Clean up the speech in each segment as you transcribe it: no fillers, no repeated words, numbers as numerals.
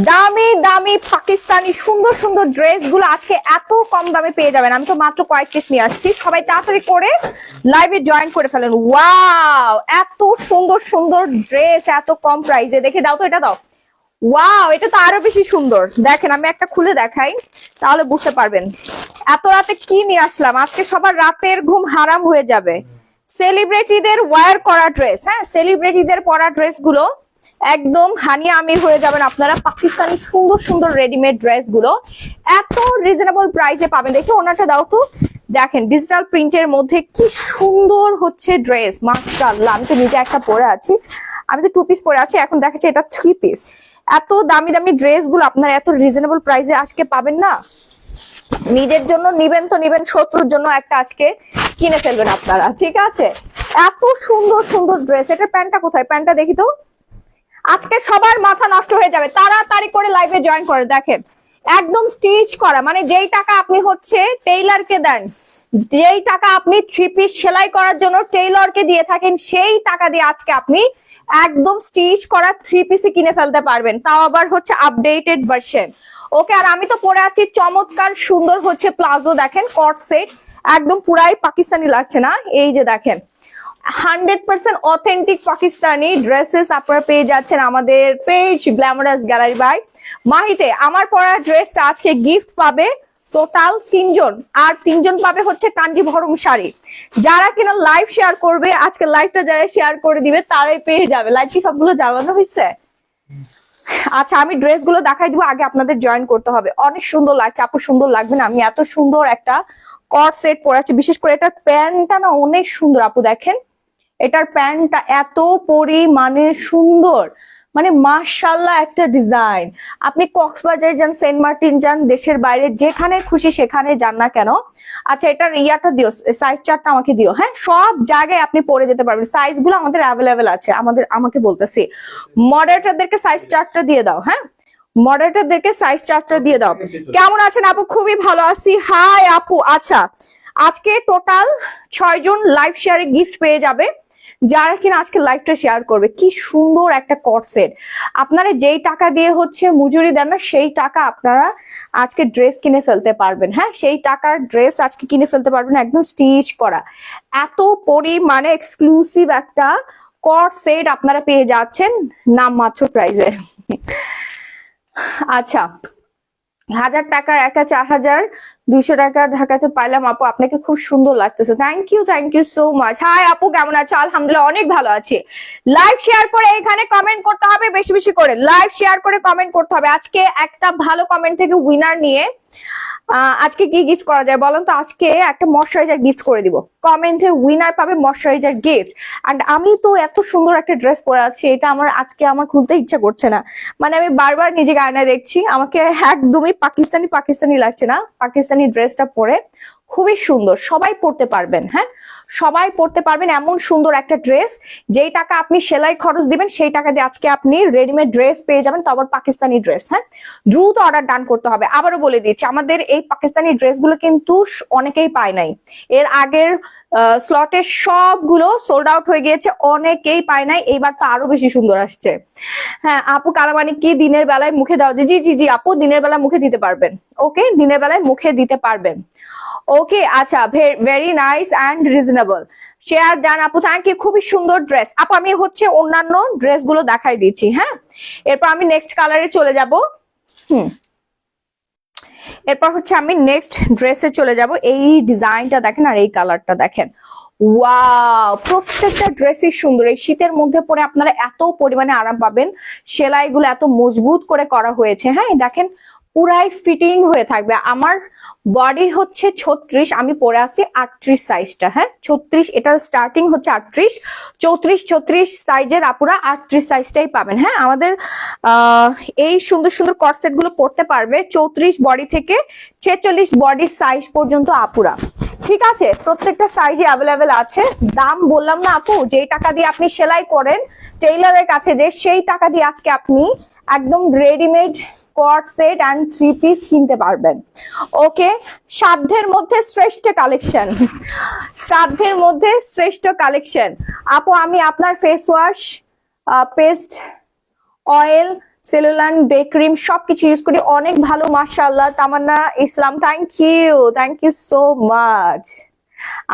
দামি দামি পাকিস্তানি সুন্দর সুন্দর ড্রেস গুলো আজকে এত কম দামে পেয়ে যাবেন। আমি তো মাত্র কয়েক পিস নিয়ে আসছি, সবাই তাড়াতাড়ি করে লাইভে জয়েন করে ফেলেন। ওয়াও, এত সুন্দর সুন্দর ড্রেস এত কম প্রাইসে। দেখে দাও তো, এটা দাও। ওয়াও, এটা তো আরো বেশি সুন্দর। দেখেন, আমি একটা খুলে দেখাই তাহলে বুঝতে পারবেন এত রাতে কি নিয়ে আসলাম। আজকে সবার রাতের ঘুম হারাম হয়ে যাবে। সেলিব্রিটিদের ওয়্যার করা ড্রেস, হ্যাঁ, সেলিব্রিটিদের পরা ড্রেস গুলো একদম হানি আমির হয়ে যাবেন আপনারা। পাকিস্তানি সুন্দর সুন্দর রেডিমেড ড্রেস গুলো এত রিজনেবল প্রাইসে পাবেন। দেখি ওনাটা দাও তো। দেখেন, ডিজিটাল প্রিন্টের মধ্যে কি সুন্দর হচ্ছে ড্রেস, মাশাআল্লাহ। আমি তো নিজে একটা পরে আছি, আমি তো 2 পিস পরে আছি, এখন দেখাচ্ছি এটা 3 পিস। এত দামি দামি ড্রেস গুলো আপনারা এত রিজনেবল প্রাইসে আজকে পাবেন না। নিজের জন্য নিবেন তো নিবেন, শত্রুর জন্য একটা আজকে কিনে ফেলবেন আপনারা, ঠিক আছে? এত সুন্দর সুন্দর ড্রেস। এটার প্যান্টটা কোথায়? প্যান্টটা দেখি তো। আজকে সবার মাথা নষ্ট হয়ে যাবে, তাড়াতাড়ি করে লাইভে জয়েন করে। দেখেন, একদম স্টিচ করা, মানে যেই টাকা আপনি হচ্ছে টেইলারকে দেন, যেই টাকা আপনি 3 পিস সেলাই করার জন্য টেইলরকে দিয়ে থাকেন, সেই টাকা দিয়ে আজকে আপনি একদম স্টিচ করা 3 পিসই কিনে ফেলতে পারবেন, তাও আবার হচ্ছে আপডেটেড ভার্সন। ওকে, আর আমি তো পরে আছি চমৎকার সুন্দর হচ্ছে প্লাজো। দেখেন, কট সেট, একদম পুরাই পাকিস্তানি লাগছে না? এই যে দেখেন, 100% অথেন্টিক পাকিস্তানি ড্রেসেস আপনারা পেয়ে যাচ্ছেন আমাদের পেজ গ্ল্যামারাস গ্যালারি বাই মাহিতে। আমার পরা ড্রেসটা আজকে গিফট পাবে টোটাল 3 জন, আর 3 জন পাবে হচ্ছে কাঞ্জিভরম শাড়ি। যারা কিনা লাইভ শেয়ার করবে, আজকে লাইভটা যারা শেয়ার করে দিবে তারাই পেয়ে যাবে। লাইভ কি সবগুলো জানানো হয়েছে? আচ্ছা, আমি ড্রেস গুলো দেখাই দিব, আগে আপনাদের জয়েন করতে হবে। অনেক সুন্দর লাগছে আপু, সুন্দর লাগবে না? আমি এত সুন্দর একটা কট সেট পরে আছি, বিশেষ করে এটার প্যান্টটা না অনেক সুন্দর আপু। দেখেন, এটার প্যান্টটা এত পরিমাণে সুন্দর, মানে মাশাআল্লাহ একটা ডিজাইন। আপনি কক্সবাজার যান, সেন্ট মার্টিন যান, দেশের বাইরে যেখানে খুশি সেখানে যান না কেন। আচ্ছা, এটার ইয়াটা দিও, সাইজ চার্টটা আমাকে দিও। হ্যাঁ, সব জায়গায় আপনি পরে যেতে পারবেন। সাইজ গুলো আমাদের অ্যাভেলেবেল আছে। আমাকে বলতেছি, মডারেটরদেরকে সাইজ চার্টটা দিয়ে দাও। হ্যাঁ, মডারেটরদেরকে সাইজ চার্টটা দিয়ে দাও। কেমন আছেন আপু? খুবই ভালো আছি। হাই আপু। আচ্ছা, আজকে টোটাল 6 জন লাইভ শেয়ারে গিফট পেয়ে যাবে যারা কিনা আজকে লাইভটা শেয়ার করবে। কি সুন্দর একটা কট সেট। আপনারা যেই টাকা দিয়ে হচ্ছে মজুরি দেন না, সেই টাকা আপনারা আজকে ড্রেস কিনে ফেলতে পারবেন। হ্যাঁ, সেই টাকার ড্রেস আজকে কিনে ফেলতে পারবেন, একদম স্টিচ করা। এত পরিমাণে এক্সক্লুসিভ একটা কট সেট আপনারা পেয়ে যাচ্ছেন নামমাত্র প্রাইসে। আচ্ছা, 1000 টাকার একটা 4200 টাকা ঢাকাতে পাইলাম আপু, আপনাকে খুব সুন্দর লাগতেছে। Thank you so much. Hi আপু, কেমন আছো? আলহামদুলিল্লাহ, অনেক ভালো আছি। লাইভ শেয়ার করে এখানে কমেন্ট করতে হবে, বেশি বেশি করে লাইভ শেয়ার করে কমেন্ট করতে হবে। আজকে একটা ভালো কমেন্ট থেকে উইনার নিয়ে আজকে কি গিফট করা যায় বলেন তো? আজকে একটা ময়শ্চারাইজার গিফট করে দিব। কমেন্টের উইনার পাবে ময়শ্চারাইজার গিফট। এন্ড আমি তো এত সুন্দর একটা ড্রেস পরে আছি, এটা আজকে আমার খুলতে ইচ্ছা করছে না। মানে আমি বারবার নিজেকে আয়নায় দেখছি, আমাকে একদমই পাকিস্তানি পাকিস্তানি লাগছে না। পাকিস্তানি ড্রেসটা পরে খুবই সুন্দর, সবাই পরতে পারবেন। হ্যাঁ, সবাই পরতে পারবেন এমন সুন্দর একটা ড্রেস। যেই টাকা আপনি সেলাই খরচ দিবেন, সেই টাকা দিয়ে আজকে আপনি রেডিমেড ড্রেস পেয়ে যাবেন, তারপর পাকিস্তানি ড্রেস। হ্যাঁ, দ্রুত অর্ডার ডান করতে হবে। আবারও বলে দিচ্ছি, আমাদের এই পাকিস্তানি ড্রেসগুলো কিন্তু অনেকেই পায় নাই। এর আগের স্লটের সবগুলো সোল্ড আউট হয়ে গিয়েছে, অনেকেই পায় নাই। এইবার তো আরো বেশি সুন্দর আসছে। হ্যাঁ আপু, কালামানি কি দিনের বেলায় মুখে দাও? জি জি জি আপু, দিনের বেলায় মুখে দিতে পারবেন। ওকে, দিনের বেলায় মুখে দিতে পারবেন। ওকে, আচ্ছা, very nice and reasonable. Share done আপু, থ্যাংক ইউ। খুবই সুন্দর ড্রেস আপু। আমি হচ্ছে অন্যান্য ড্রেস গুলো দেখাই দিচ্ছি। হ্যাঁ, এরপর আমি নেক্সট কালারে চলে যাব। এরপর হচ্ছে আমি নেক্সট ড্রেসে চলে যাব। এই ডিজাইনটা দেখেন আর এই কালারটা দেখেন। ওয়াও, প্রত্যেকটা ড্রেসই সুন্দর। এই শীতের মধ্যে পরে আপনারা এত পরিমাণে আরাম পাবেন। সেলাইগুলো এত মজবুত করে করা হয়েছে। হ্যাঁ, দেখেন পুরাই ফিটিং হয়ে থাকবে। আমার বডি হচ্ছে 36, আমি পরে আছি 38 সাইজটা। হ্যাঁ, 36, এটার স্টার্টিং হচ্ছে 38, 34 সাইজের আপুরা 38 সাইজটাই পাবেন। হ্যাঁ, আমাদের এই সুন্দর সুন্দর কটসেট গুলো পড়তে পারবে 34 বডি থেকে 46 বডি সাইজ পর্যন্ত আপুরা। ঠিক আছে, প্রত্যেকটা সাইজে অ্যাভেলেবেল আছে। দাম বললাম না আপু, যেই টাকা দিয়ে আপনি সেলাই করেন টেইলারের কাছে, যে সেই টাকা দিয়ে আজকে আপনি একদম রেডিমেড কট সেট এন্ড 3 পিস কিনতে পারবেন। ওকে, সাধ্যের মধ্যে শ্রেষ্ঠ কালেকশন, সাধ্যের মধ্যে শ্রেষ্ঠ কালেকশন। আপু, আমি আপনার ফেস ওয়াশ, পেস্ট, অয়েল, সেলুলান ডে ক্রিম সবকিছু ইউজ করি, অনেক ভালো মাশাআল্লাহ। Tamanna Islam, thank you so much.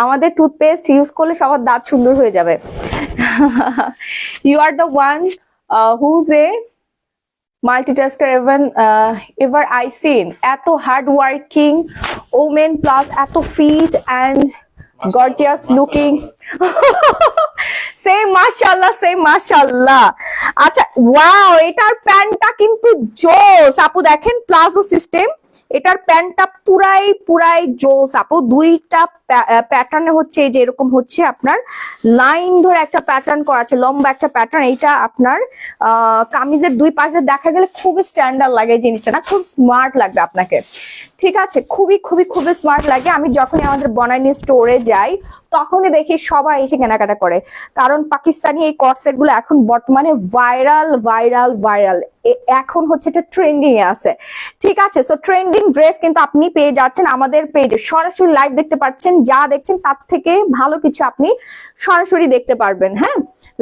আমাদের টুথপেস্ট ইউজ করলে সবার দাঁত সুন্দর হয়ে যাবে। You are the one whose a multitasker ever I seen. এত হার্ড ওয়ার্কিং ওমেন প্লাস এত fit and gorgeous looking. Same মাশাআল্লাহ। আচ্ছা ওয়াও, এটার প্যান্টটা কিন্তু জোস আপু, দেখেন প্লাজো সিস্টেম, এটার প্যান্টটা পুরাই জোস আপু। দুইটা প্যাটার্নে হচ্ছে এই যে এরকম হচ্ছে আপনার লাইন ধরে একটা প্যাটার্ন করা আছে, লম্বা একটা প্যাটার্ন। এইটা আপনার কামিজের দুই পাশে দেখা গেলে খুবই স্ট্যান্ডার্ড লাগে এই জিনিসটা, না খুব স্মার্ট লাগবে আপনাকে, ঠিক আছে? খুবই স্মার্ট লাগে। আমি যখনই আমাদের বনানী স্টোরে যাই তখনই দেখি সবাই এসে কেনাকাটা করে, কারণ পাকিস্তানি এই কট সেট গুলো এখন বর্তমানে ভাইরাল, এখন হচ্ছে এটা ট্রেন্ডিং এ আছে, ঠিক আছে? সো ট্রেন্ডিং ড্রেস কিন্তু আপনি পেয়ে যাচ্ছেন আমাদের পেজে, সরাসরি লাইভ দেখতে পাচ্ছেন, যা দেখছেন তার থেকে ভালো কিছু আপনি সরাসরি দেখতে পারবেন। হ্যাঁ,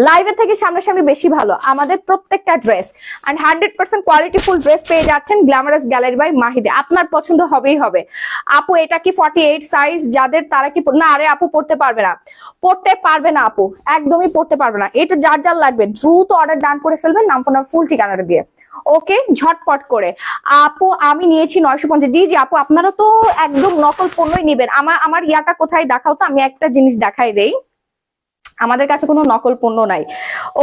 লাইভের থেকে সামনাসামনি বেশি ভালো আমাদের প্রত্যেকটা ড্রেস, এন্ড 100% কোয়ালিটিফুল ড্রেস পেয়ে যাচ্ছেন গ্ল্যামারাস গ্যালারি বাই মাহিদে। আপনার পছন্দ হবেই হবে। আপু এটা কি 48 সাইজ যাদের, তারা কি না? আরে আপু পড়তে পারবে না আপু, একদমই পড়তে পারবে না। এটা যার লাগবে দ্রুত অর্ডার ডান করে ফেলবেন, নাম ফোন ফুল ঠিকানাটা দিয়ে, ওকে? ঝটপট করে। আপু আমি নিয়েছি 950। জি আপু, আপনারা তো একদম নকল পণ্যই নিবেন। আমার ইয়াটা কোথায় দেখাও তো, আমি একটা জিনিস দেখাই দেই, আমাদের কাছে কোনো নকল পণ্য নাই,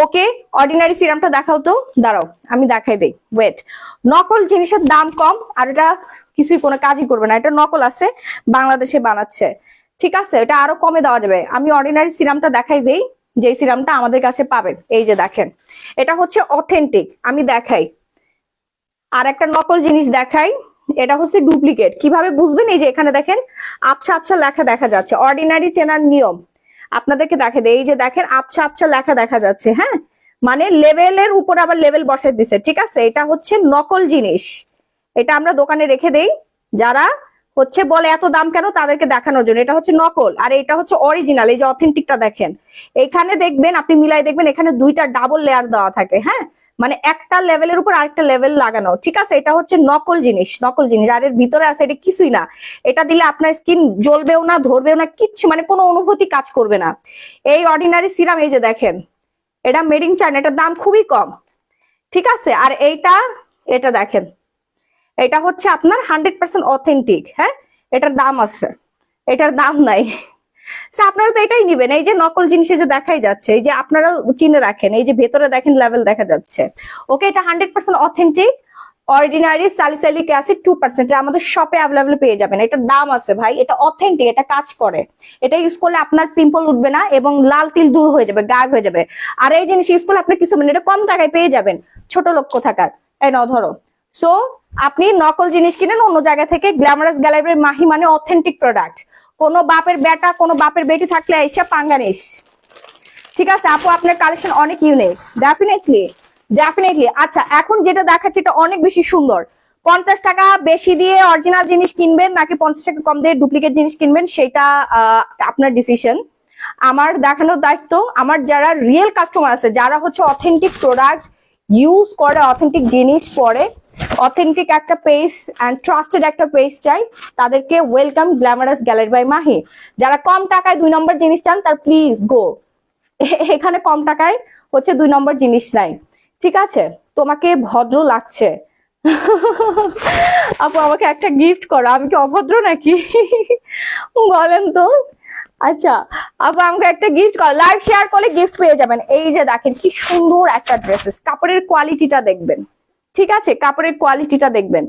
ওকে? অর্ডিনারি সিরামটা দেখাও তো, দাঁড়াও আমি দেখাই দেই, ওয়েট। নকল জিনিসের দাম কম, আর এটা কিছুই কোনো কাজই করবে না, এটা নকল আছে, বাংলাদেশে বানাচ্ছে, ঠিক আছে? এটা আরো কমে দেওয়া যাবে। আমি অর্ডিনারি সিরামটা দেখাই দেই, যে সিরামটা আমাদের কাছে পাবেন, এই যে দেখেন, এটা হচ্ছে অথেন্টিক। আমি দেখাই আর একটা নকল জিনিস দেখাই, এটা হচ্ছে ডুপ্লিকেট। কিভাবে বুঝবেন? এই যে এখানে দেখেন আবছা লেখা দেখা যাচ্ছে, অর্ডিনারি চেনার নিয়ম আপনাদেরকে দেখে দেয়, এই যে দেখেন আবছা লেখা দেখা যাচ্ছে, হ্যাঁ, মানে লেভেলের উপর আবার লেভেল বসাই দিছে, ঠিক আছে? এটা হচ্ছে নকল জিনিস, এটা আমরা দোকানে রেখে দেই, যারা হচ্ছে বলে এত দাম কেন, তাদেরকে দেখানোর জন্য। এটা হচ্ছে নকল আর এটা হচ্ছে অরিজিনাল। এই যে অথেন্টিকটা দেখেন, এখানে দেখবেন, আপনি মিলাই দেখবেন, এখানে দুইটা ডাবল লেয়ার দেওয়া থাকে, হ্যাঁ, মানে একটা লেভেলের উপর আরেকটা লেভেল লাগানো, ঠিক আছে? এটা হচ্ছে নকল জিনিস, আর এর ভিতরে আছে এটা কিছুই না। এটা দিলে আপনার স্কিন জ্বলবেও না, ধরবেও না, কিচ্ছু, মানে কোনো অনুভূতি কাজ করবে না। এই অর্ডিনারি সিরাম, এই যে দেখেন, এটা মেড ইন চায়না, এটার দাম খুবই কম, ঠিক আছে? আর এটা দেখেন, এটা হচ্ছে আপনার 100% অথেন্টিক, হ্যাঁ, এটার দাম আছে, এটার দাম নাই। আপনারা তো এটাই নিবেন। এই যে নকল জিনিসে যে দেখাই যাচ্ছে, এই যে আপনারা চিনে রাখেন, এই যে ভেতরে দেখেন লেভেল দেখা যাচ্ছে, ওকে? এটা 100% অথেন্টিক অর্ডিনারি স্যালিসাইলিক অ্যাসিড 2%, আমাদের শপে অ্যাভেলেবল পেয়ে যাবেন। এটার দাম আছে ভাই, এটা অথেন্টিক, এটা কাজ করে, এটা ইউজ করলে আপনার পিম্পল উঠবে না এবং লাল তিল দূর হয়ে যাবে, গায়েব হয়ে যাবে। আর এই জিনিস ইউজ করলে আপনি কিছু মিনিট এটা কম টাকায় পেয়ে যাবেন, ছোট লক্ষ্য থাকার। এই নাও ধরো। সো আপনি নকল জিনিস কিনেন অন্য জায়গা থেকে, গ্ল্যামারাস গ্যালারি মাহি মানে অথেন্টিক প্রোডাক্ট। কোনো বাপের বেটা, কোনো বাপের বেটি থাকলে এইসব পাঙ্গানিস, ঠিক আছে? আপু আপনার কালেকশন অনেক ইউনিক, ডেফিনেটলি। আচ্ছা, এখন যেটা দেখাচ্ছি এটা অনেক বেশি সুন্দর। 50 টাকা বেশি দিয়ে অরিজিনাল জিনিস কিনবেন নাকি 50 টাকা কম দিয়ে ডুপ্লিকেট জিনিস কিনবেন, সেটা আপনার ডিসিশন। আমার দেখানোর দায়িত্ব আমার যারা রিয়েল কাস্টমার আছে, যারা হচ্ছে অথেন্টিক প্রোডাক্ট ইউজ করে, অথেন্টিক জিনিস পরে, অথেন্টিক একটা পেজ এন্ড ট্রাস্টেড একটা পেজ চাই, তাদেরকে welcome glamorous gallery by Mahi. যারা কম টাকায় 2 নম্বর জিনিস চান, তার প্লিজ গো, এখানে কম টাকায় হচ্ছে 2 নম্বর জিনিস নাই, ঠিক আছে? তোমাকে ভদ্র লাগছে আপু, আমাকে একটা গিফট করো, আমি কি অভদ্র নাকি? বলেন তো। আচ্ছা আপু, আমাকে একটা গিফট করো, লাইভ শেয়ার করলে গিফট পেয়ে যাবেন। এই যে দেখেন কি সুন্দর একটা ড্রেসেস, কাপড়ের কোয়ালিটিটা দেখবেন, ঠিক আছে? কাপড়ের কোয়ালিটিটা দেখবেন,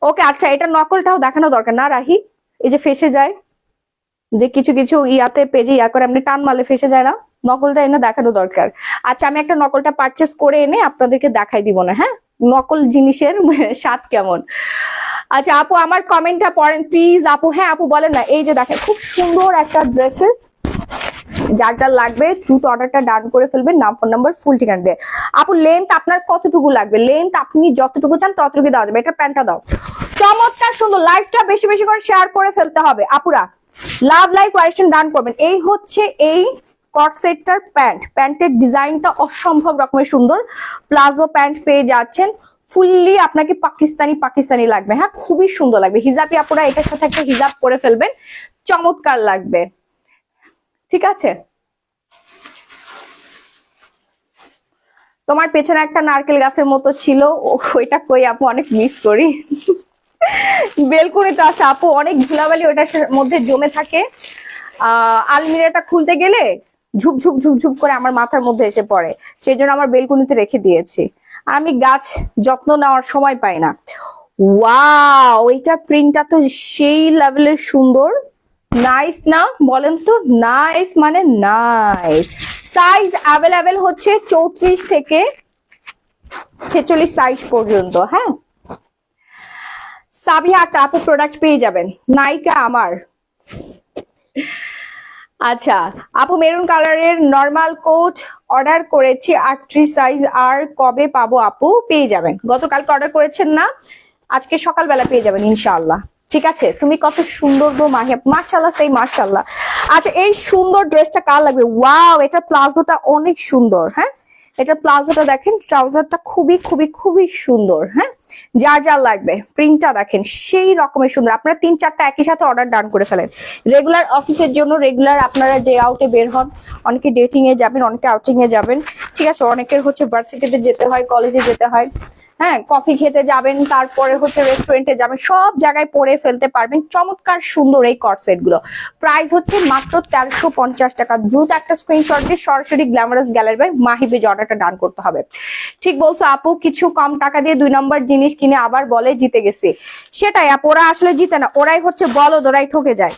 ওকে? আচ্ছা, এটা নকলটাও দেখানো দরকার না রাহি? এই যে ফেসে যায়, যে কিছু ইয়াতে পেজে ইয়া করে, আপনি টান মারলে ফেসে যায় না, নকলটা এনে দেখানো দরকার। আচ্ছা, আমি একটা নকলটা পারচেস করে এনে আপনাদেরকে দেখাই দিব না, হ্যাঁ, নকল জিনিসের স্বাদ কেমন। আচ্ছা আপু, আমার কমেন্টটা পড়েন প্লিজ আপু। হ্যাঁ আপু বলেন না। এই যে দেখেন খুব সুন্দর একটা ড্রেসেস, যার লাগবে দ্রুত অর্ডারটা ডান করে ফেলবেন, নাম ফোন নাম্বার ফুল ঠিকানা দিয়ে। আপু লেন্থ আপনার কতটুকু লাগবে? লেন্থ আপনি যতটুকু চান ততটুকু দেওয়া যাবে। এটা প্যান্টটা দাও, চমৎকার সুন্দর। লাইভটা বেশি বেশি করে শেয়ার করে ফেলতে হবে আপুরা, লাভ লাইক কোয়েশ্চেন ডান করবেন। এই হচ্ছে এই কট সেটটার প্যান্টের ডিজাইনটা অসম্ভব রকমের সুন্দর, প্লাজো প্যান্ট পেয়ে যাচ্ছেন, ফুললি আপনাকে পাকিস্তানি পাকিস্তানি লাগবে, হ্যাঁ খুবই সুন্দর লাগবে। হিজাবি আপুরা এটার সাথে একটা হিজাব করে ফেলবেন, চমৎকার লাগবে। ঠিক আছে, তোমার পেছনে একটা নারকেল গাছের মতো ছিল, ওইটা কই আপু, অনেক মিস করি। বেলকুনিতে আছে আপু, অনেক ধুলাবালি ওটার মধ্যে জমে থাকে। আলমিরাটা খুলতে গেলে ঝুপ ঝুপ ঝুপ ঝুপ করে আমার মাথার মধ্যে এসে পড়ে, সেই জন্য আমার বেলকুনিতে রেখে দিয়েছি। আমি গাছ যত্ন নেওয়ার সময় পাই না। ওয়াও, এইটা প্রিন্টটা তো সেই লেভেলের সুন্দর, নাইস না বলেন তো? নাইস মানে নাইস। সাইজ অ্যাভেলেবেল হচ্ছে 34 থেকে 46 সাইজ পর্যন্ত। হ্যাঁ, সাবিহা একটা আপু প্রোডাক্ট পেয়ে যাবেন, নায়িকা আমার। আচ্ছা আপু, মেরুন কালারের নরমাল কোট অর্ডার করেছি 38 সাইজ, আর কবে পাবো আপু? পেয়ে যাবেন, গতকালকে অর্ডার করেছেন না, আজকে সকালবেলা পেয়ে যাবেন ইনশাআল্লাহ। ঠিক আছে, তুমি কত সুন্দর গো মাহিয়া, মাশাআল্লাহ সেই মাশাআল্লাহ। আচ্ছা, এই সুন্দর ড্রেসটা কার লাগবে? ওয়াও, এটা প্লাজোটা অনেক সুন্দর। হ্যাঁ, এটা প্লাজোটা দেখেন, ট্রাউজারটা খুবই খুবই খুবই সুন্দর। হ্যাঁ, যার যার লাগবে, প্রিন্টটা দেখেন সেই রকমের সুন্দর। আপনারা 3-4টা একই সাথে অর্ডার ডান করে ফেলেন। রেগুলার অফিসের জন্য, রেগুলার আপনারা যে আউটে বের হন, অনেকে ডেটিং এ যাবেন, অনেকে আউটিং এ যাবেন, ঠিক আছে, অনেকের হচ্ছে ভার্সিটিতে যেতে হয়, কলেজে যেতে হয়, হ্যাঁ কফি খেতে যাবেন, তারপরে হচ্ছে রেস্টুরেন্টে যাবেন, সব জায়গায় পরে ফেলতে পারবেন চমৎকার সুন্দর এই কট সেট গুলো। প্রাইস হচ্ছে মাত্র 1350 টাকা। দ্রুত একটা স্ক্রিনশট দিয়ে সরাসরি গ্ল্যামারাস গ্যালারি বাই মাহি পেজে অর্ডারটা ডান করতে হবে। ঠিক বলছো আপু, কিছু কম টাকা দিয়ে 2 নম্বর জিনিস কিনে আবার বলে জিতে গেছি। সেটাই আপু, ওরা আসলে জিতে না, ওরাই হচ্ছে বলদ, ওরাই ঠকে যায়।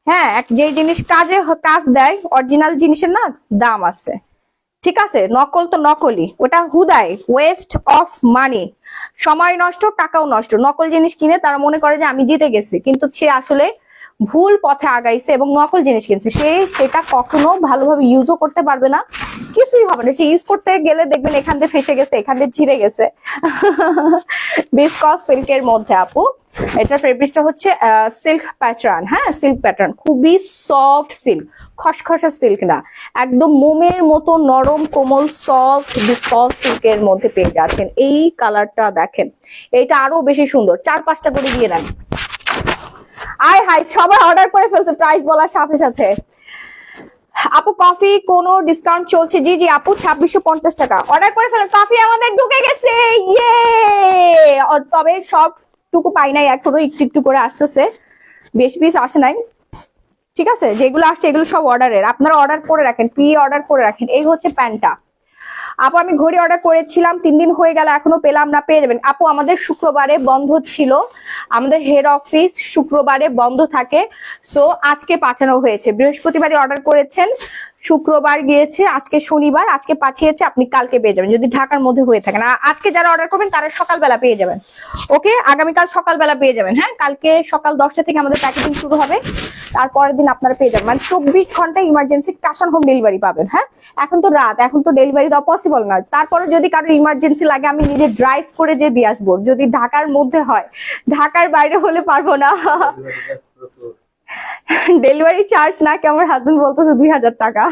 হ্যাঁ, যে জিনিস কাজ দেয়, অরিজিনাল জিনিসের না দাম আছে। ঠিক আছে, নকল তো নকলই, ওটা হুদাই ওয়েস্ট অফ মানি, সময় নষ্ট, টাকাও নষ্ট। নকল জিনিস কিনে তারা মনে করে যে আমি জিতে গেছি, কিন্তু সে আসলে ভুল পথে আগাইছে এবং নকল জিনিস কিনছে। সে সেটা কখনো ভালোভাবে ইউজও করতে পারবে না, কিছুই হবে না। সে ইউজ করতে গেলে দেখবেন এখান দিয়ে ফেসে গেছে, এখান দিয়ে ছিঁড়ে গেছে। বিসকস সিল্কের মধ্যে আপু, এটার ফেব্রিকটা হচ্ছে সিল্ক প্যাটার্ন। হ্যাঁ, সিল্ক প্যাটার্ন, খুবই সফট সিল্ক, খসখসা সিল্ক না, একদম মোমের মতো নরম কোমল সফট বিসকস সিল্কের মধ্যে পেয়ে যাচ্ছেন। এই কালারটা দেখেন, এইটা আরো বেশি সুন্দর। 4-5টা করে দিয়ে নেন। আয় হাই, সবাই অর্ডার করে ফেলছে প্রাইস বলার সাথে সাথে। আপু কফি কোনো ডিসকাউন্ট চলছে? জি জি আপু, 2650 টাকা। অর্ডার করে ফেলেন, কফি আমাদের ঢুকে গেছে, ইয়ে। তবে সবটুকু পাই নাই এখনো, একটু একটু করে আসতেছে, বেশ পিস আসে নাই। ঠিক আছে, যেগুলো আসছে এগুলো সব অর্ডারের, আপনারা অর্ডার করে রাখেন, প্রি অর্ডার করে রাখেন। এই হচ্ছে প্যান্টটা আপু, আমি ঘড়ি অর্ডার করেছিলাম 3 দিন হয়ে গেল, এখনো পেলাম না। পেয়ে যাবেন আপু, আমাদের শুক্রবারে বন্ধ ছিল, আমাদের হেড অফিস শুক্রবারে বন্ধ থাকে, সো আজকে পাঠানো হয়েছে। বৃহস্পতিবারে অর্ডার করেছেন, শুক্রবার গিয়েছে, আজকে শনিবার, আজকে পাঠিয়েছে, আপনি কালকে পেয়ে যাবেন যদি ঢাকার মধ্যে হয়ে থাকেন। আজকে যারা অর্ডার করবেন তারা সকালবেলা পেয়ে যাবেন। ওকে, আগামীকাল সকালবেলা পেয়ে যাবেন। হ্যাঁ, কালকে সকাল 10টা থেকে আমাদের প্যাকেজিং শুরু হবে, তারপরের দিন আপনারা পেয়ে যাবেন। মানে 24 ঘন্টা emergency cash on home delivery পাবেন। হ্যাঁ, এখন তো রাত, এখন তো ডেলিভারি দেওয়া পসিবল না। তারপরে যদি কারোর ইমার্জেন্সি লাগে আমি নিজে ড্রাইভ করে যে দিয়ে আসবো, যদি ঢাকার মধ্যে হয়, ঢাকার বাইরে হলে পারবো না। ডেলিভারি চার্জ নাকি আমার হাজবেন্ড বলতেছে 2000 টাকা।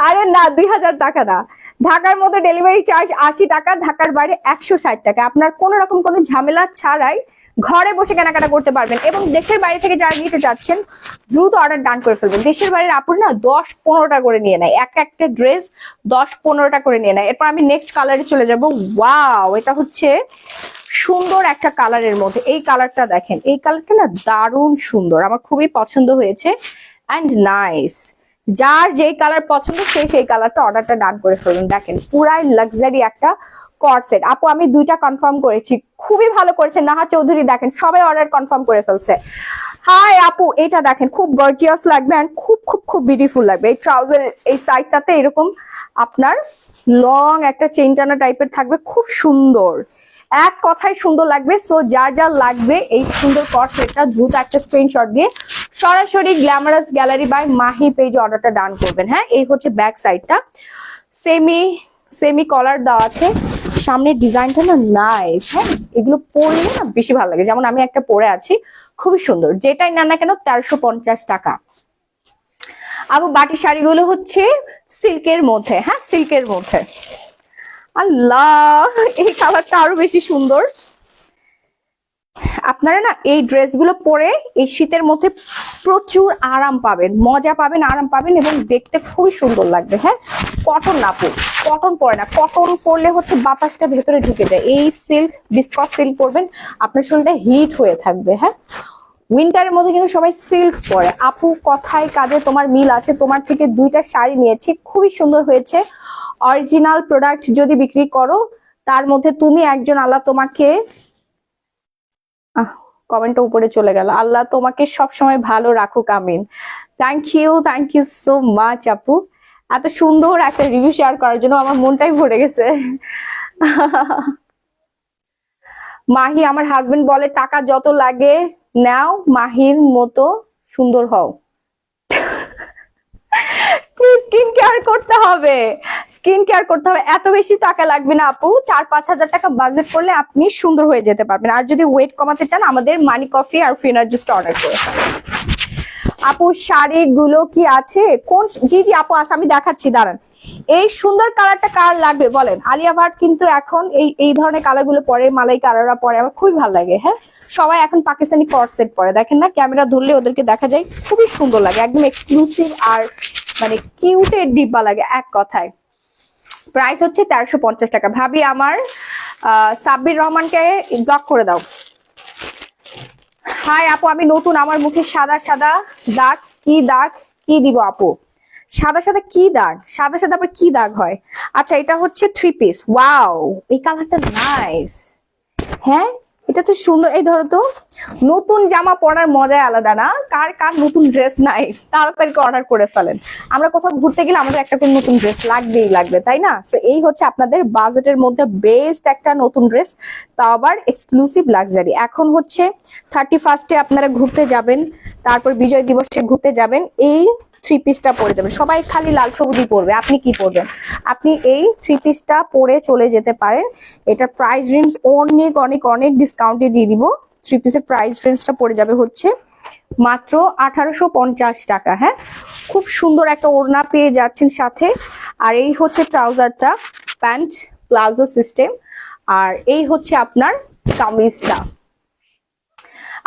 আরে না, 2000 টাকা না, ঢাকার মধ্যে ডেলিভারি চার্জ 80 টাকা, ঢাকার বাইরে 160 টাকা। আপনার কোন রকম কোনো ঝামেলা ছাড়াই ঘরে বসে কেনাকাটা করতে পারবেন। এবং দেশের বাইরে থেকে যারা নিতে চাচ্ছেন দ্রুত অর্ডার ডান করে ফেলবেন। দেশের বাইরের আপুর না 10-15টা করে নিয়ে নেয়, একটা ড্রেস 10-15টা করে নিয়ে নেয়। এরপর আমি নেক্সট কালারে চলে যাব। ওয়াও, এটা হচ্ছে সুন্দর একটা কালারের মধ্যে, এই কালারটা দেখেন, এই কালারটা না দারুণ সুন্দর, আমার খুবই পছন্দ হয়েছে অ্যান্ড নাইস। যার যেই কালার পছন্দ সেই কালারটা অর্ডারটা ডান করে ফেলুন। দেখেন পুরাই লাক্সারি একটা কট সেট। আপু আমি 2টা কনফার্ম করেছি, খুবই ভালো করেছে নাহা চৌধুরী, দেখেন সবাই অর্ডার কনফার্ম করে ফেলছে। হাই আপু, এটা দেখেন খুব গর্জিয়াস লাগবে এন্ড খুব খুব খুব বিউটিফুল লাগবে। এই ট্রাউজার এই সাইডটাতে এরকম আপনার লং একটা চেইন টানা টাইপের থাকবে, খুব সুন্দর, এক কথায় সুন্দর লাগবে। সো যার যার লাগবে এই সুন্দর কট সেটটা দ্রুত একটা স্ক্রিনশট দিয়ে সরাসরি গ্ল্যামারাস গ্যালারি বাই মাহি পেজে অর্ডারটা ডান করবেন। হ্যাঁ, এই হচ্ছে ব্যাক সাইডটা, সেমি কলার দেওয়া আছে, সামনের ডিজাইনটা না নাইস। হ্যাঁ, এগুলো পরলে না বেশি ভালো লাগে, যেমন আমি একটা পরে আছি, খুবই সুন্দর। যেটাই না না কেন 1350 টাকা। আবু বাটি শাড়িগুলো হচ্ছে সিল্কের মধ্যে, হ্যাঁ সিল্কের মধ্যে। আল্লাহ, এই কালারটা আরো বেশি সুন্দর। আপনারা না এই ড্রেসগুলো পরে এই শীতের মধ্যে প্রচুর আরাম পাবেন, মজা পাবেন, আরাম পাবেন এবং দেখতে খুবই সুন্দর লাগবে। হ্যাঁ, কটন না আপু, কটন পরে না, কটন পরলে হচ্ছে বাতাসটা ভেতরে ঢুকে যায়। এই সিল্ক, বিস্কস সিল্ক পরবেন, আপনার শরীরটা হিট হয়ে থাকবে। হ্যাঁ, উইন্টারের মধ্যে কিন্তু সবাই সিল্ক পরে। আপু কথায় কাজে তোমার মিল আছে, তোমার থেকে 2টা শাড়ি নিয়েছি, খুবই সুন্দর হয়েছে। অরিজিনাল প্রোডাক্ট যদি বিক্রি করো তার মধ্যে তুমি একজন, আল্লাহ তোমাকে, কমেন্টটা উপরে চলে গেল, আল্লাহ তোমাকে সব সময় ভালো রাখুক, আমিন। থ্যাংক ইউ সো মাচ আপু, এত সুন্দর একটা রিভিউ শেয়ার করার জন্য আমার মনটাই ভরে গেছে। মাহি, আমার হাজবেন্ড বলে টাকা যত লাগে নাও, মাহির মতো সুন্দর হও। স্কিন কেয়ার করতে হবে, স্কিন কেয়ার করতে হবে। এত বেশি টাকা লাগবে না আপু, 4-5 হাজার টাকা বাজেট করলে আপনি সুন্দর হয়ে যেতে পারবেন। আর যদি ওয়েট কমাতে চান আমাদের মানি কফি আর ফিনার জুসটা অর্ডার করে আপু। শাড়িগুলো কি আছে? কোন? জি জি আপু আছে, আমি দেখাচ্ছি, দাঁড়ান। এই সুন্দর কালারটা কার লাগবে বলেন? আলিয়া ভাট কিন্তু এখন এই ধরনের কালার গুলো পরে, মালাই কালাররা পরে, আমার খুবই ভালো লাগে। হ্যাঁ, সবাই এখন পাকিস্তানি কট সেট পরে, দেখেন না, ক্যামেরা ধরলে ওদেরকে দেখা যায়, খুবই সুন্দর লাগে, একদম এক্সক্লুসিভ আর মানে কিউটের ডিব্বা লাগে এক কথায়। প্রাইস হচ্ছে 1350 টাকা। ভাবি আমার সাব্বির রহমানকে ব্লক করে দাও। হাই আপু, আমি নতুন, আমার মুখে সাদা সাদা দাগ, কি দাগ কি দিব আপু? সাদা সাদা কি দাগ? সাদা সাদা আবার কি দাগ হয়? আচ্ছা, এটা হচ্ছে 3 পিস। ওয়াও, এই কালারটা নাইস। হ্যাঁ, এটা তো সুন্দর। এই ধরো তো, নতুন জামা পরার মজাই আলাদা না? কার কার নতুন ড্রেস নাই? তাড়াতাড়ি অর্ডার করে ফেলেন। আমরা কোথাও ঘুরতে গেলে আমাদের একটা করে নতুন ড্রেস লাগবেই লাগবে, তাই না? সো এই হচ্ছে আপনাদের বাজেটের মধ্যে বেস্ট একটা নতুন ড্রেস, তাও আবার এক্সক্লুসিভ লাক্সারি। এখন হচ্ছে 31 আপনারা ঘুরতে যাবেন, তারপর বিজয় দিবসে ঘুরতে যাবেন, এই 3 পিসটা পরে যাবেন। সবাই খালি লাল সবুজই পরবে, আপনি কি পরবেন? আপনি এই 3 পিসটা পরে চলে যেতে পারেন। এটা প্রাইস রেঞ্জ অনেক অনেক অনেক ডিসকাউন্টে দিয়ে দিব। 3 পিসের প্রাইস রেঞ্জটা পড়ে যাবে হচ্ছে মাত্র 1850 টাকা। হ্যাঁ, খুব সুন্দর একটা ওড়না পেয়ে যাচ্ছেন সাথে। আর এই হচ্ছে ট্রাউজারটা, প্যান্ট প্লাজো সিস্টেম। আর এই হচ্ছে আপনার কামিজটা।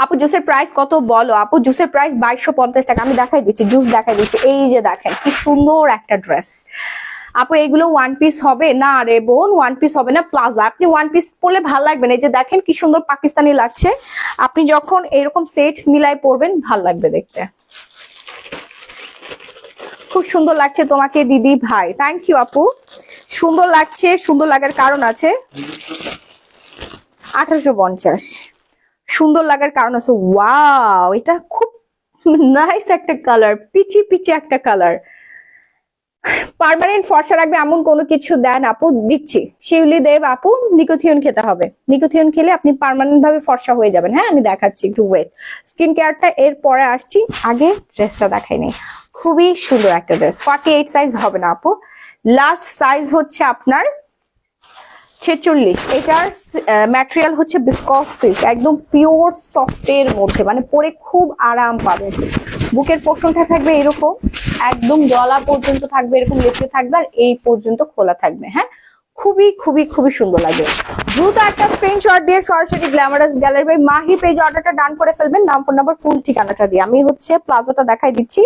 আপু জুসের প্রাইস কত বলো? আপু জুসের প্রাইস 2250 টাকা। আমি দেখাই দিচ্ছি, জুস দেখাই দিচ্ছি। এই যে দেখেন কি সুন্দর একটা ড্রেস। আপু এগুলো 1 পিস হবে না রে বোন, 1 পিস হবে না, প্লাজো। আপনি 1 পিস পরলে ভালো লাগবে না। এই যে দেখেন কি সুন্দর পাকিস্তানি লাগছে, আপনি যখন এরকম সেট মিলাই পরবেন ভাল লাগবে দেখতে। খুব সুন্দর লাগছে তোমাকে দিদি ভাই। থ্যাংক ইউ আপু, সুন্দর লাগছে। সুন্দর লাগার কারণ আছে। 1850 সুন্দর লাগার কারণ আছে। ওয়াও, এটা খুব নাইস একটা কালার, পিচি পিচি একটা কালার। পার্মানেন্ট ফর্সা রাখবে এমন কোনো কিছু দেন আপু? দিচ্ছি, শিউলি দেব আপু, নিকোথিয়ন খেতে হবে। নিকোথিয়ন খেলে আপনি পার্মানেন্ট ভাবে ফর্সা হয়ে যাবেন। হ্যাঁ, আমি দেখাচ্ছি, একটু ওয়েট। স্কিন কেয়ারটা এর পরে আসছি, আগে ড্রেসটা দেখাই নেই। খুবই সুন্দর একটা ড্রেস। 48 সাইজ হবে না আপু, লাস্ট সাইজ হচ্ছে আপনার 46। এটার ম্যাটেরিয়াল হচ্ছে বিসকস সিল্ক, একদম পিওর সফটের মধ্যে, মানে পরে খুব আরাম পাবেন। বুকের পোর্শনটা থাকবে এরকম, একদম গলা পর্যন্ত থাকবে এরকম লেপটে থাকবে, আর এই পর্যন্ত খোলা থাকবে। হ্যাঁ, খুবই খুবই খুবই সুন্দর লাগে। দ্রুত একটা স্ক্রিনশট দিয়ে সরাসরি গ্ল্যামারাস গ্যালারি বাই মাহি পেজে অর্ডারটা ডান করে ফেলবেন, নাম ফোন নাম্বার ফুল ঠিকানাটা দিয়ে। আমি হচ্ছে প্লাজোটা দেখাই দিচ্ছি।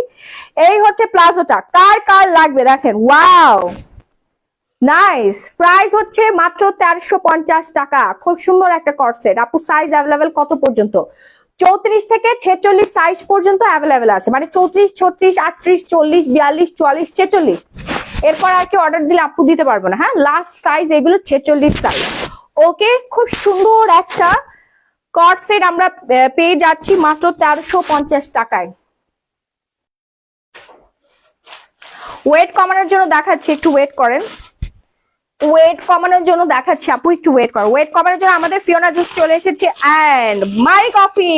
এই হচ্ছে প্লাজোটা, কার কার লাগবে দেখেন। Wow nice. প্রাইস হচ্ছে মাত্র 1350 টাকা। খুব সুন্দর একটা কর্সেট। আপু সাইজ অ্যাভেলেবেল কত পর্যন্ত? 34 থেকে 46 সাইজ পর্যন্ত অ্যাভেলেবেল আছে, মানে 34, 36, 38, 40, 42, 44, 46। এরপর আর কি অর্ডার দিলে আপু দিতে পারবো না। হ্যাঁ, লাস্ট সাইজ এগুলো 46 সাইজ। ওকে, খুব সুন্দর একটা কর্সেট আমরা পেয়ে যাচ্ছি মাত্র 1350 টাকায়। ওয়েট কমানোর জন্য দেখাচ্ছি, একটু ওয়েট করেন। ওয়েট কমানোর জন্য দেখাচ্ছি আপু, একটু ওয়েট করো। ওয়েট কমানোর জন্য আমাদের ফিওনা জুস চলে এসেছে এন্ড মাই কফি।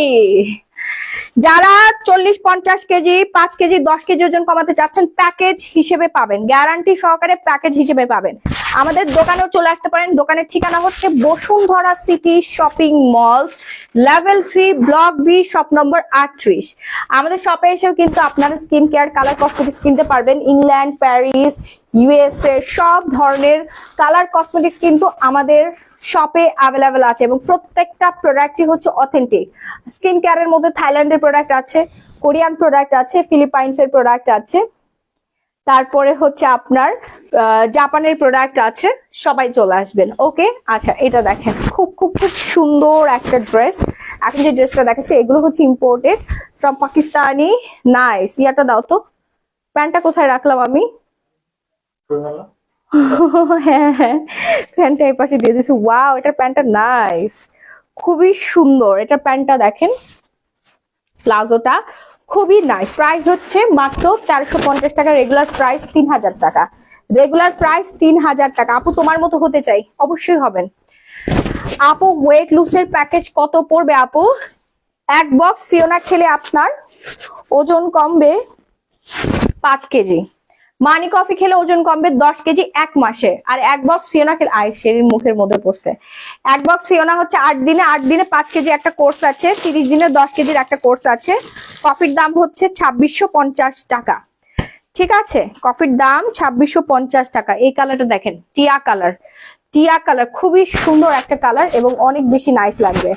যারা 40-50 কেজি, 5 কেজি, 10 কেজি ওজন কমাতে চাচ্ছেন, প্যাকেজ হিসেবে পাবেন, গ্যারান্টি সহকারে প্যাকেজ হিসেবে পাবেন। আমাদের দোকানেও চলে আসতে পারেন। দোকানের ঠিকানা হচ্ছে Bashundhara city shopping mall, level 3 block B shop number 38। আমাদের শপে এসেও কিন্তু আপনারা স্কিন কেয়ার কালার কসমেটিক্স কিনতে পারবেন। ইংল্যান্ড, প্যারিস, ইউএসএ সব ধরনের কালার কসমেটিক্স কিন্তু আমাদের শপে অ্যাভেলেবেল আছে এবং প্রত্যেকটা প্রোডাক্টই হচ্ছে অথেন্টিক। স্কিন কেয়ারের মধ্যে থাইল্যান্ডের প্রোডাক্ট আছে, কোরিয়ান প্রোডাক্ট আছে, ফিলিপাইন্সের প্রোডাক্ট আছে, তারপরে হচ্ছে আপনার জাপানের প্রোডাক্ট আছে। সবাই চলে আসবেন। ওকে, আচ্ছা এটা দেখেন, খুব খুব খুব সুন্দর একটা ড্রেস। এখন যে ড্রেসটা দেখাচ্ছে এগুলো হচ্ছে ইম্পোর্টেড ফ্রম পাকিস্তানি। নাইস। ইয়াটা দাও তো, প্যান্টটা কোথায় রাখলাম আমি? হ্যাঁ হ্যাঁ, প্যান্টটা এই পাশে দিয়ে দিয়েছি। ওয়াও, এটার প্যান্টটা নাইস, খুবই সুন্দর। এটা প্যান্টটা দেখেন, প্লাজোটা খুবই নাইস। প্রাইস হচ্ছে মাত্র 1350 টাকা। রেগুলার প্রাইস 3000 টাকা। রেগুলার প্রাইস 3000 টাকা। আপু তোমার মতো হতে চাই, অবশ্যই হবেন। আপু ওয়েট লুজের প্যাকেজ কত পড়বে আপু? এক বক্স ফিওনা খেলে আপনার ওজন কমবে 5 কেজি। মানি কফি খেলে ওজন কমবে 10 কেজি এক মাসে। আর এক বক্স ফিওনা খেলে, শেরির মুখের মধ্যে পড়ছে। এক বক্স ফিওনা হচ্ছে 8 দিনে, 8 দিনে 5 কেজি একটা কোর্স আছে, 30 দিনে 10 কেজির একটা কোর্স আছে। কফির দাম হচ্ছে 2650 টাকা। ঠিক আছে, কফির দাম 2650 টাকা। এই কালারটা দেখেন, টিয়া কালার। টিয়া কালার খুবই সুন্দর একটা কালার এবং অনেক বেশি নাইস লাগবে।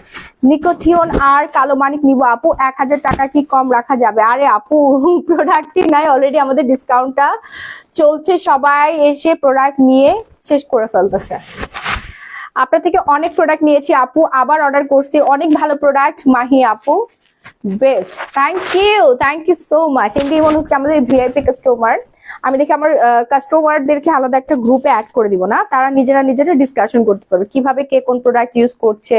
নিকোথিয়ন আর কালো মানিক নিবো আপু, 1000 টাকা কি কম রাখা যাবে? আরে আপু, প্রোডাক্টই নাই, অলরেডি আমাদের ডিসকাউন্টটা চলছে, সবাই এসে প্রোডাক্ট নিয়ে শেষ করে ফেলতেছে। আপনার থেকে অনেক প্রোডাক্ট নিয়েছি আপু, আবার অর্ডার করছি, অনেক ভালো প্রোডাক্ট মাহি আপু, best. Thank you so much. এমনি মনে হচ্ছে আমাদের ভিআইপি কাস্টমার। আমি দেখি আমার কাস্টমারদেরকে আলাদা একটা গ্রুপে অ্যাড করে দিব না, তারা নিজেরা ডিসকাশন করতে পারবে কিভাবে কে কোন প্রোডাক্ট ইউজ করছে।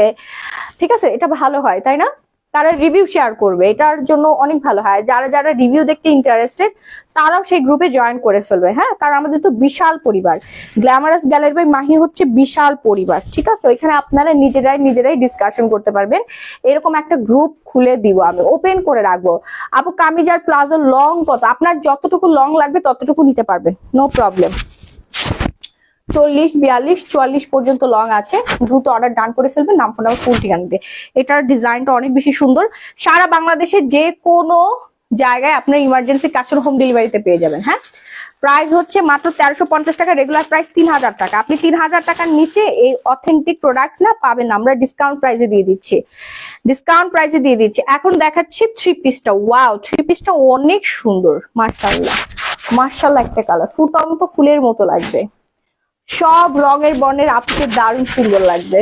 ঠিক আছে, এটা ভালো হয় তাই না? তারা রিভিউ শেয়ার করবে, এটার জন্য অনেক ভালো হয়। যারা যারা রিভিউ দেখতে ইন্টারেস্টেড তারাও সেই গ্রুপে জয়েন করে ফেলবে। হ্যাঁ, কারণ আমাদের তো বিশাল পরিবার। গ্ল্যামারাস গ্যালারি বাই মাহি হচ্ছে বিশাল পরিবার। ঠিক আছে, ওইখানে আপনারা নিজেরাই ডিসকাশন করতে পারবেন। এরকম একটা গ্রুপ খুলে দিব, আমি ওপেন করে রাখবো। আপু কামিজ আর প্লাজো লং কত? আপনার যতটুকু লং লাগবে ততটুকু নিতে পারবেন, নো প্রবলেম। 40, 42, 44 পর্যন্ত লং আছে। দ্রুত অর্ডার ডান করে ফেলবেন, নাম ফোন নাম্বার ফুল ঠিকানা দিয়ে। এটার ডিজাইনটা অনেক বেশি সুন্দর। সারা বাংলাদেশের যে কোনো জায়গায় আপনার ইমার্জেন্সি ক্যাশ অন হোম ডেলিভারিতে পেয়ে যাবেন। হ্যাঁ, প্রাইস হচ্ছে মাত্র 1350 টাকা। রেগুলার প্রাইস 3000 টাকা। আপনি 3000 টাকার নিচে এই অথেন্টিক প্রোডাক্ট না পাবেন না, আমরা ডিসকাউন্ট প্রাইসে দিয়ে দিচ্ছি। এখন দেখাচ্ছি থ্রি পিসটা। ওয়াও, থ্রি পিসটা অনেক সুন্দর, মার্শাল্লাহ একটা কালার, ফুটন্ত ফুলের মতো লাগবে। সব রঙের বর্ণের আপুকে দারুণ সুন্দর লাগবে।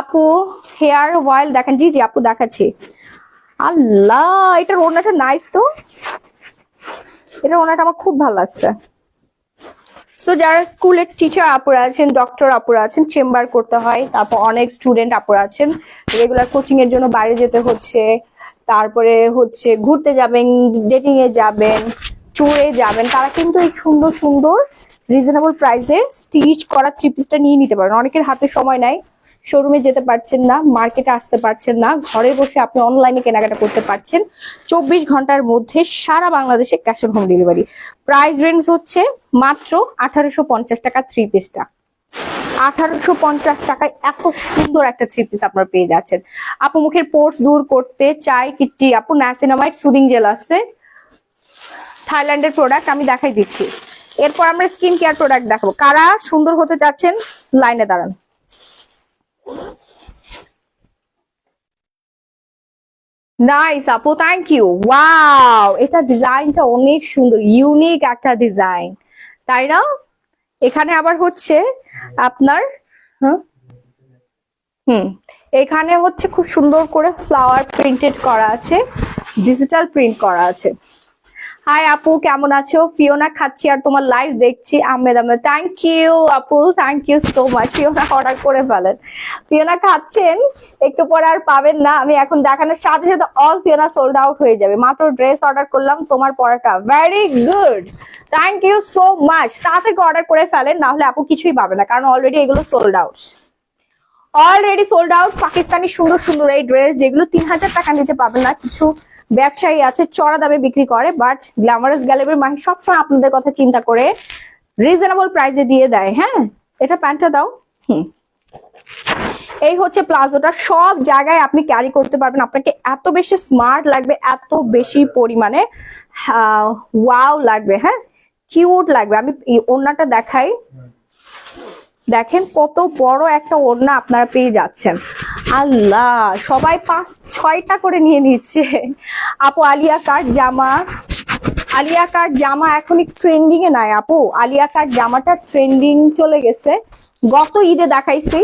আপু হেয়ার অয়েল দেখেন। জি আপু দেখাচ্ছি। আল্লাহ, এটার ওড়নাটা নাইস তো, এটার ওড়নাটা আমার খুব ভালো লাগছে। সো যারা স্কুলের টিচার আপুরা আছেন, ডক্টর আপুরা আছেন, চেম্বার করতে হয়, তারপর অনেক স্টুডেন্ট আপুরা আছেন রেগুলার কোচিং এর জন্য বাইরে যেতে হচ্ছে, তারপরে হচ্ছে ঘুরতে যাবেন, ডেটিং এ যাবেন, ট্যুরে যাবেন, তারা কিন্তু এই সুন্দর সুন্দর রিজনেবল প্রাইসের স্টিচ করা থ্রি পিসটা নিয়ে নিতে পারেন। অনেকের হাতে সময় নাই, শোরুমে যেতে পারছেন না, মার্কেটে আসতে পারছেন না, ঘরে বসে আপনি অনলাইনে কেনাকাটা করতে পারছেন 24 ঘন্টার মধ্যে সারা বাংলাদেশে cash on home delivery. Price range হচ্ছে মাত্র 1850 টাকা থ্রি পিসটা। 1850 টাকায় এত সুন্দর একটা থ্রি পিস আপনারা পেয়ে যাচ্ছেন। আপু মুখের পোর্স দূর করতে চাই কি আপু? নাইসিনামাইড সুদিং জেল আছে, থাইল্যান্ডের প্রোডাক্ট, আমি দেখাই দিচ্ছি। এরপর আমরা স্কিন কেয়ার প্রোডাক্ট দেখাবো। কারা সুন্দর হতে চাচ্ছেন লাইনে দাঁড়ান। নাইস আপু, থ্যাংক ইউ। ওয়াও, এটা ডিজাইনটা অনেক সুন্দর, ইউনিক একটা ডিজাইন, তাই না? এখানে আবার হচ্ছে আপনার এখানে হচ্ছে খুব সুন্দর করে ফ্লাওয়ার প্রিন্টেড করা আছে, ডিজিটাল প্রিন্ট করা আছে। হাই আপু, কেমন আছো? ফিওনা খাচ্ছি আর তোমার লাইভ দেখছি। আহমেদ, থ্যাংক ইউ আপু, thank you so much. Fiona order করে ফেলেন। ফিওনা খাচ্ছেন, একটু পরে আর পাবেন না। আমি এখন দেখানোর সাথে সাথে অল ফিওনা সোল্ড আউট হয়ে যাবে। মাত্র ড্রেস অর্ডার করলাম, তোমার পড়াটা very good, thank you so much. তাড়াতাড়ি অর্ডার করে ফেলেন, না হলে আপু কিছুই পাবে না, কারণ অলরেডি এগুলো সোল্ড আউট, পাকিস্তানি সুন্দর সুন্দর এই ড্রেস যেগুলো 3000 টাকা নিচে পাবেন না। কিছু ব্যবসায়ী আছে চড়া দামে বিক্রি করে, বাট গ্ল্যামারাস গ্যালারির মাহি সবসময় আপনাদের কথা চিন্তা করে রিজনেবল প্রাইসে দিয়ে দেয়। হ্যাঁ, এটা প্যান্টটা দাও। এই হচ্ছে প্লাজোটা, সব জায়গায় আপনি ক্যারি করতে পারবেন। আপনাকে এত বেশি স্মার্ট লাগবে, এত বেশি পরিমাণে ওয়াও লাগবে, হ্যাঁ কিউট লাগবে। আমি ওড়নাটা দেখাই, দেখেন কত বড় একটা ওড়না আপনারা পেয়ে যাচ্ছেন। আল্লাহ, সবাই 5-6টা করে নিয়ে নিচ্ছে। আপু আলিয়া কাট জামা, আলিয়া কাট জামা এখন ট্রেন্ডিং এ নাই আপু, আলিয়া কাট জামাটা ট্রেন্ডিং চলে গেছে, গত ঈদে দেখাইছি।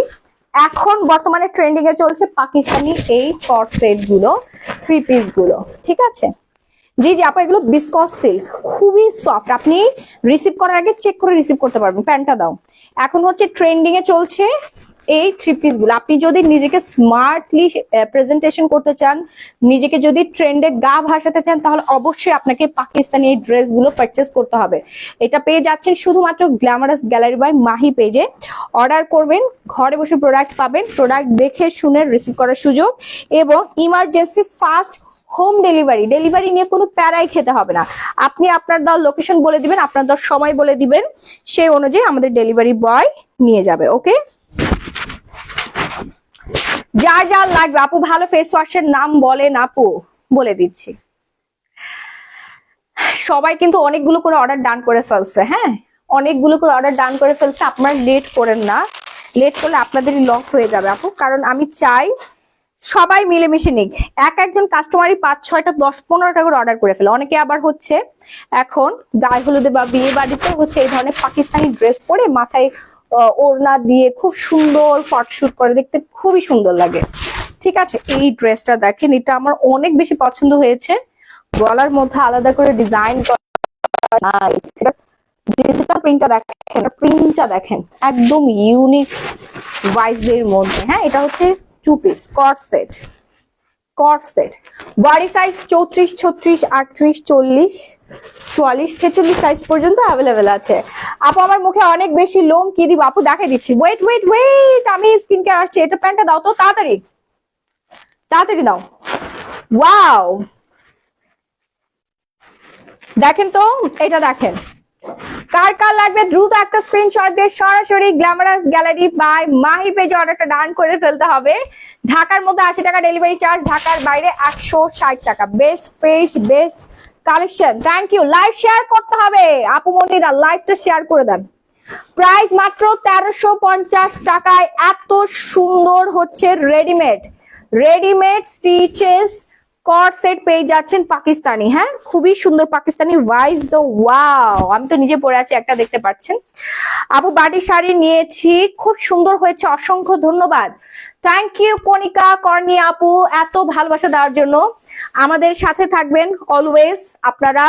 এখন বর্তমানে ট্রেন্ডিং এ চলছে পাকিস্তানি এই কট সেট গুলো, 3 পিস গুলো, ঠিক আছে। জি জি আপু, এগুলো বিসকস সিল্ক, খুবই সফট। আপনি রিসিভ করার আগে চেক করে রিসিভ করতে পারবেন। প্যান্টটা দাও। এখন হচ্ছে ট্রেন্ডিং এ চলছে এই 3 পিস গুলো। আপনি যদি নিজেকে স্মার্টলি প্রেজেন্টেশন করতে চান, নিজেকে যদি ট্রেন্ডে গা ভাসাতে চান, তাহলে অবশ্যই আপনাকে পাকিস্তানি এই ড্রেস গুলো পারচেস করতে হবে। এটা পেয়ে যাচ্ছেন শুধুমাত্র গ্ল্যামারাস গ্যালারি বাই মাহি পেজে। অর্ডার করবেন, ঘরে বসে প্রোডাক্ট পাবেন, প্রোডাক্ট দেখে শুনে রিসিভ করার সুযোগ, এবং ইমার্জেন্সি ফাস্ট হোম ডেলিভারি নিয়ে কোনো প্যারাই খেতে হবে না। আপনি আপনার দেওয়ার লোকেশন বলে দিবেন, আপনার দেওয়ার সময় বলে দিবেন, সেই অনুযায়ী আমাদের ডেলিভারি বয় নিয়ে যাবে। ওকে, যার যার লাগবে আপু ভালো ফেস ওয়াশের নাম বলেন আপু, বলে দিচ্ছি। সবাই কিন্তু অনেকগুলো করে অর্ডার ডান করে ফেলছে, হ্যাঁ অনেকগুলো করে অর্ডার ডান করে ফেলছে। আপনারা লেট করেন না, লেট করলে আপনাদেরই লস হয়ে যাবে আপু। কারণ আমি চাই সবাই মিলেমিশে নিক। একজন কাস্টমারই 5-6টা 10-15টা করে অর্ডার করে ফেলে। অনেকে আবার হচ্ছে এখন গায়ে হলুদে বা বিয়ে বাড়িতে হচ্ছে এই ধরনের পাকিস্তানি ড্রেস পরে মাথায় ওড়না দিয়ে খুব সুন্দর ফটোশুট করে, দেখতে খুবই সুন্দর লাগে। ঠিক আছে, এই ড্রেসটা দেখেন, এটা আমার অনেক বেশি পছন্দ হয়েছে। গলার মধ্যে আলাদা করে ডিজাইন করা, ডিজিটাল প্রিন্টটা দেখেন, প্রিন্টটা দেখেন একদম ইউনিক ভাইবস এর মধ্যে। হ্যাঁ, এটা হচ্ছে 2 পিস কট সেট, কট সেট। বডি সাইজ 34, 36, 38, 40, 44, 46 সাইজ পর্যন্ত অ্যাভেলেবেল আছে। আপু আমার মুখে অনেক বেশি লোম, কি দিব আপু? দেখাই দিচ্ছি, ওয়েট ওয়েট ওয়েট, আমি স্কিন কেয়ার আসছি। এটা প্যান্টটা দাও তো, তাড়াতাড়ি তাড়াতাড়ি দাও। ওয়াও, দেখেন তো, এটা দেখেন, কার কার লাগবে দ্রুত একটা স্ক্রিনশট দিয়ে সরাসরি গ্ল্যামারাস গ্যালারি বাই মাহি পেজে অর্ডারটা ডান করে ফেলতে হবে। ঢাকার মধ্যে 80 টাকা ডেলিভারি চার্জ, ঢাকার বাইরে 160 টাকা। Best page, best collection. Thank you. Live share করতে হবে আপু মনিরা, লাইভটা শেয়ার করে দেন। প্রাইস মাত্র 1350 টাকায় এত সুন্দর হচ্ছে রেডিমেড, রেডিমেড স্টিচেস কট সেট পেয়ে যাচ্ছেন পাকিস্তানি। হ্যাঁ, খুবই সুন্দর পাকিস্তানি ভাইবস। ওয়াও, আমি তো নিজে পরে আছি, একটা দেখতে পাচ্ছেন। আপু বাটি শাড়ি নিয়েছি, খুব সুন্দর হয়েছে, অসংখ্য ধন্যবাদ। থ্যাংক ইউ কণিকা কর্ণি আপু, এত ভালোবাসা দেওয়ার জন্য। আমাদের সাথে থাকবেন অলওয়েজ। আপনারা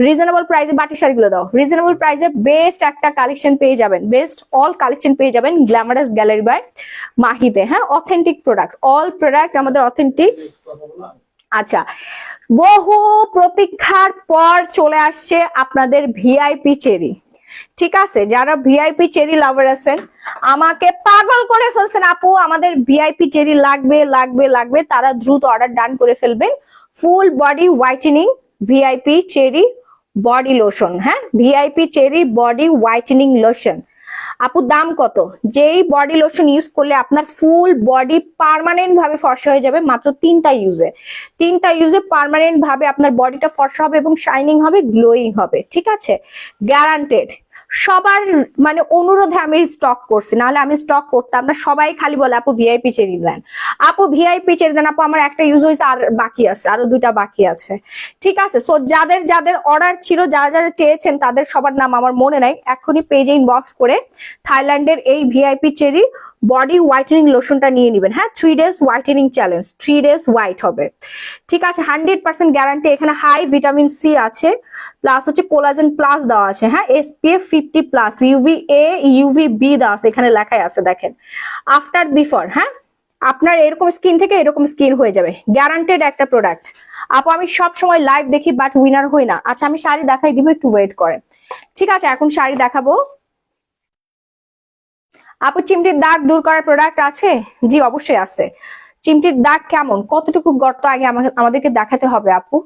রিজনেবল প্রাইসে বাটি শাড়িগুলো দাও, রিজনেবল প্রাইসে বেস্ট একটা কালেকশন পেয়ে যাবেন, বেস্ট অল কালেকশন পেয়ে যাবেন গ্ল্যামারাস গ্যালারি বাই মাহিতে। হ্যাঁ, অথেন্টিক প্রোডাক্ট, অল প্রোডাক্ট আমাদের অথেন্টিক। আচ্ছা, বহু প্রতীক্ষার পর চলে আসছে আপনাদের ভিআইপি চেরি। ঠিক আছে, যারা ভিআইপি চেরি লাভার আছেন, আমাকে পাগল করে ফেলছেন আপু আমাদের ভিআইপি চেরি লাগবে লাগবে লাগবে, তারা দ্রুত অর্ডার ডান করে ফেলবেন। Full body whitening VIP cherry body lotion. হ্যাঁ, VIP cherry body whitening lotion. আপু দাম কত? যেই বডি লোশন ইউজ করলে আপনার ফুল বডি পার্মানেন্ট ভাবে ফর্সা হয়ে যাবে, মাত্র 3টা ইউজে পার্মানেন্ট ভাবে আপনার বডিটা ফর্সা হবে এবং শাইনিং হবে, গ্লোয়িং হবে। ঠিক আছে, গ্যারান্টেড। সবার মানে অনুরোধে আমি স্টক করছি, নাহলে আমি স্টক করতাম না। সবাই খালি বলে আপু ভিআইপি চেরি দেন, আপু ভিআইপি চেরি দেন। আপু আমার একটা ইউজ হয়েছে, আর বাকি আছে, আরো 2টা বাকি আছে। ঠিক আছে, সো যাদের যাদের অর্ডার ছিল, যারা যারা চেয়েছেন, তাদের সবার নাম আমার মনে নাই। এখনই পেজে ইনবক্স করে থাইল্যান্ডের এই ভিআইপি চেরি বডি হোয়াইটেনিং লোশনটা নিয়ে নেবেন। হ্যাঁ, 3 days whitening challenge, 3 days white হবে। ঠিক আছে, 100% গ্যারান্টি। এখানে হাই ভিটামিন সি আছে, প্লাস হচ্ছে কোলাজেন প্লাস দেওয়া আছে। হ্যাঁ, SPF 50+, UVA UVB দেওয়া আছে, এখানে লেখাই আছে দেখেন। আফটার বিফোর, হ্যাঁ আপনার এরকম স্কিন থেকে এরকম স্কিন হয়ে যাবে, গ্যারান্টেড একটা প্রোডাক্ট। আপু আমি সব সময় লাইভ দেখি বাট উইনার হই না। আচ্ছা, আমি শাড়ি দেখাই দিব, একটু ওয়েট করেন। ঠিক আছে, এখন শাড়ি দেখাবো। আপু চিমটির দাগ দূর করার প্রোডাক্ট আছে? জি অবশ্যই আছে। চিমটির দাগ কেমন, কতটুকু গর্ত, আগে আমাদেরকে দেখাতে হবে আপু।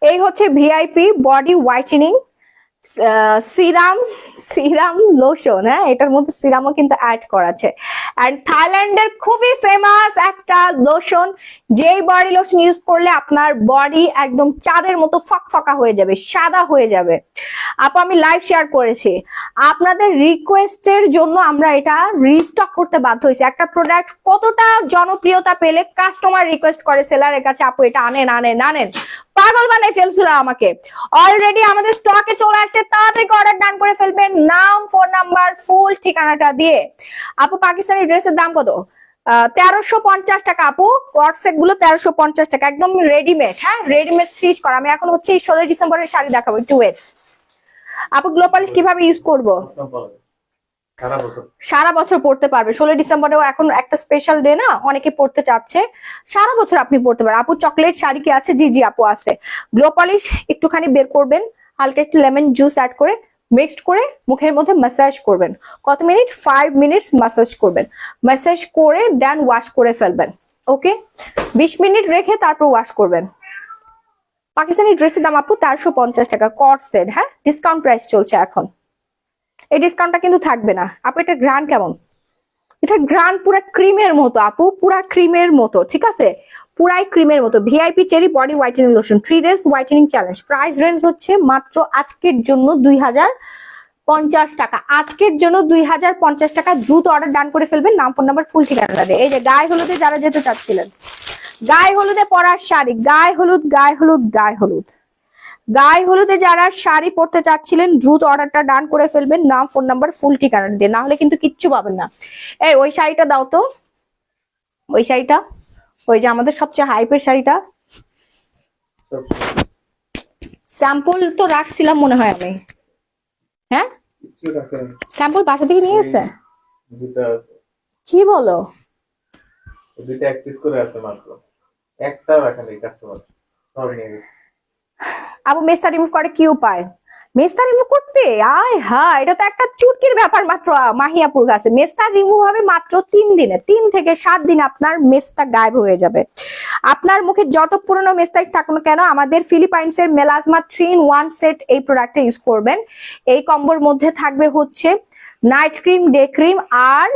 এই হচ্ছে VIP body whitening serum serum lotion, হ্যাঁ এটার মধ্যে সিরামও কিন্তু অ্যাড করা আছে। এন্ড থাইল্যান্ডের খুবই ফেমাস একটা লোশন, যেই বডি লোশন ইউজ করলে আপনার বডি একদম চাঁদের মতো ফকফকা হয়ে যাবে, সাদা হয়ে যাবে। আপু আমি লাইভ শেয়ার করেছি, আপনাদের রিকোয়েস্টের জন্য আমরা এটা রিস্টক করতে বাধ্য হয়েছি। একটা প্রোডাক্ট কতটা জনপ্রিয়তা পেলে কাস্টমার রিকোয়েস্ট করে সেলারের কাছে, আপু এটা আনেন আনেন আনেন, পাগল বানাই ফেলছিল আমাকে। অলরেডি আমাদের স্টকে চলে আসছে, তাড়াতাড়ি অর্ডার ডান করে ফেলবেন নাম, ফোন নাম্বার, ফুল ঠিকানাটা দিয়ে। আপু পাকিস্তানি ড্রেসের দাম কত? 1350 টাকা আপু। কট সেট গুলো 1350 টাকা, একদম রেডিমেড, হ্যাঁ রেডিমেড স্টিচ করা। আমি এখন হচ্ছে 16 ডিসেম্বরের শাড়ি দেখাবো, একটু ওয়েট। আপু গ্লো পলিশ কিভাবে ইউজ করব? সারা বছর পড়তে পারবে। 16 ডিসেম্বরেও এখন একটা স্পেশাল ডে না, অনেকে পড়তে চাচ্ছে, সারা বছর আপনি পড়তে পারেন। আপু চকলেট শাড়ি কি আছে? জি জি আপু আছে। গ্লো পলিশ একটুখানি বের করবেন, হালকা একটু লেমন জুস অ্যাড করে মিক্সড করে মুখের মধ্যে ম্যাসাজ করবেন। কত মিনিট? 5 মিনিটস ম্যাসাজ করবেন। ম্যাসাজ করে দেন ওয়াশ করে ফেলবেন। ওকে, 20 মিনিট রেখে তারপর ওয়াশ করবেন। পাকিস্তানি ড্রেসের দাম আপু 1350 টাকা, কট সেট, হ্যাঁ ডিসকাউন্ট প্রাইস চলছে এখন। এই ডিসকাউন্টটা কিন্তু থাকবে না আপু। এটা গ্রান কেমন? এটা গ্রান পুরা ক্রিমের মতো আপু, পুরা ক্রিমের মতো, ঠিক আছে পুরাই ক্রিমের মতো। VIP cherry body whitening lotion 3 days whitening challenge. Price range হচ্ছে মাত্র আজকের জন্য 2050 টাকা, আজকের জন্য 2050 টাকা। দ্রুত অর্ডার ডান করে ফেলবেন, নাম ফোন নাম্বার ফুল ঠিকানা দিয়ে। এই যে গায়ে হলুদে যারা যেতে চাচ্ছিলেন, গায়ে হলুদে পরার শাড়ি, গায়ে হলুদ গায়ে হলুদ গায়ে হলুদ, গায়ে হলুদে যারা শাড়ি পরতে চাচ্ছিলেন দ্রুত অর্ডারটা ডান করে ফেলবেন, নাম ফোন নাম্বার ফুল ঠিকানা দিয়ে, না হলে কিন্তু কিচ্ছু পাবেন না। এই ওই শাড়িটা দাও তো, ওই শাড়িটা, ওই যে আমাদের সবচেয়ে হাইপের শাড়িটা। স্যাম্পল তো রাখছিলাম মনে হয় আমি, হ্যাঁ স্যাম্পল বাসা থেকে নিয়ে এসে। কি বলো? দুইটা এক পিস করে আছে মাত্র, একটাও রাখেন এই কাস্টমার, সব নিয়ে গেছে। আবু মেস্তা রিমুভ করে কি উপায়? মেস্তা রিমুভ করতে আয় হ্যাঁ, এটা তো একটা চুটকির ব্যাপার মাত্র। মাহিয়াপুর কাছে মেস্তা রিমুভ হবে মাত্র 3 দিনে, 3 থেকে 7 দিন আপনার মেস্তা গায়েব হয়ে যাবে। আপনার মুখে যত পুরনো মেস্তাই থাকুন কেন, আমাদের ফিলিপাইন্সের মেলাজমা 3 in 1 সেট এই প্রোডাক্টটা ইউজ করবেন। এই কম্বোর মধ্যে থাকবে হচ্ছে নাইট ক্রিম, ডে ক্রিম আর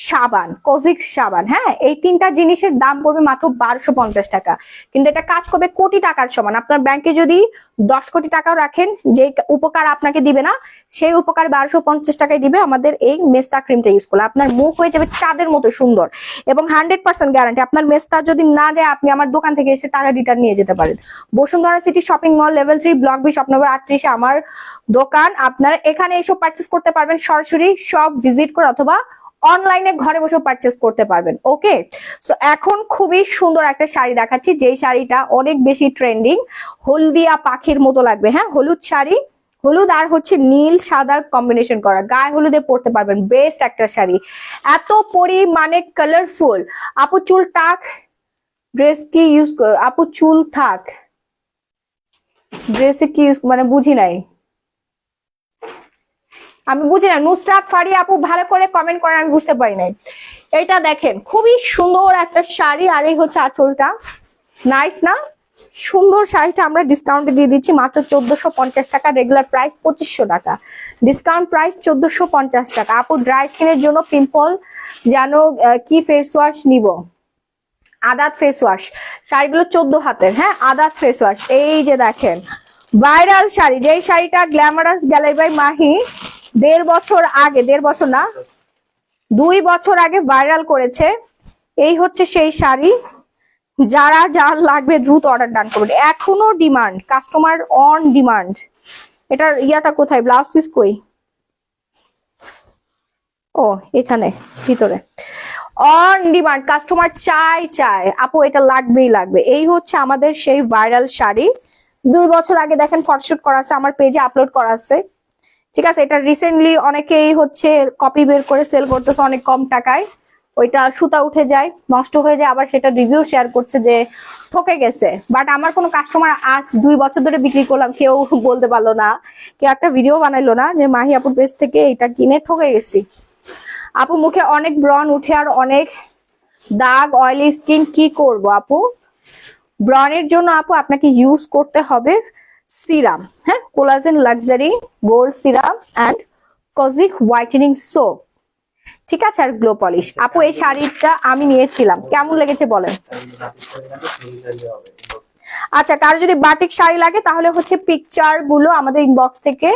সাবান, কোজিক্স সাবান, হ্যাঁ এই 3টা জিনিসের দাম পড়বে মাত্র 1250 টাকা। কিন্তু এটা কাজ করবে কোটি টাকার সমান। আপনার ব্যাংকে যদি 10 কোটি টাকাও রাখেন, যে উপকার আপনাকে দিবে না সেই উপকার 1250 টাকায় দিবে আমাদের এই মেস্তা ক্রিমটা ইউজ করলে। আপনার মুখ হয়ে যাবে চাঁদের মতো সুন্দর এবং 100% গ্যারান্টি। আপনার মেস্তা যদি না যায়, আপনি আমার দোকান থেকে এসে টাকা রিটার্ন নিয়ে যেতে পারেন। Bashundhara city shopping mall level 3 block B shop number 38 আমার দোকান। আপনারা এখানে এসে পারচেস করতে পারবেন, সরাসরি শপ ভিজিট করে অথবা অনলাইনে ঘরে বসে পারচেস করতে পারবেন। ওকে, সো এখন খুবই সুন্দর একটা শাড়ি দেখাচ্ছি, যেই শাড়িটা অনেক বেশি ট্রেন্ডিং, হলদিয়া পাখির মতো লাগবে, হ্যাঁ হলুদ শাড়ি, হলুদ আর হচ্ছে নীল সাদা কম্বিনেশন করা, গায়ে হলুদে পরতে পারবেন, বেস্ট একটা শাড়ি, এত পরিমাণে কালারফুল। আপু চুল টাক ড্রেস কি ইউজ, আপু চুল থাক ড্রেসে কি ইউজ, মানে বুঝি নাই, আমি বুঝি না। নুসরাত ফারি আপু ভালো করে কমেন্ট করেন, আমি বুঝতে পারি নাই। এটা দেখেন খুবই সুন্দর একটা শাড়ি, আর এই হচ্ছে আঁচলটা, নাইস না? সুন্দর শাড়িটা আমরা ডিসকাউন্টে দিয়ে দিচ্ছি মাত্র 1450 টাকা, রেগুলার প্রাইস 2500 টাকা, ডিসকাউন্ট প্রাইস 1450 টাকা। আপু ড্রাই স্কিনের জন্য পিম্পল যেন কি ফেস ওয়াশ নিব? আদাত ফেস ওয়াশ, শাড়িগুলো 14 হাতের, হ্যাঁ আদাত ফেস ওয়াশ। এই যে দেখেন ভাইরাল শাড়ি, যেই শাড়িটা গ্ল্যামারাস গ্যালারি বাই মাহি 1.5 বছর আগে, 1.5 বছর না 2 বছর আগে ভাইরাল করেছে। এই হচ্ছে সেই শাড়ি, যারা যার লাগবে দ্রুত অর্ডার ডান করবেন, এখনো ডিমান্ড, কাস্টমার অন ডিমান্ড। এটার ইয়াটা কোথায়, ব্লাউজ পিস কই? ও এখানে ভিতরে, অন ডিমান্ড, কাস্টমার চাই চাই, আপু এটা লাগবেই লাগবে। এই হচ্ছে আমাদের সেই ভাইরাল শাড়ি, 2 বছর আগে দেখেন ফটোশুট করা আছে, আমার পেজে আপলোড করা আছে, ঠিক আছে। এটা রিসেন্টলি অনেকেই হচ্ছে কপি বের করে সেল করতেছে অনেক কম টাকায়, ওইটা সুতা উঠে যায়, নষ্ট হয়ে যায়, আবার সেটা রিভিউ শেয়ার করছে যে ঠকে গেছে। বাট আমার কোনো কাস্টমার আজ 2 বছর ধরে বিক্রি করলাম, কেউ বলতে পারলো না, কেউ একটা ভিডিও বানাইলো না যে মাহি আপুর পেজ থেকে এটা কিনে ঠকে গেছি। আপু মুখে অনেক ব্রণ উঠে আর অনেক দাগ, অয়েলি স্কিন, কি করব আপু? ব্রণের জন্য আপু আপনাকে ইউজ করতে হবে সিরাম, হ্যাঁ, collagen luxury gold serum and kojic whitening soap, ঠিক আছে, আর গ্লো পলিশ। আপু এই শাড়িটা আমি নিয়েছিলাম, কেমন লেগেছে বলেন। আচ্ছা, কারো যদি বাটিক শাড়ি লাগে তাহলে হচ্ছে পিকচার গুলো আমাদের ইনবক্স থেকে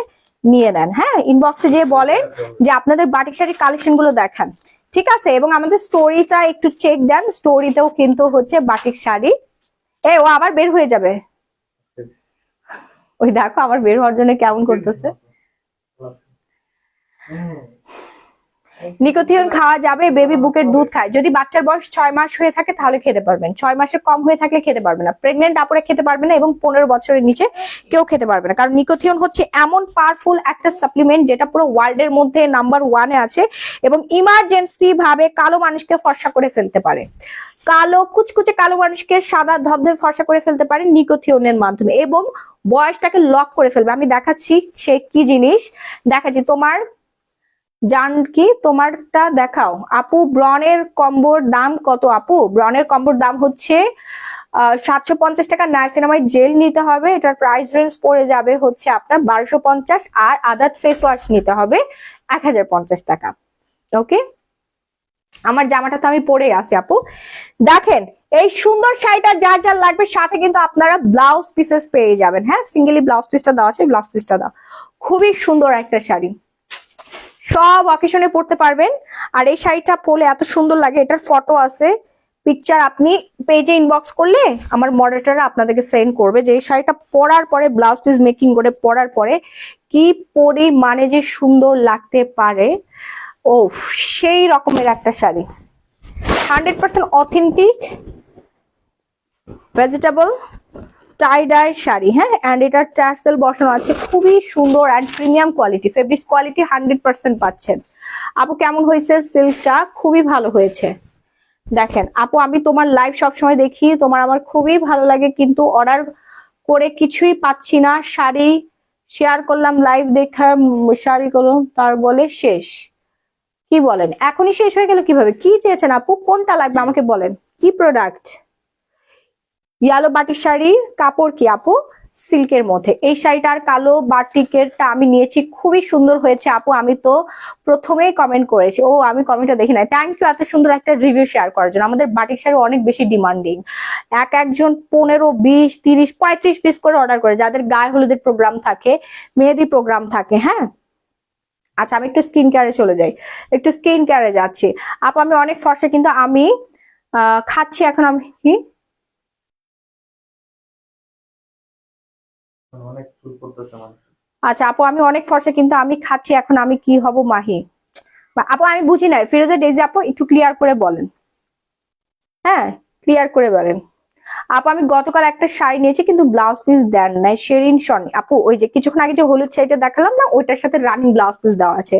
নিয়ে নেন। হ্যাঁ, ইনবক্সে যে বলেন যে আপনাদের বাটিক শাড়ির কালেকশন গুলো দেখান, ঠিক আছে, এবং আমাদের স্টোরিটা একটু চেক দেন, স্টোরিতেও কিন্তু হচ্ছে বাটিক শাড়ি। ও আবার বের হয়ে যাবে, ওই দেখো আবার বের হওয়ার জন্য কেমন করতেছে। নিকোথিয়ন খাওয়া যাবে, বেবি বুকের দুধ খায়। যদি বাচ্চার বয়স 6 মাস হয়ে থাকে তাহলে খেতে পারবেন, 6 মাসের কম হয়ে থাকলে খেতে পারবে না, প্রেগনেন্ট আপুরা খেতে পারবে না, এবং 15 বছরের নিচে কেউ খেতে পারবে না। কারণ নিকোথিয়ন হচ্ছে এমন পাওয়ারফুল একটা সাপ্লিমেন্ট যেটা পুরো ওয়ার্ল্ডের মধ্যে নাম্বার 1-এ আছে, এবং ইমার্জেন্সি ভাবে কালো মানুষকে ফর্সা করে ফেলতে পারে, কালো কুচকুচে কালো মানুষকে সাদা ধবধবে ফর্সা করে ফেলতে পারে নিকোথিয়নের মাধ্যমে, এবং বয়সটাকে লক করে ফেলবে। আমি দেখাচ্ছি সে কি জিনিস, দেখাচ্ছি। তোমার জান কি, তোমারটা দেখাও আপু। ব্রনের কম্বোর দাম কত আপু? ব্রনের কম্বোর দাম হচ্ছে 750 টাকা। নাইসিনামাইড জেল নিতে হবে, এটার প্রাইস রেঞ্জ পড়ে যাবে হচ্ছে আপনার 1250, আর আদাত ফেস ওয়াশ নিতে হবে 1050 টাকা। ওকে, আমার জামাটা তো আমি পরে আসি আপু। দেখেন এই সুন্দর শাড়িটা যার যার লাগবে, সাথে কিন্তু আপনারা ব্লাউজ পিসেস পেয়ে যাবেন। হ্যাঁ, সিঙ্গেলি ব্লাউজ পিসটা দেওয়া আছে, ব্লাউজ পিসটা দাও। খুবই সুন্দর একটা শাড়ি, সব অকেশনে পড়তে পারবেন। আর এই শাড়িটা পরলে এত সুন্দর লাগে, এটার ফটো আছে, পিকচার আপনি পেজে ইনবক্স করলে আমার মডারেটর আপনাদেরকে সেন্ড করবে যে এই শাড়িটা পরার পরে, ব্লাউজ পিস মেকিং করে পরার পরে কি পরিমাণে যে সুন্দর লাগতে পারে। ও সেই রকমের একটা sari, 100% authentic vegetable tie dye sari. হ্যাঁ, এন্ড এটার টার্সেল বসানো আছে, খুবই সুন্দর and premium quality, fabrics quality 100% পাচ্ছেন। আপু কেমন হয়েছে সিল্কটা? খুবই ভালো হয়েছে। দেখেন আপু, আমি তোমার লাইভ সবসময় দেখি, তোমার আমার খুবই ভালো লাগে, কিন্তু অর্ডার করে কিছুই পাচ্ছি না। শাড়ি শেয়ার করলাম, লাইভ দেখা শাড়ি করলাম, তার বলে শেষ। কি বলেন, এখনই শেষ হয়ে গেল কিভাবে? কি চেয়েছেন আপু, কোনটা লাগবে আমাকে বলেন, কি প্রোডাক্ট? ইয়ালো বাটিক শাড়ি, কাপড় কি আপু? সিল্কের মধ্যে। এই শাড়িটার কালো বাটিকেরটা আমি নিয়েছি, খুবই সুন্দর হয়েছে আপু। আমি তো প্রথমেই কমেন্ট করেছি। ও আমি কমেন্টটা দেখি নাই, থ্যাংক ইউ এত সুন্দর একটা রিভিউ শেয়ার করার জন্য। আমাদের বাটিক শাড়ি অনেক বেশি ডিমান্ডিং, একজন 15, 20, 30, 35 পিস করে অর্ডার করে, যাদের গায়ে হলুদের প্রোগ্রাম থাকে, মেহেদি প্রোগ্রাম থাকে। হ্যাঁ, আচ্ছা আমি একটু স্কিন কেয়ারে চলে যাই, একটু স্কিন কেয়ারে যাচ্ছি। আপু আমি অনেক ফর্সা, কিন্তু আমি খাচ্ছি এখন। আমি কি অনেক চুল পড়তেছে মানুষ। আচ্ছা আপু, আমি অনেক ফর্সা কিন্তু আমি খাচ্ছি এখন, আমি কি হব মাহি? আপু আমি বুঝি নাই, ফিরোজা ডেজি আপু একটু ক্লিয়ার করে বলেন। হ্যাঁ, ক্লিয়ার করে বলেন। আপু আমি গতকাল একটা শাড়ি নিয়েছি, কিন্তু ব্লাউজ পিস দেন নাই। শেরিন সনি আপু, ওই যে কিছুক্ষণ আগে যে হলুদ শাড়িটা দেখালাম না, ওইটার সাথে রানিং ব্লাউজ পিস দেওয়া আছে।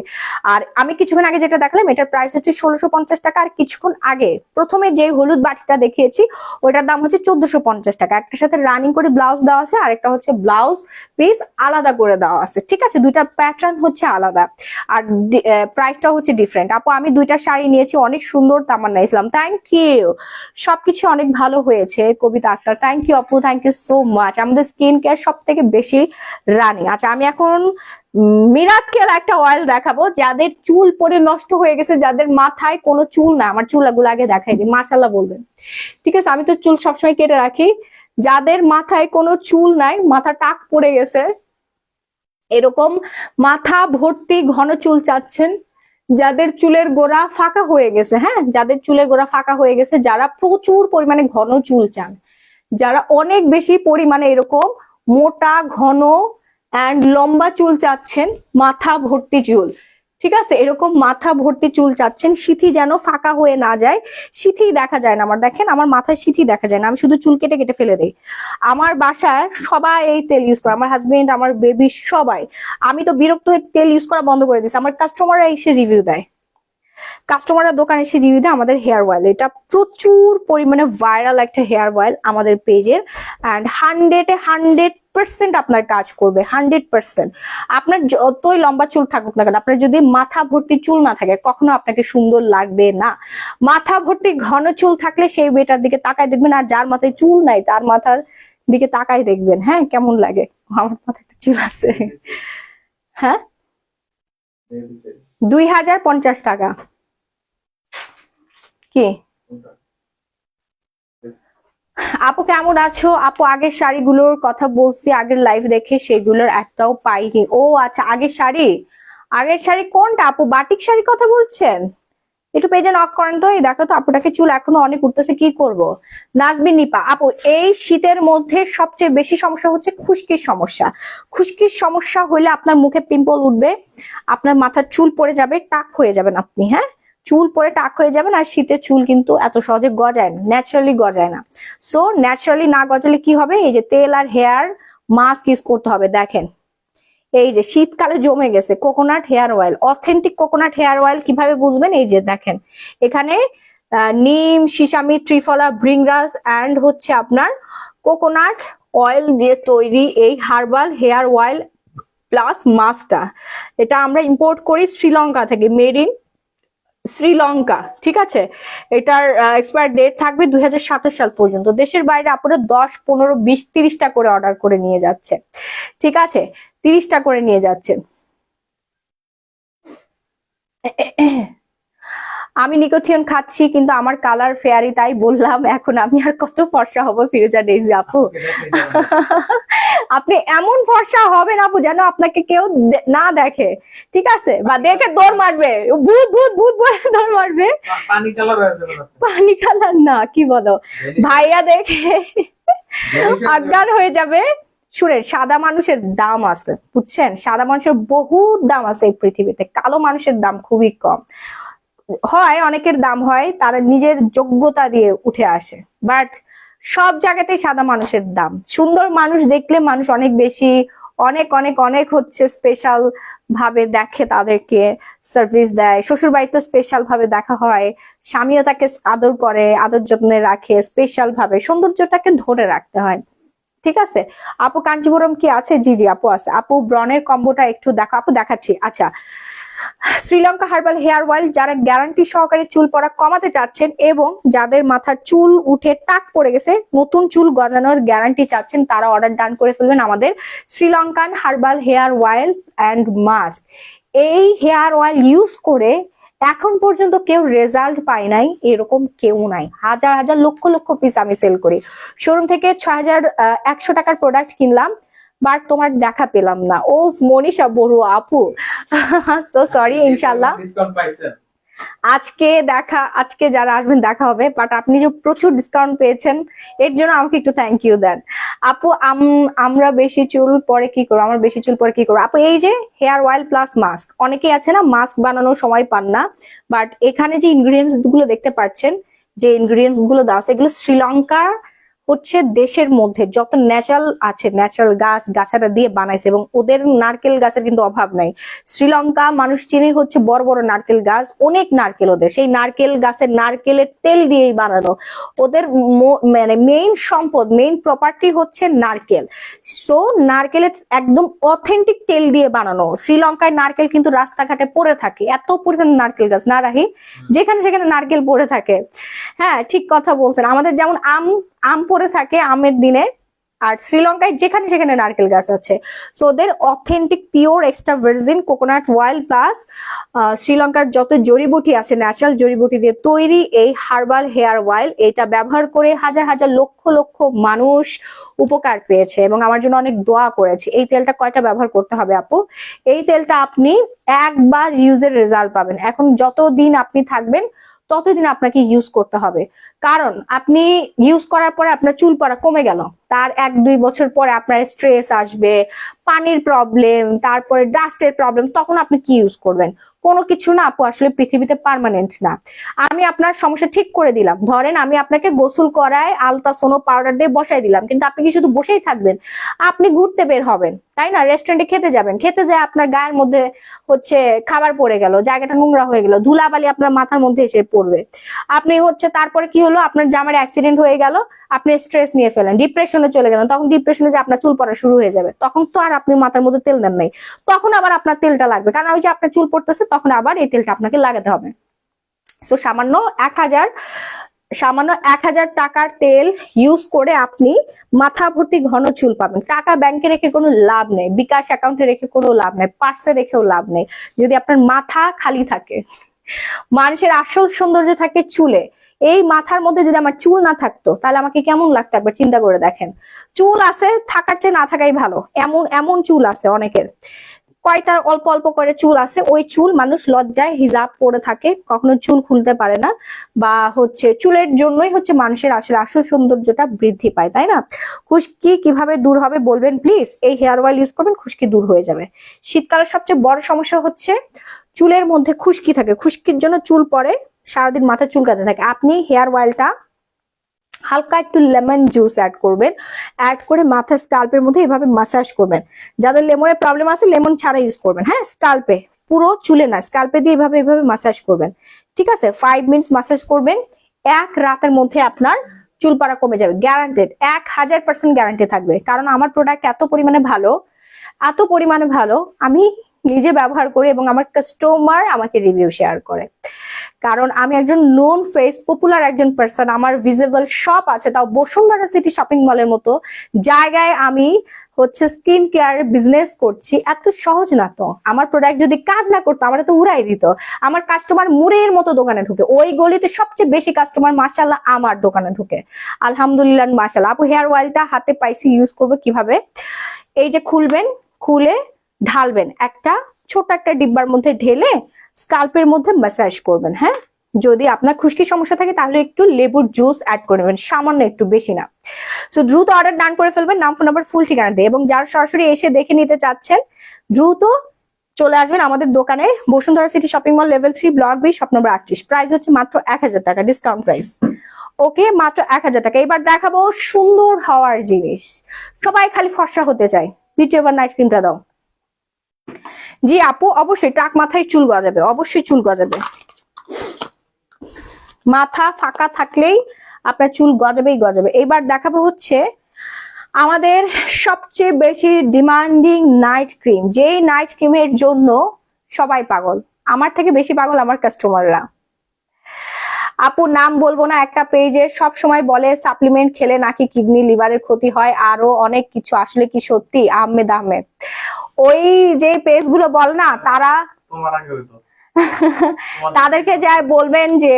আর আমি কিছুক্ষণ আগে যেটা দেখালাম, এটার প্রাইস হচ্ছে 1650 টাকা। আর কিছুক্ষণ আগে প্রথমে যে হলুদ বাটিটা দেখিয়েছি, ওইটার দাম হচ্ছে 1450 টাকা। একটার সাথে রানিং করে ব্লাউজ দেওয়া আছে, আর একটা হচ্ছে ব্লাউজ পিস আলাদা করে দেওয়া আছে, ঠিক আছে, দুইটা প্যাটার্ন হচ্ছে আলাদা, আর প্রাইসটাও হচ্ছে ডিফারেন্ট। আপু আমি দুইটা শাড়ি নিয়েছি, অনেক সুন্দর। তামান্না ইসলাম, থ্যাংক ইউ, সবকিছু অনেক ভালো হয়েছে। কবিতা আক্তার, থ্যাংক ইউ আপু, থ্যাংক ইউ সো মাচ। আমাদের স্কিন কেয়ার সব থেকে বেশি রানিং। আচ্ছা আমি এখন মিরাকেল একটা অয়েল দেখাবো, যাদের চুল পরে নষ্ট হয়ে গেছে, যাদের মাথায় কোনো চুল না, আমার চুলগুলো আগে দেখাই দিই, মাশাআল্লাহ বলবেন, ঠিক আছে। আমি তো চুল সবসময় কেটে রাখি। যাদের মাথায় কোনো চুল নাই, মাথা টাক পড়ে গেছে, এরকম মাথা ভর্তি ঘন চুল চাচ্ছেন, যাদের চুলের গোড়া ফাঁকা হয়ে গেছে, হ্যাঁ, যাদের চুলের গোড়া ফাঁকা হয়ে গেছে, যারা প্রচুর পরিমাণে ঘন চুল চান, যারা অনেক বেশি পরিমাণে এরকম মোটা ঘন অ্যান্ড লম্বা চুল চাচ্ছেন, মাথা ভর্তি চুল, ঠিক আছে, এরকম মাথা ভর্তি চুল চাচ্ছেন, সিথি যেন ফাঁকা হয়ে না যায়। সিথি দেখা যায় না আমার, দেখেন আমার মাথায় সিথি দেখা যায় না, আমি শুধু চুল কেটে কেটে ফেলে দেই। আমার বাসার সবাই এই তেল ইউজ করে, আমার হাজবেন্ড, আমার বেবি, সবাই। আমি তো বিরক্ত হয়ে তেল ইউজ করা বন্ধ করে দিয়েছি। আমার কাস্টমাররা এসে রিভিউ দেয়, কাস্টমাররা দোকানে এসে রিভিউ দেয় আমাদের হেয়ার অয়েল। এটা প্রচুর পরিমাণে ভাইরাল একটা হেয়ার অয়েল আমাদের পেজের, অ্যান্ড 100% আপনার কাজ করবে, 100%। আপনার যতই লম্বা চুল থাকুক না কেন, আপনার যদি মাথা ভর্তি চুল না থাকে, কখনো আপনাকে সুন্দর লাগবে না। মাথা ভর্তি ঘন চুল থাকলে সেই মেয়েটার দিকে তাকায় দেখবেন, আর যার মাথায় চুল নাই তার মাথার দিকে তাকাই দেখবেন, হ্যাঁ কেমন লাগে। আমার মাথায় একটা চুল আছে। হ্যাঁ, 2050 টাকা। কি আপু কেমন আছো? আপু আগের শাড়িগুলোর কথা বলছি, আগের লাইভ দেখে সেগুলোর একটাও পাইনি। ও আচ্ছা, আগের শাড়ি কোনটা আপু? বাটিক শাড়ির কথা বলছেন? একটু পেজে নক করেন তো। এই দেখো তো আপুটাকে চুল এখনো অনেক উঠতেছে, কি করব? নাজবিন নিপা আপু, এই শীতের মধ্যে সবচেয়ে বেশি সমস্যা হচ্ছে খুশকির সমস্যা। খুশকির সমস্যা হলে আপনার মুখে পিম্পল উঠবে, আপনার মাথার চুল পড়ে যাবে, টাক হয়ে যাবেন আপনি। হ্যাঁ, চুল পরে টাক হয়ে যাবেন। আর শীতের চুল কিন্তু এত সহজে গজায় না, ন্যাচারালি গজায় না। সো ন্যাচারালি না গজালে কি হবে? এই যে তেল আর হেয়ার মাস্ক ইউজ করতে হবে। দেখেন, এই যে শীতকালে জমে গেছে coconut hair oil, authentic coconut hair oil কিভাবে বুঝবেন? এই যে দেখেন, এখানে নিম, সিসামি, ত্রিফলা, ব্রিংগ্রাস অ্যান্ড হচ্ছে আপনার কোকোনাট অয়েল দিয়ে তৈরি এই হার্বাল হেয়ার অয়েল প্লাস মাস্কটা। এটা আমরা ইম্পোর্ট করি শ্রীলঙ্কা থেকে, মেড ইন শ্রীলঙ্কা। ঠিক আছে, এটার এক্সপায়ার ডেট থাকবে 2027 সাল পর্যন্ত। দেশের বাইরে আপনারা 10, 15, 20, 30টা করে অর্ডার করে নিয়ে যাচ্ছে। ঠিক আছে, 30টা করে নিয়ে যাচ্ছে। আমি নিকোথিয়ন খাচ্ছি কিন্তু আমার কালার ফেয়ারি, তাই বললাম। এখন আমি আর কত ফর্সা হব ফিরোজা ডেইজি আপু? আপনি এমন ফর্সা হবেন আপু যেন আপনাকে কেউ না দেখে। ঠিক আছে, বা দেখে দৌড় মারবে, ভূত ভূত ভূত বলে দৌড় মারবে। পানি কালার হয়ে যাবে না? পানি কালার না, কি বলো ভাইয়া, দেখে অজ্ঞান হয়ে যাবে। শুনেন, সাদা মানুষের দাম আছে, বুঝছেন? সাদা মানুষের বহুত দাম আছে এই পৃথিবীতে, কালো মানুষের দাম খুবই কম হয়। অনেকের দাম হয়, তারা নিজের যোগ্যতা দিয়ে উঠে আসে, বাট সব জায়গাতেই সাদা মানুষের দাম। সুন্দর মানুষ দেখলে মানুষ অনেক বেশি, অনেক অনেক অনেক হচ্ছে স্পেশাল ভাবে দেখে, তাদেরকে সার্ভিস দেয়। শ্বশুর বাড়িতে স্পেশাল ভাবে দেখা হয়, স্বামীও তাকে আদর করে, আদর যত্নে রাখে স্পেশাল ভাবে। সৌন্দর্যটাকে ধরে রাখতে হয়। ঠিক আছে আপু, কাঞ্চিপুরম কি আছে? জি জি আপু আছে। আপু ব্রনের কম্বোটা একটু দেখো আপু, দেখাচ্ছি। আচ্ছা, শ্রীলঙ্কা হার্বাল হেয়ার অয়েল, যারা গ্যারান্টি সহকারে চুল পড়া কমাতে চাচ্ছেন এবং যাদের মাথার চুল উঠে টাক পড়ে গেছে, নতুন চুল গজানোর গ্যারান্টি চাচ্ছেন, তারা অর্ডার ডান করে ফেলবেন আমাদের Sri Lankan herbal hair oil and mask. এই হেয়ার অয়েল ইউজ করে এখন পর্যন্ত কেউ রেজাল্ট পায় নাই, এরকম কেউ নাই। হাজার হাজার লক্ষ লক্ষ পিস আমি সেল করি। শোরুম থেকে 6100 টাকার প্রোডাক্ট কিনলাম, বাট তোমার দেখা পেলাম না। ও মনীষা বড়ুয়া আপু, সো সরি। ইনশাল্লাহ ডিসকাউন্ট পাইছেন? আজকে যারা আসবেন দেখা হবে, বাট আপনি যে প্রচুর ডিসকাউন্ট পেয়েছেন এর জন্য আমাকে একটু থ্যাংক ইউ দেন আপু। আমরা বেশি চুল পরে কি করবো? আমার বেশি চুল পরে কি করবো আপু? এই যে হেয়ার অয়েল প্লাস মাস্ক, অনেকেই আছে না মাস্ক বানানোর সময় পান না, বাট এখানে যে ইনগ্রিডিয়েন্টস গুলো দেখতে পাচ্ছেন, যে ইনগ্রিডিয়েন্টস গুলো দেওয়া আছে, এগুলো শ্রীলঙ্কা হচ্ছে দেশের মধ্যে যত ন্যাচারাল আছে, ন্যাচারাল গাছাটা দিয়ে বানাইছে, এবং ওদের নারকেল গাছের কিন্তু অভাব নাই। শ্রীলঙ্কা মানুষ চিনি হচ্ছে বড় বড় নারকেল গাছ, অনেক নারকেল ওদের, সেই নারকেল গাছের নারকেলের তেল দিয়েই বানানো। ওদের মানে মেইন সম্পদ, মেইন প্রপার্টি হচ্ছে নারকেল। সো নারকেলের একদম অথেন্টিক তেল দিয়ে বানানো। শ্রীলঙ্কায় নারকেল কিন্তু রাস্তাঘাটে পড়ে থাকে, এত পরিমাণ নারকেল গাছ না রাহি, যেখানে সেখানে নারকেল পড়ে থাকে। হ্যাঁ, ঠিক কথা বলছেন। আমাদের যেমন আম পড়ে থাকে আমের দিনে, আর শ্রীলঙ্কায় যেখানে সেখানে নারকেল গাছ আছে। সো ওদের authentic pure extra virgin coconut oil plus শ্রীলঙ্কার যত জড়িবুটি আছে, ন্যাচারাল জড়িবুটি দিয়ে তৈরি এই হার্বাল হেয়ার অয়েল, এটা ব্যবহার করে হাজার হাজার লক্ষ লক্ষ মানুষ উপকার পেয়েছে এবং আমার জন্য অনেক দোয়া করেছে। এই তেলটা কয়টা ব্যবহার করতে হবে আপু? এই তেলটা আপনি একবার ইউজের রেজাল্ট পাবেন। এখন যতদিন আপনি থাকবেন ততদিন আপনাকে ইউজ করতে হবে, কারণ আপনি ইউজ করার পরে আপনার চুল পড়া কমে গেল, তার 1-2 বছর পরে আপনার স্ট্রেস আসবে, পানির প্রবলেম, তারপরে ডাস্টের প্রবলেম, তখন আপনি কি ইউজ করবেন? কোনো কিছু না আপু, আসলে পৃথিবীতে পার্মানেন্ট না। আমি আপনার সমস্যা ঠিক করে দিলাম, ধরেন আমি আপনাকে গোসল করায় আলতাসোনো পাউডার দিয়ে বসাই দিলাম, কিন্তু আপনি কি শুধু বসেই থাকবেন? আপনি ঘুরতে বের হবেন, তাই না? রেস্টুরেন্টে খেতে যাবেন, খেতে যায় আপনার গায়ের মধ্যে হচ্ছে খাবার পড়ে গেল, জায়গাটা নোংরা হয়ে গেল, ধুলাবালি আপনার মাথার মধ্যে এসে পড়বে। আপনি হচ্ছে তারপরে কি হলো, আপনার জামার অ্যাক্সিডেন্ট হয়ে গেল, আপনি স্ট্রেস নিয়ে ফেলেন, ডিপ্রেশনে চলে গেলেন, তখন ডিপ্রেশনে যে আপনার চুল পড়া শুরু হয়ে যাবে, তখন তো আর আপনি মাথার মধ্যে তেল দেন নাই, তখন আবার আপনার তেলটা লাগবে, কারণ ওই যে আপনার চুল পড়তেছে, তখন আবার এই তেলটা আপনাকে লাগাতে হবে। সো সামান্য সামান্য 1000 টাকার তেল ইউজ করে আপনি মাথা ভর্তি ঘন চুল পাবেন। টাকা ব্যাংকে রেখে কোনো লাভ নেই, বিকাশ অ্যাকাউন্টে রেখে কোনো লাভ নেই, পার্সে রেখেও লাভ নেই যদি আপনার মাথা খালি থাকে। মানুষের আসল সৌন্দর্য থাকে চুলে। এই মাথার মধ্যে যদি আমার চুল না থাকতো তাহলে আমাকে কেমন লাগতো একবার চিন্তা করে দেখেন। চুল আছে, থাকার চেয়ে না থাকাই ভালো, এমন এমন চুল আছে অনেকের। কয়টা অল্প অল্প করে চুল আছে, ওই চুল মানুষ লজ্জায় হিজাব পরে থাকে, কখনো চুল খুলতে পারে না, বা চুলের জন্যই মানুষের আসলে আসল সৌন্দর্যটা বৃদ্ধি পায়, তাই না? খুশকি কিভাবে দূর হবে বলবেন প্লিজ। এই হেয়ার অয়েল ইউজ করবেন, খুশকি দূর হয়ে যাবে। শীতকালের সবচেয়ে বড় সমস্যা হচ্ছে চুলের মধ্যে খুশকি থাকে, খুশকির জন্য চুল পড়ে, সারাদিন মাথা চুলকাতে থাকে। আপনি হেয়ার অয়েলটা হালকা একটু লেমন জুস অ্যাড করবেন, অ্যাড করে মাথা স্কাল্পের মধ্যে এভাবে মাসাজ করবেন। যাদের লেমনের প্রবলেম আছে লেমন ছাড়া ইউজ করবেন, হ্যাঁ, স্কাল্পে, পুরো চুলে না, স্কাল্পে দিয়ে এভাবে এভাবে মাসাজ করবেন, ঠিক আছে? 5 মিনিটস মাসাজ করবেন, 1 রাতের মধ্যে আপনার চুল পড়া কমে যাবে, গ্যারান্টেড, 1000% গ্যারান্টি থাকবে। কারণ আমার প্রোডাক্ট এত পরিমাণে ভালো, এত পরিমাণে ভালো, আমি নিজে ব্যবহার করি এবং আমার কাস্টমার আমাকে রিভিউ শেয়ার করে। কারণ আমি একজন নোন ফেস, পপুলার একজন পার্সন, আমার ভিজিবল শপ আছে, তাও বসুন্ধরা সিটি শপিং মলের মতো জায়গায় আমি স্কিন কেয়ার বিজনেস করছি। এত সহজ না তো। আমার প্রোডাক্ট যদি কাজ না করতো আমার তো উড়াই দিত। আমার কাস্টমার মুড়ের মতো দোকানে ঢুকে, ওই গলিতে সবচেয়ে বেশি কাস্টমার মাশাআল্লাহ আমার দোকানে ঢুকে, আলহামদুলিল্লাহ মাশাআল্লাহ। আপু হেয়ার অয়েলটা হাতে পাইছি, ইউজ করবো কিভাবে? এই যে খুলবেন, খুলে ঢালবেন, একটা ছোট একটা ডিব্বার মধ্যে ঢেলে স্কাল্পের মধ্যে ম্যাসাজ করবেন, হ্যাঁ? যদি আপনার খুশকি সমস্যা থাকে তাহলে একটু লেবুর জুস অ্যাড করে নেবেন, সামান্য, একটু বেশি না। সো দ্রুত অর্ডার ডান করে ফেলবেন, নাম ফোন নাম্বার ফুল ঠিকানা দিয়ে। এবং যারা সরাসরি এসে দেখে নিতে চাচ্ছেন দ্রুত চলে আসবেন আমাদের দোকানে, Bashundhara city shopping mall, level 3, block B, shop number 38। Price হচ্ছে মাত্র 1000 টাকা, ডিসকাউন্ট প্রাইস। ওকে, মাত্র 1000 টাকা। এবার দেখাবো সুন্দর হওয়ার জিনিস। সবাই খালি ফর্সা হতে চায়, বিউটি ওভার নাইট ক্রিমটা দাও। জি আপু, অবশ্যই টাক মাথায় চুল গজাবে, অবশ্যই চুল গজাবে। মাথা ফাঁকা থাকলেই আপনার চুল গজাবেই গজাবে। এবার দেখাবো আমাদের সবচেয়ে বেশি ডিমান্ডিং নাইট ক্রিম, যেই নাইট ক্রিমের জন্য সবাই পাগল, আমার থেকে বেশি পাগল আমার কাস্টমাররা। আপু নাম বলবো না, একটা পেজে সব সময় বলে সাপ্লিমেন্ট খেলে নাকি কিডনি লিভারের ক্ষতি হয়, আরো অনেক কিছু। আসলে কি সত্যি? আহমেদ আহমেদ, ওই যে পেজ গুলো বল না, তারা তাদেরকে যা বলবেন যে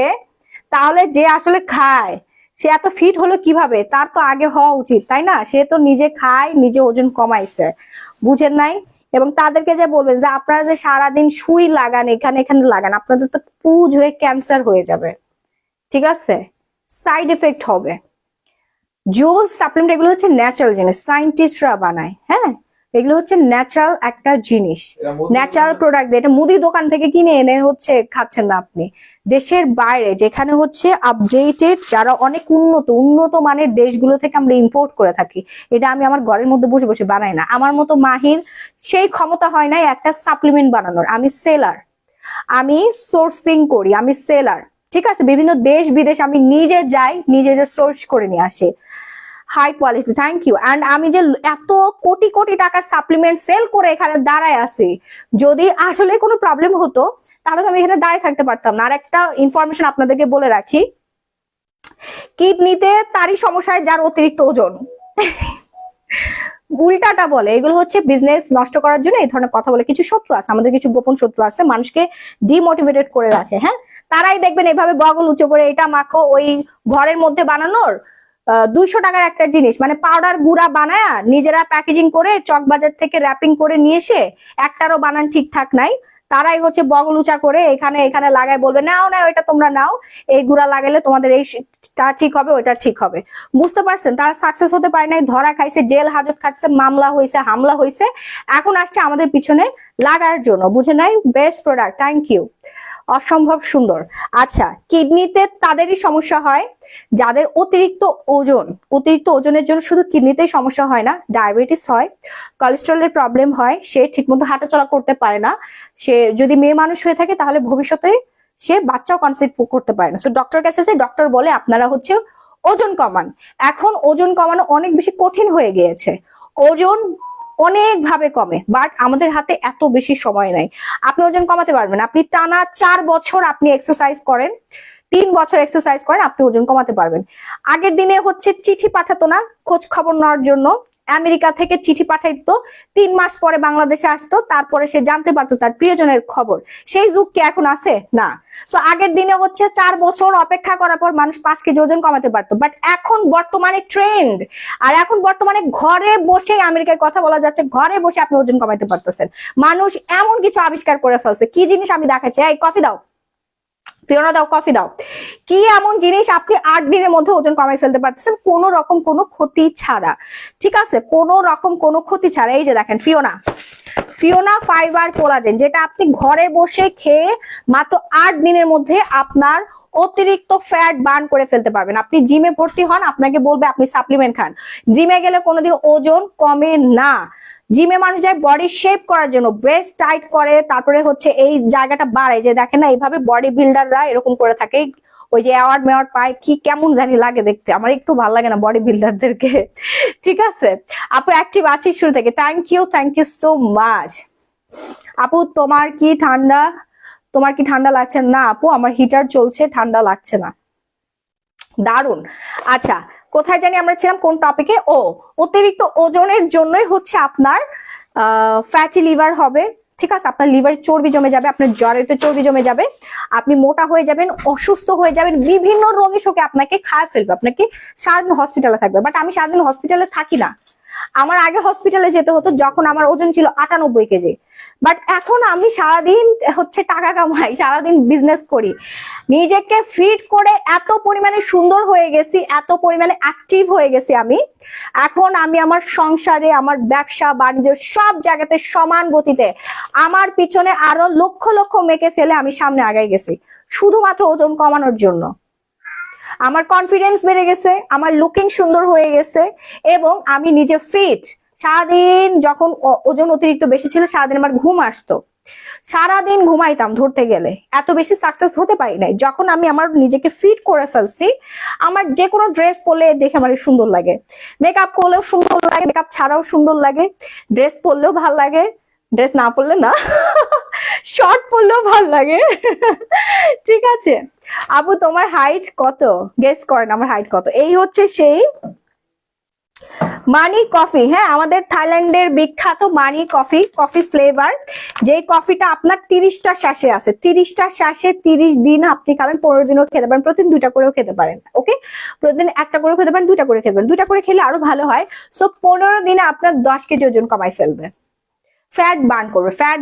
তাহলে যে আসলে খায় সে এত ফিট হলো কিভাবে? তার তো আগে হওয়া উচিত, তাই না? সে তো নিজে খায়, নিজে ওজন কমাইছে, বুঝেন নাই? এবং তাদেরকে যে বলবেন যে আপনারা যে সারাদিন সুই লাগান, এখানে এখানে লাগান, আপনাদের তো পুজ হয়ে ক্যান্সার হয়ে যাবে, ঠিক আছে? সাইড এফেক্ট হবে। জুস সাপ্লিমেন্ট এগুলো ন্যাচারাল জিনিস, সায়েন্টিস্টরা বানায়, হ্যাঁ, এগুলো ন্যাচারাল একটা জিনিস, ন্যাচারাল প্রোডাক্ট। এটা মুদি দোকান থেকে কিনে এনে খাচ্ছেন না আপনি। দেশের বাইরে যেখানে আপডেটেড, যারা অনেক উন্নত মানের দেশগুলো থেকে আমরা ইম্পোর্ট করে থাকি। এটা আমি আমার ঘরের মধ্যে বসে বসে বানাই না। আমার মতো মাহির সেই ক্ষমতা হয় না একটা সাপ্লিমেন্ট বানানোর। আমি সেলার, আমি সোর্সিং করি, আমি সেলার, ঠিক আছে? বিভিন্ন দেশ বিদেশ আমি নিজে যাই, নিজে যে সোর্স করে নিয়ে আসি, high quality. Thank you. And আমি যে এত কোটি কোটি টাকার সাপ্লিমেন্ট সেল করে এখানে দাঁড়ায় আছি, যদি আসলে কোনো প্রবলেম হতো তাহলে তো আমি এখানে দাঁড়িয়ে থাকতে পারতাম না। আর একটা ইনফরমেশন আপনাদেরকে বলে রাখি, কিডনিতে তারই সমস্যা যার অতিরিক্ত ওজন। উল্টাটা বলে, এগুলো বিজনেস নষ্ট করার জন্য এই ধরনের কথা বলে। কিছু শত্রু আছে, আমাদের কিছু গোপন শত্রু আছে, মানুষকে ডিমোটিভেটেড করে রাখে, হ্যাঁ? তারাই দেখবেন এভাবে বগল উঁচু করে এটা মাখো, ওই ঘরের মধ্যে বানানোর 200 টাকার একটা জিনিস, মানে পাউডার গুঁড়া বানায় নিজেরা প্যাকেজিং করে চকবাজার থেকে র্যাপিং করে নিয়ে এসে একটারও বানান ঠিকঠাক নাই, তারাই বগল উঁচা করে এখানে এখানে লাগায় বলবে নাও না ওইটা তোমরা নাও, এই গুঁড়া লাগালে তোমাদের এইটা ঠিক হবে, ওইটা ঠিক হবে। বুঝতে পারছেন? তারা সাকসেস হতে পারে নাই, ধরা খাইছে, জেল হাজত খাচ্ছে, মামলা হয়েছে, হামলা হয়েছে, এখন আসছে আমাদের পিছনে লাগার জন্য। বুঝে নাই? বেস্ট প্রোডাক্ট, থ্যাংক ইউ, অসম্ভব সুন্দর। আচ্ছা, কিডনিতে তাদেরই সমস্যা হয় যাদের অতিরিক্ত ওজন। অতিরিক্ত ওজনের জন্য শুধু কিডনিতেই সমস্যা হয় না, ডায়াবেটিস হয়, কোলেস্টেরলের প্রবলেম হয়, সে ঠিকমতো হাঁটাচলা করতে পারে না, সে যদি মেয়ে মানুষ হয়ে থাকে তাহলে ভবিষ্যতে সে বাচ্চাও কনসিভ করতে পারে না। সো ডক্টর কাছে ডক্টর বলে আপনারা ওজন কমান। এখন ওজন কমানো অনেক বেশি কঠিন হয়ে গিয়েছে, ওজন অনেক ভাবে কমে, বাট আমাদের হাতে এত বেশি সময় নাই। আপনি ওজন কমাতে পারবেন, আপনি টানা 4 বছর আপনি এক্সারসাইজ করেন, 3 বছর এক্সারসাইজ করেন, আপনি ওজন কমাতে পারবেন। আগের দিনে হচ্ছে চিঠি পাঠাতো না খোঁজ খবর নেওয়ার জন্য, আমেরিকা থেকে চিঠি পাঠাইতো, 3 মাস পরে বাংলাদেশে আসতো, তারপরে সে জানতে পারতো তার প্রিয়জনের খবর। সেই যুগ কি এখন আছে? না। সো আগের দিনে হচ্ছে 4 বছর অপেক্ষা করার পর মানুষ 5 কেজি ওজন কমাতে পারতো, বাট এখন বর্তমানে ট্রেন্ড, আর এখন বর্তমানে ঘরে বসে আমেরিকায় কথা বলা যাচ্ছে, ঘরে বসে আপনি ওজন কমাতে পারতেছেন। মানুষ এমন কিছু আবিষ্কার করে ফেলছে, কি জিনিস আমি দেখাচ্ছি। এই কফি দাও, ফিওনা দাও, কফি দাও। কি এমন জিনিস আপনি 8 দিনের মধ্যে ওজন কমাই ফেলতে পারতেছেন কোনো রকম কোনো ক্ষতি ছাড়া, ঠিক আছে, কোনো রকম কোনো ক্ষতি ছাড়া। এই যে দেখেন ফিওনা ফাইবার কোলাজেন, যেটা আপনি ঘরে বসে খেয়ে মাত্র 8 দিনের মধ্যে আপনার অতিরিক্ত ফ্যাট বার্ন করে ফেলতে পারবেন। আপনি জিমে ভর্তি হন, আপনাকে বলবে আপনি সাপ্লিমেন্ট খান, জিমে গেলে কোনোদিন ওজন কমে না। জিমে মানুষ যায় বডি শেপ করার জন্য, ব্রেস্ট টাইট করে, তারপরে হচ্ছে এই জায়গাটা বাড়ায়, যে দেখেন না এইভাবে বডি বিল্ডাররা এরকম করে থাকে, ওই যে অ্যাওয়ার্ড মেওয়ার্ড পায়, কি কেমন জানি লাগে দেখতে, আমার একটু ভালো লাগে না বডি বিল্ডারদেরকে। ঠিক আছে আপু, অ্যাক্টিভ আছি শুরু থেকে, থ্যাংক ইউ সো মাচ। আপু তোমার কি ঠান্ডা লাগছে না? আপু আমার হিটার চলছে, ঠান্ডা লাগছে না। দারুন। আচ্ছা, কোথায় জানি আমরা ছিলাম, কোন টপিকে? অতিরিক্ত ওজনের জন্যই হচ্ছে আপনার ফ্যাটি লিভার হবে, ঠিক আছে, আপনার লিভারে চর্বি জমে যাবে, আপনার জ্বরেতে চর্বি জমে যাবে, আপনি মোটা হয়ে যাবেন, অসুস্থ হয়ে যাবেন, বিভিন্ন রোগী শোকে আপনাকে খায় ফেলবে, আপনাকে সারাদিন হসপিটালে থাকবে। বাট আমি সারাদিন হসপিটালে থাকি না, আমার আগে হসপিটালে যেতে হতো যখন আমার ওজন ছিল 98 কেজি, বাট এখন আমি সারাদিন হচ্ছে টাকা কামাই, সারাদিন বিজনেস করি, নিজেকে ফিট করে এত পরিমাণে সুন্দর হয়ে গেছি, এত পরিমাণে অ্যাক্টিভ হয়ে গেছি আমি। এখন আমি আমার সংসারে, আমার ব্যবসা বাণিজ্য সব জায়গাতে সমান গতিতে, আমার পিছনে আরো লক্ষ লক্ষ মেয়েকে ফেলে আমি সামনে আগাই গেছি, শুধুমাত্র ওজন কমানোর জন্য। আমার কনফিডেন্স বেড়ে গেছে, আমার লুকিং সুন্দর হয়ে গেছে, এবং আমি নিজে ফিট। সারাদিন যখন ওজন অতিরিক্ত বেশি ছিল, সারাদিন আমার ঘুম আসতো, সারাদিন ঘুমাইতাম ধরতে গেলে, এত বেশি সাকসেস হতে পারি নাই। যখন আমি আমার নিজেকে ফিট করে ফেলছি, আমার যে কোনো ড্রেস পরলে দেখে আমার সুন্দর লাগে, মেকআপ করলেও সুন্দর লাগে, মেকআপ ছাড়াও সুন্দর লাগে, ড্রেস পরলেও ভাল লাগে, ড্রেস না পরলে না, শর্ট পরলেও ভাল লাগে। ঠিক আছে আপু, তোমার হাইট কত? গেস করেন আমার হাইট কত। এই হচ্ছে সেই মানি কফি, হ্যাঁ, আমাদের থাইল্যান্ডের বিখ্যাত মানি কফি, কফি ফ্লেভার, যে কফিটা আপনার 30টা শ্বাসে আছে, 30টা শ্বাসে 30 দিন আপনি খাবেন, 15 দিনও খেতে পারেন, প্রতিদিন 2টা করেও খেতে পারেন। ওকে, প্রতিদিন 1টা করেও খেতে পারেন, 2টা করে খেতে পারেন, 2টা করে খেলে আরো ভালো হয়। সো 15 দিনে আপনার 10 কেজি ওজন কমাই ফেলবে, ফ্যাট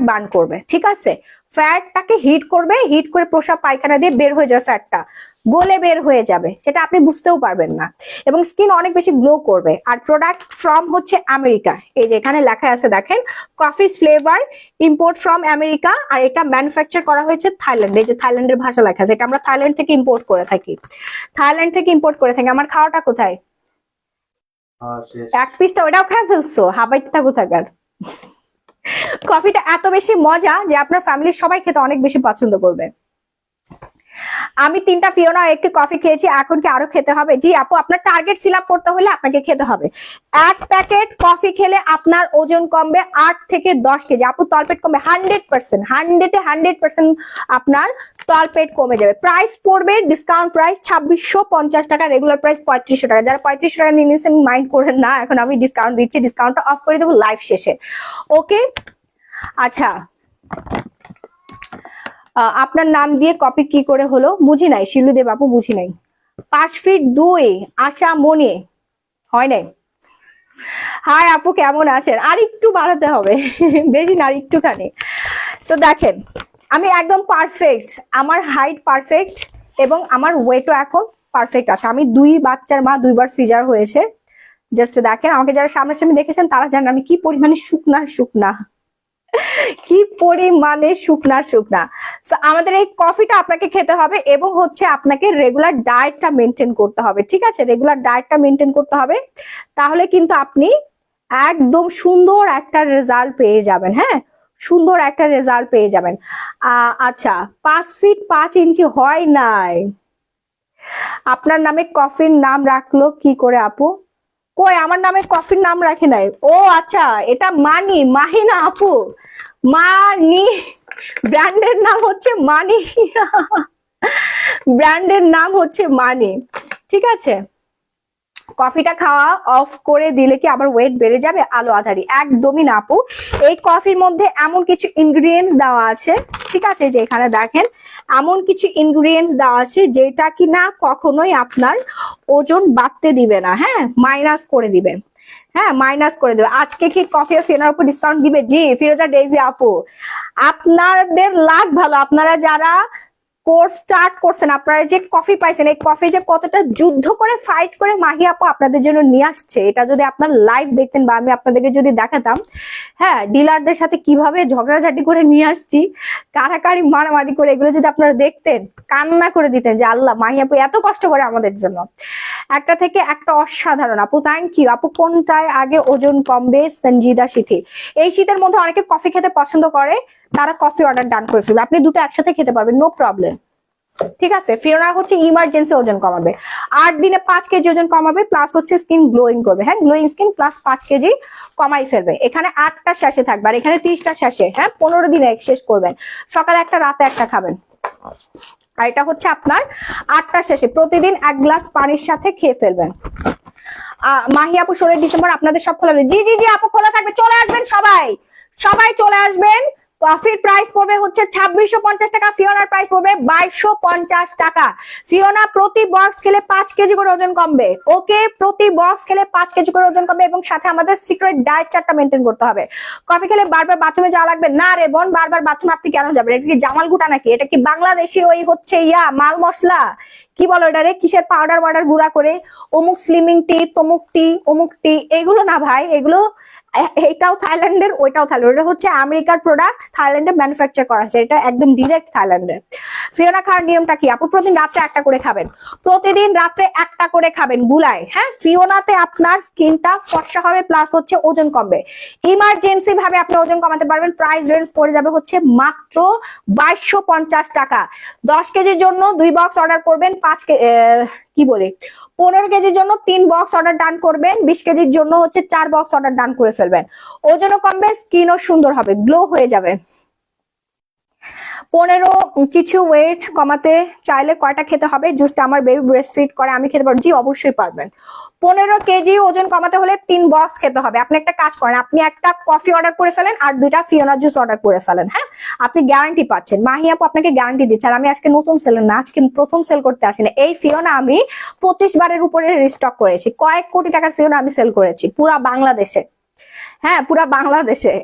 বার্ন করবে, ঠিক আছে, ফ্যাটটাকে হিট করবে, হিট করে প্রসাব পায়খানা দিয়ে বের হয়ে যাবে, ফ্যাটটা গলে বের হয়ে যাবে, সেটা আপনি বুঝতেও পারবেন না, এবং স্কিন অনেক বেশি গ্লো করবে। আর প্রোডাক্ট ফ্রম হচ্ছে আমেরিকা, এই যে এখানে লেখা আছে দেখেন, coffee flavour import from America, আর এটা ম্যানুফ্যাকচার করা হয়েছে থাইল্যান্ডে, এই যে থাইল্যান্ডের ভাষা লেখা আছে, এটা আমরা থাইল্যান্ড থেকে ইম্পোর্ট করে থাকি, আমার খাওয়াটা কোথায়? এক পিসটা ওটাও খেয়ে ফেলছো, হাবাইটা কোথাকার। কফিটা এত বেশি মজা যে আপনার ফ্যামিলির সবাই খেতে অনেক বেশি পছন্দ করবে। আমি 3টা ফিওনা একটি কফি খেয়েছি, এখন কি আরো খেতে হবে? জি আপু, আপনার টার্গেট ফিল আপ করতে হলে আপনাকে খেতে হবে। 1 প্যাকেট কফি খেলে আপনার ওজন কমবে 8 থেকে 10 কেজি। আপু তলপেট কমবে 100%, 100% আপনার তলপেট কমে যাবে। প্রাইস পড়বে ডিসকাউন্ট প্রাইস 2650 টাকা, রেগুলার প্রাইস 3500 টাকা। যারা 3500 টাকা নিয়ে নিয়েছেন মাইন্ড করেন না, এখন আমি ডিসকাউন্ট দিচ্ছি, ডিসকাউন্টটা অফ করে দেবো লাইভ শেষে। ওকে, আচ্ছা, আপনার নাম দিয়ে কপি কি করে হলো? বুঝি নাই শিলুদেব আপু, বুঝি নাই। 5 ফিট 2 আশা মনে হয় নাই। হাই আপু, কেমন আছেন? আর একটু বাড়াতে হবে, বেশি না, আর একটুখানি। সো দেখেন, আমি একদম পারফেক্ট, আমার হাইট পারফেক্ট, এবং আমার ওয়েটও এখন পারফেক্ট আছে। আমি 2 বাচ্চার মা, 2বার সিজার হয়েছে। জাস্ট দেখেন, আমাকে যারা সামনাসামনি দেখেছেন তারা জানেন আমি কি পরিমাণে শুকনা, কি পরিমাণে শুকনা। সো আমাদের এই কফিটা আপনাকে খেতে হবে, এবং হচ্ছে আপনাকে রেগুলার ডায়েটটা মেনটেন করতে হবে, ঠিক আছে, রেগুলার ডায়েটটা মেনটেন করতে হবে, তাহলে কিন্তু আপনি একদম সুন্দর একটা রেজাল্ট পেয়ে যাবেন। হ্যাঁ, সুন্দর একটা রেজাল্ট পেয়ে যাবেন। আচ্ছা, 5 ফিট 5 ইঞ্চি হয় নাই। আপনার নামে কফির নাম রাখলো কি করে আপু? কই, আমার নামে কফির নাম রাখি নাই। ও আচ্ছা, এটা মাহি না আপু, মানি, ব্র্যান্ডের নাম হচ্ছে মানি। ব্র্যান্ডের নাম হচ্ছে মানি, ঠিক আছে। কফিটা খাওয়া অফ করে দিলে কি আবার ওয়েট বেড়ে যাবে? আলো আধারি একদমই না আপু। এই কফির মধ্যে এমন কিছু ইনগ্রিডিয়েন্টস দেওয়া আছে, ঠিক আছে, যে এখানে দেখেন এমন কিছু ইনগ্রিডিয়েন্টস দেওয়া আছে যেটা কি না কখনোই আপনার ওজন বাড়তে দিবে না, হ্যাঁ, মাইনাস করে দিবে। হ্যাঁ, মাইনাস করে দেবে। আজকে কি কফি ও ফেনার উপর ডিসকাউন্ট দিবে? জি ফিরোজা ডেইজি আপু, আপনাদের লাখ ভালো, আপনারা যারা কোর্স স্টার্ট করছেন, আপনারা যে কফি পাইছেন, এই কফি যে কতটা যুদ্ধ করে ফাইট করে মাহি আপু আপনাদের জন্য নিয়ে আসছে, এটা যদি আপনার লাইভ দেখতেন বা আমি আপনাদেরকে যদি দেখাতাম, হ্যাঁ, ডিলারদের সাথে কিভাবে ঝগড়াঝাটি করে নিয়ে আসছি, কারাকারি মারামারি করে, এগুলো যদি আপনারা দেখতেন কান্না করে দিতেন যে আল্লাহ, মাহি আপু এত কষ্ট করে আমাদের জন্য। একটা থেকে একটা অসাধারণ আপু, থ্যাংক ইউ আপু। কোনটায় আগে ওজন কমবে? সঞ্জিদা সিথি। এই শীতের মধ্যে অনেকে কফি খেতে পছন্দ করে, তারা কফি অর্ডার ডান করে ফেলবে, আপনি দুটো একসাথে খেতে পারবেন, নো প্রবলেম, ঠিক আছে। ফিওনা হচ্ছে ইমার্জেন্সি ওজন কমাবে, 8 দিনে 5 কেজি ওজন কমাবে, প্লাস হচ্ছে স্কিন গ্লোয়িং করবে, হ্যাঁ, গ্লোয়িং স্কিন প্লাস 5 কেজি কমাই ফেলবে। এখানে 8টা শ্বাসে থাকবে আর এখানে 30টা শ্বাসে, হ্যাঁ, 15 দিনে শেষ করবেন, সকালে একটা রাতে একটা খাবেন। আর এটা হচ্ছে আপনার 8টা শেষে প্রতিদিন 1 গ্লাস পানির সাথে খেয়ে ফেলবেন। মাহি আপু 16 ডিসেম্বর আপনাদের সব খোলা হবে। জি জি জি আপু, খোলা থাকবে, চলে আসবেন সবাই, সবাই চলে আসবেন। কফির প্রাইস পড়বে হচ্ছে 2650 টাকা, ফিওনার প্রাইস পড়বে 2250 টাকা। ফিওনা প্রতি বক্স খেলে 5 কেজি করে ওজন কমবে, ওকে, প্রতি বক্স খেলে 5 কেজি করে ওজন কমবে, এবং সাথে আমাদের সিক্রেট ডায়েট চার্টটা মেনটেন করতে হবে। কফি খেলে বারবার বাথরুমে যাওয়া লাগবে না রে বোন, বারবার বাথরুমে আপনি কেন যাবেন? এটা কি জামাল গুটা নাকি? এটা কি বাংলাদেশি ওই হচ্ছে মাল মশলা, কি বলো এটা রে, কিসের পাউডার ওয়াডার গুঁড়া করে অমুক স্লিমিং টি, তমুক টি, অমুক টি, এগুলো না ভাই, এগুলো এটাও থাইল্যান্ডের, ওইটাও থাইল্যান্ড, এটা হচ্ছে আমেরিকার প্রোডাক্ট, থাইল্যান্ডে ম্যানুফ্যাকচার করা হয়েছে, এটা একদম ডিরেক্ট থাইল্যান্ডের। ফিওনা খাওয়ার নিয়মটা কি আপু? প্রতিদিন রাত্রে একটা করে খাবেন, প্রতিদিন রাত্রে একটা করে খাবেন গুলায়, হ্যাঁ। ফিওনাতে আপনার স্কিনটা ফর্সা হবে, প্লাস হচ্ছে ওজন কমবে, ইমার্জেন্সি ভাবে আপনি ওজন কমাতে পারবেন। প্রাইস রেঞ্জ পড়ে যাবে হচ্ছে মাত্র 2250 টাকা। 10 কেজির জন্য 2 বক্স অর্ডার করবেন, 15 কেজির জন্য 3 বক্স অর্ডার ডান করবেন, 20 কেজির জন্য হচ্ছে 4 বক্স অর্ডার ডান করে ফেলবেন। ওজনও কমবে, স্কিনও সুন্দর হবে, গ্লো হয়ে যাবে। 15 কিছু ওয়েট কমাতে চাইলে কয়টা খেতে হবে? জুসটা আমার বেবি ব্রেস্ট ফিড করে, আমি খেতে পারবো। জি অবশ্যই পারবেন। 15 কেজি ওজন কমাতে হলে 3 বক্স খেতে হবে। আপনি একটা কাজ করেন, আপনি একটা কফি অর্ডার করে ফেলেন আর 2টা ফিওনা জুস অর্ডার করে ফেলেন, হ্যাঁ, আপনি গ্যারান্টি পাচ্ছেন। মাহি আপু আপনাকে গ্যারান্টি দিচ্ছে। আর আমি আজকে নতুন সেল না, আজকে প্রথম সেল করতে আসিনি। এই ফিওনা আমি 25 বারের উপরে রিস্টক করেছি, কয়েক কোটি টাকার ফিওনা আমি সেল করেছি পুরা বাংলাদেশে, হ্যাঁ, পুরা বাংলাদেশে,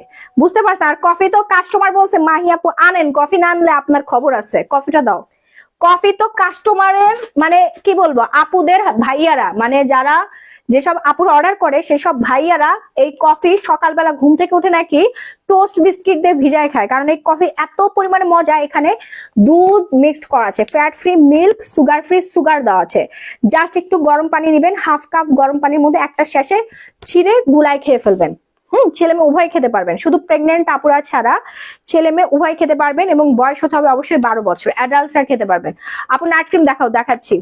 বুঝতে পারছেন। আর কফি তো কাস্টমার বলছে মাহি আপু আনেন, কফি না আনলে আপনার খবর আছে, কফিটা দাও। কফি তো কাস্টমারের মানে কি বলবো, আপুদের ভাইয়ারা, মানে যারা যেসব আপুর অর্ডার করে সেসব ভাইয়ারা এই কফি সকালবেলা ঘুম থেকে উঠে নাকি টোস্ট বিস্কিট দিয়ে ভিজায় খায়, কারণ এই কফি এত পরিমাণে মজা। এখানে দুধ মিক্সড করা আছে, fat free milk, sugar free sugar দেওয়া আছে। জাস্ট একটু গরম পানি নেবেন, হাফ কাপ গরম পানির মধ্যে একটা শেষে ছিঁড়ে গুলায় খেয়ে ফেলবেন। ছেলে মেয়ে উভয় খেতে পারবেন, শুধু প্রেগনেন্ট আপুরা ছাড়া ছেলে মেয়ে উভয় খেতে পারবেন, এবং বয়স হতে হবে অবশ্যই 12 বছর, অ্যাডাল্টরা খেতে পারবেন। আপু নাইট ক্রিম দেখাচ্ছি।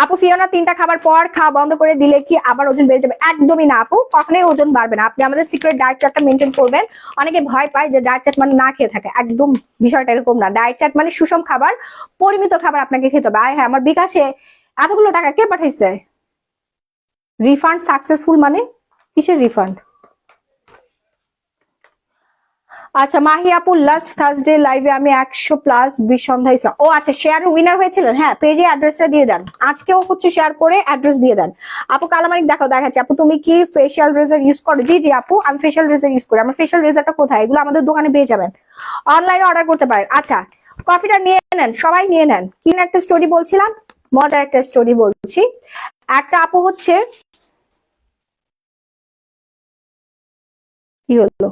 আপু ফিওনা 3টা খাবার পর খাওয়া বন্ধ করে দিলে কি আবার ওজন বেড়ে যাবে? একদমই না আপু, কখনোই ওজন বাড়বে না। আপনি আমাদের সিক্রেট ডায়েট চার্টটা মেনটেন করবেন। অনেকে ভয় পায় যে ডায়েট চার্ট মানে না খেয়ে থাকে, একদম বিষয়টা এরকম না। ডায়েট চার্ট মানে সুষম খাবার, পরিমিত খাবার আপনাকে খেতে হবে। হ্যাঁ, আমার বিকাশে এতগুলো টাকা কে পাঠাইছে? রিফান্ড সাকসেসফুল মানে কিসের রিফান্ড? আচ্ছা মাহি আপু লাস্ট থার্সডে লাইভে আমি 100+ বিসন্ধ্যা ইসলাম, ও আচ্ছা শেয়ার উইনার হয়েছিলেন, হ্যাঁ, পেজে অ্যাড্রেসটা দিয়ে দেন, আজকেও হচ্ছে শেয়ার করে অ্যাড্রেস দিয়ে দেন। আপু কালামানিক দেখাচ্ছি। আপু তুমি কি ফেশিয়াল রেজার ইউজ করো? জি জি আপু, আমি ফেশিয়াল রেজার ইউজ করি। আমার ফেশিয়াল রেজারটা কোথায়? এগুলো আমাদের দোকানে পেয়ে যাবেন, অনলাইনে অর্ডার করতে পারেন। আচ্ছা কফিটা নিয়ে নেন, সবাই নিয়ে নেন। কি একটা স্টোরি বলছিলাম, মজার একটা স্টোরি বলছি। একটা আপু হচ্ছে, কি হলো,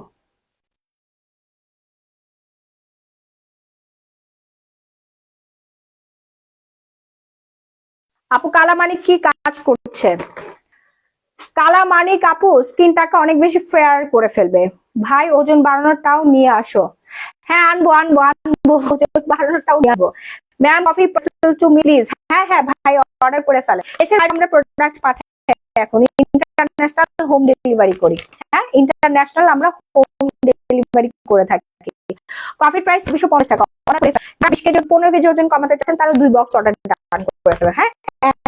আপু কালামানিক কি কাজ করছে? কালামানিক আপু স্কিনটাকে অনেক বেশি ফেয়ার করে ফেলবে ভাই, ওজন বাড়ানোরটাও নিয়ে আসো। হ্যাঁ আনবো ওজন বাড়ানোরটাও নিয়ে আসবো। Ma'am coffee two please. হ্যাঁ হ্যাঁ ভাই, অর্ডার করে ফেলে, এসে আমরা প্রোডাক্ট পাঠাই, এখন ইন্টারন্যাশনাল হোম ডেলিভারি করি। হ্যাঁ, ইন্টারন্যাশনাল আমরা হোম ডেলিভারি করে থাকি। কফির প্রাইস 250 টাকা। 20 কেজি 15 কেজি ওজন কমাতে চাচ্ছেন তারা 2 বক্স অর্ডার ডান করে ফেলবেন। হ্যাঁ,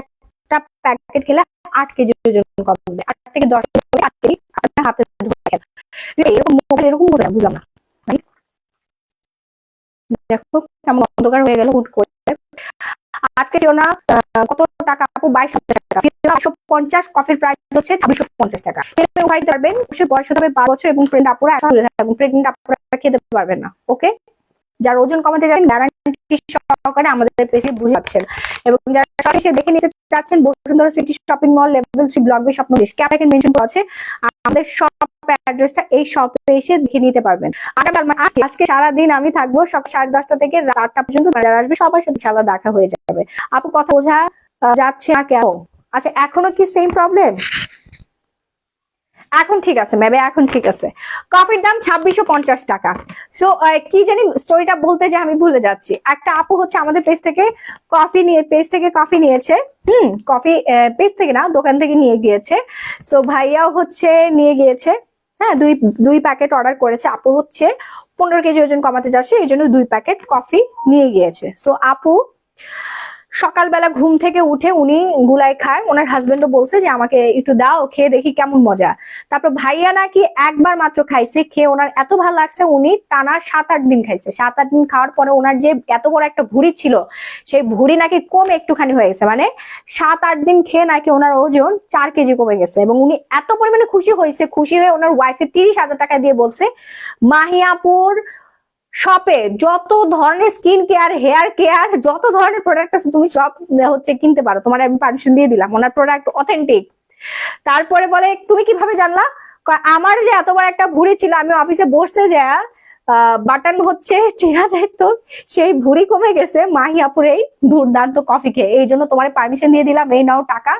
একটা প্যাকেট খেলে 8 কেজি ওজন কমবে। 8 থেকে 10 কেজি 8 কেজি আপনার হাতে ধরে রাখেন। এরকম মোবাইল এরকম করে বুঝলাম না, দেখো কেমন অন্ধকার হয়ে গেল হুট করে। আজকে ফিওনা কত টাকা আপু? 2200 টাকা। ফিওনা 250, কফির প্রাইস হচ্ছে 2650 টাকা। ছেলে উঠাইতে পারবেন, সে বয়স হতে হবে 12 বছর এবং প্রেগনেন্ট আপুরা থাকবেন। প্রেগনেন্ট আপুরা খেতে পারবেন না। ওকে, যারা ওজন কমাতে যাবেন গ্যারান্টি সহকারে আমাদের পেজে বুঝে পাচ্ছেন, এবং যারা এসে দেখে নিতে চাচ্ছেন Bashundhara city shopping mall level 3 block B স্বপ্ন দেশ ক্যাপেন মেনশন করা আছে। আমাদের শপ অ্যাড্রেসটা এই শপে এসে দেখে নিতে পারবেন। আজকে সারাদিন আমি থাকবো, সব 10:30 থেকে রাত 8টা পর্যন্ত। যারা আসবে সবার সাথে ইনশাআল্লাহ দেখা হয়ে যাবে। আপু কথা বোঝা যাচ্ছে না কেন? আচ্ছা, এখনো কি সেম প্রবলেম? এখন ঠিক আছে ম্যাম, এখন ঠিক আছে। কফির দাম 2650 টাকা। সো কি জানি স্টোরিটা বলতে যে আমি ভুলে যাচ্ছি। একটা আপু হচ্ছে আমাদের পেজ থেকে কফি নিয়েছে। কফি পেজ থেকে না, দোকান থেকে নিয়ে গিয়েছে। সো ভাইয়াও হচ্ছে নিয়ে গিয়েছে। হ্যাঁ, দুই প্যাকেট অর্ডার করেছে। আপু হচ্ছে 15 কেজি ওজন কমাতে যাচ্ছে, এই জন্য 2 প্যাকেট কফি নিয়ে গিয়েছে। সো আপু সকালবেলা ঘুম থেকে উঠে উনি গুলাই খায়। ওনার হাজবেন্ডও বলছে যে আমাকে একটু দাও, খেয়ে দেখি কেমন মজা। তারপর ভাইয়া নাকি একবার মাত্র খাইছে, খেয়ে ওনার এত ভালো লাগছে উনি টানা 7-8 দিন খাইছে। 7-8 দিন খাওয়ার পরে ওনার যে এত বড় একটা ভুঁড়ি ছিল, সেই ভুঁড়ি নাকি কমে একটুখানি হয়ে গেছে। মানে 7-8 দিন খেয়ে নাকি ওনার ওজন 4 কেজি কমে গেছে, এবং উনি এত পরিমাণে খুশি হয়েছে। খুশি হয়ে ওনার ওয়াইফে 30,000 টাকা দিয়ে বলছে মাহিয়াপুর শপে যত ধরনের স্কিন কেয়ার, হেয়ার কেয়ার, যত ধরনের প্রোডাক্ট আছে তুমি সব হচ্ছে কিনতে পারো, তোমার আমি পারমিশন দিয়ে দিলাম। ওনার প্রোডাক্ট অথেন্টিক। তারপরে বলে তুমি কিভাবে জানলা? আমার যে এতবার একটা ভুঁড়ি ছিল, আমি অফিসে বসতে যায় বাটন হচ্ছে চেনা যাইতো, সেই ভুঁড়ি কমে গেছে মাহিয়াপুর এই দুর্দান্ত কফি খেয়ে। এই জন্য তোমার পারমিশন দিয়ে দিলাম, এই নাও টাকা,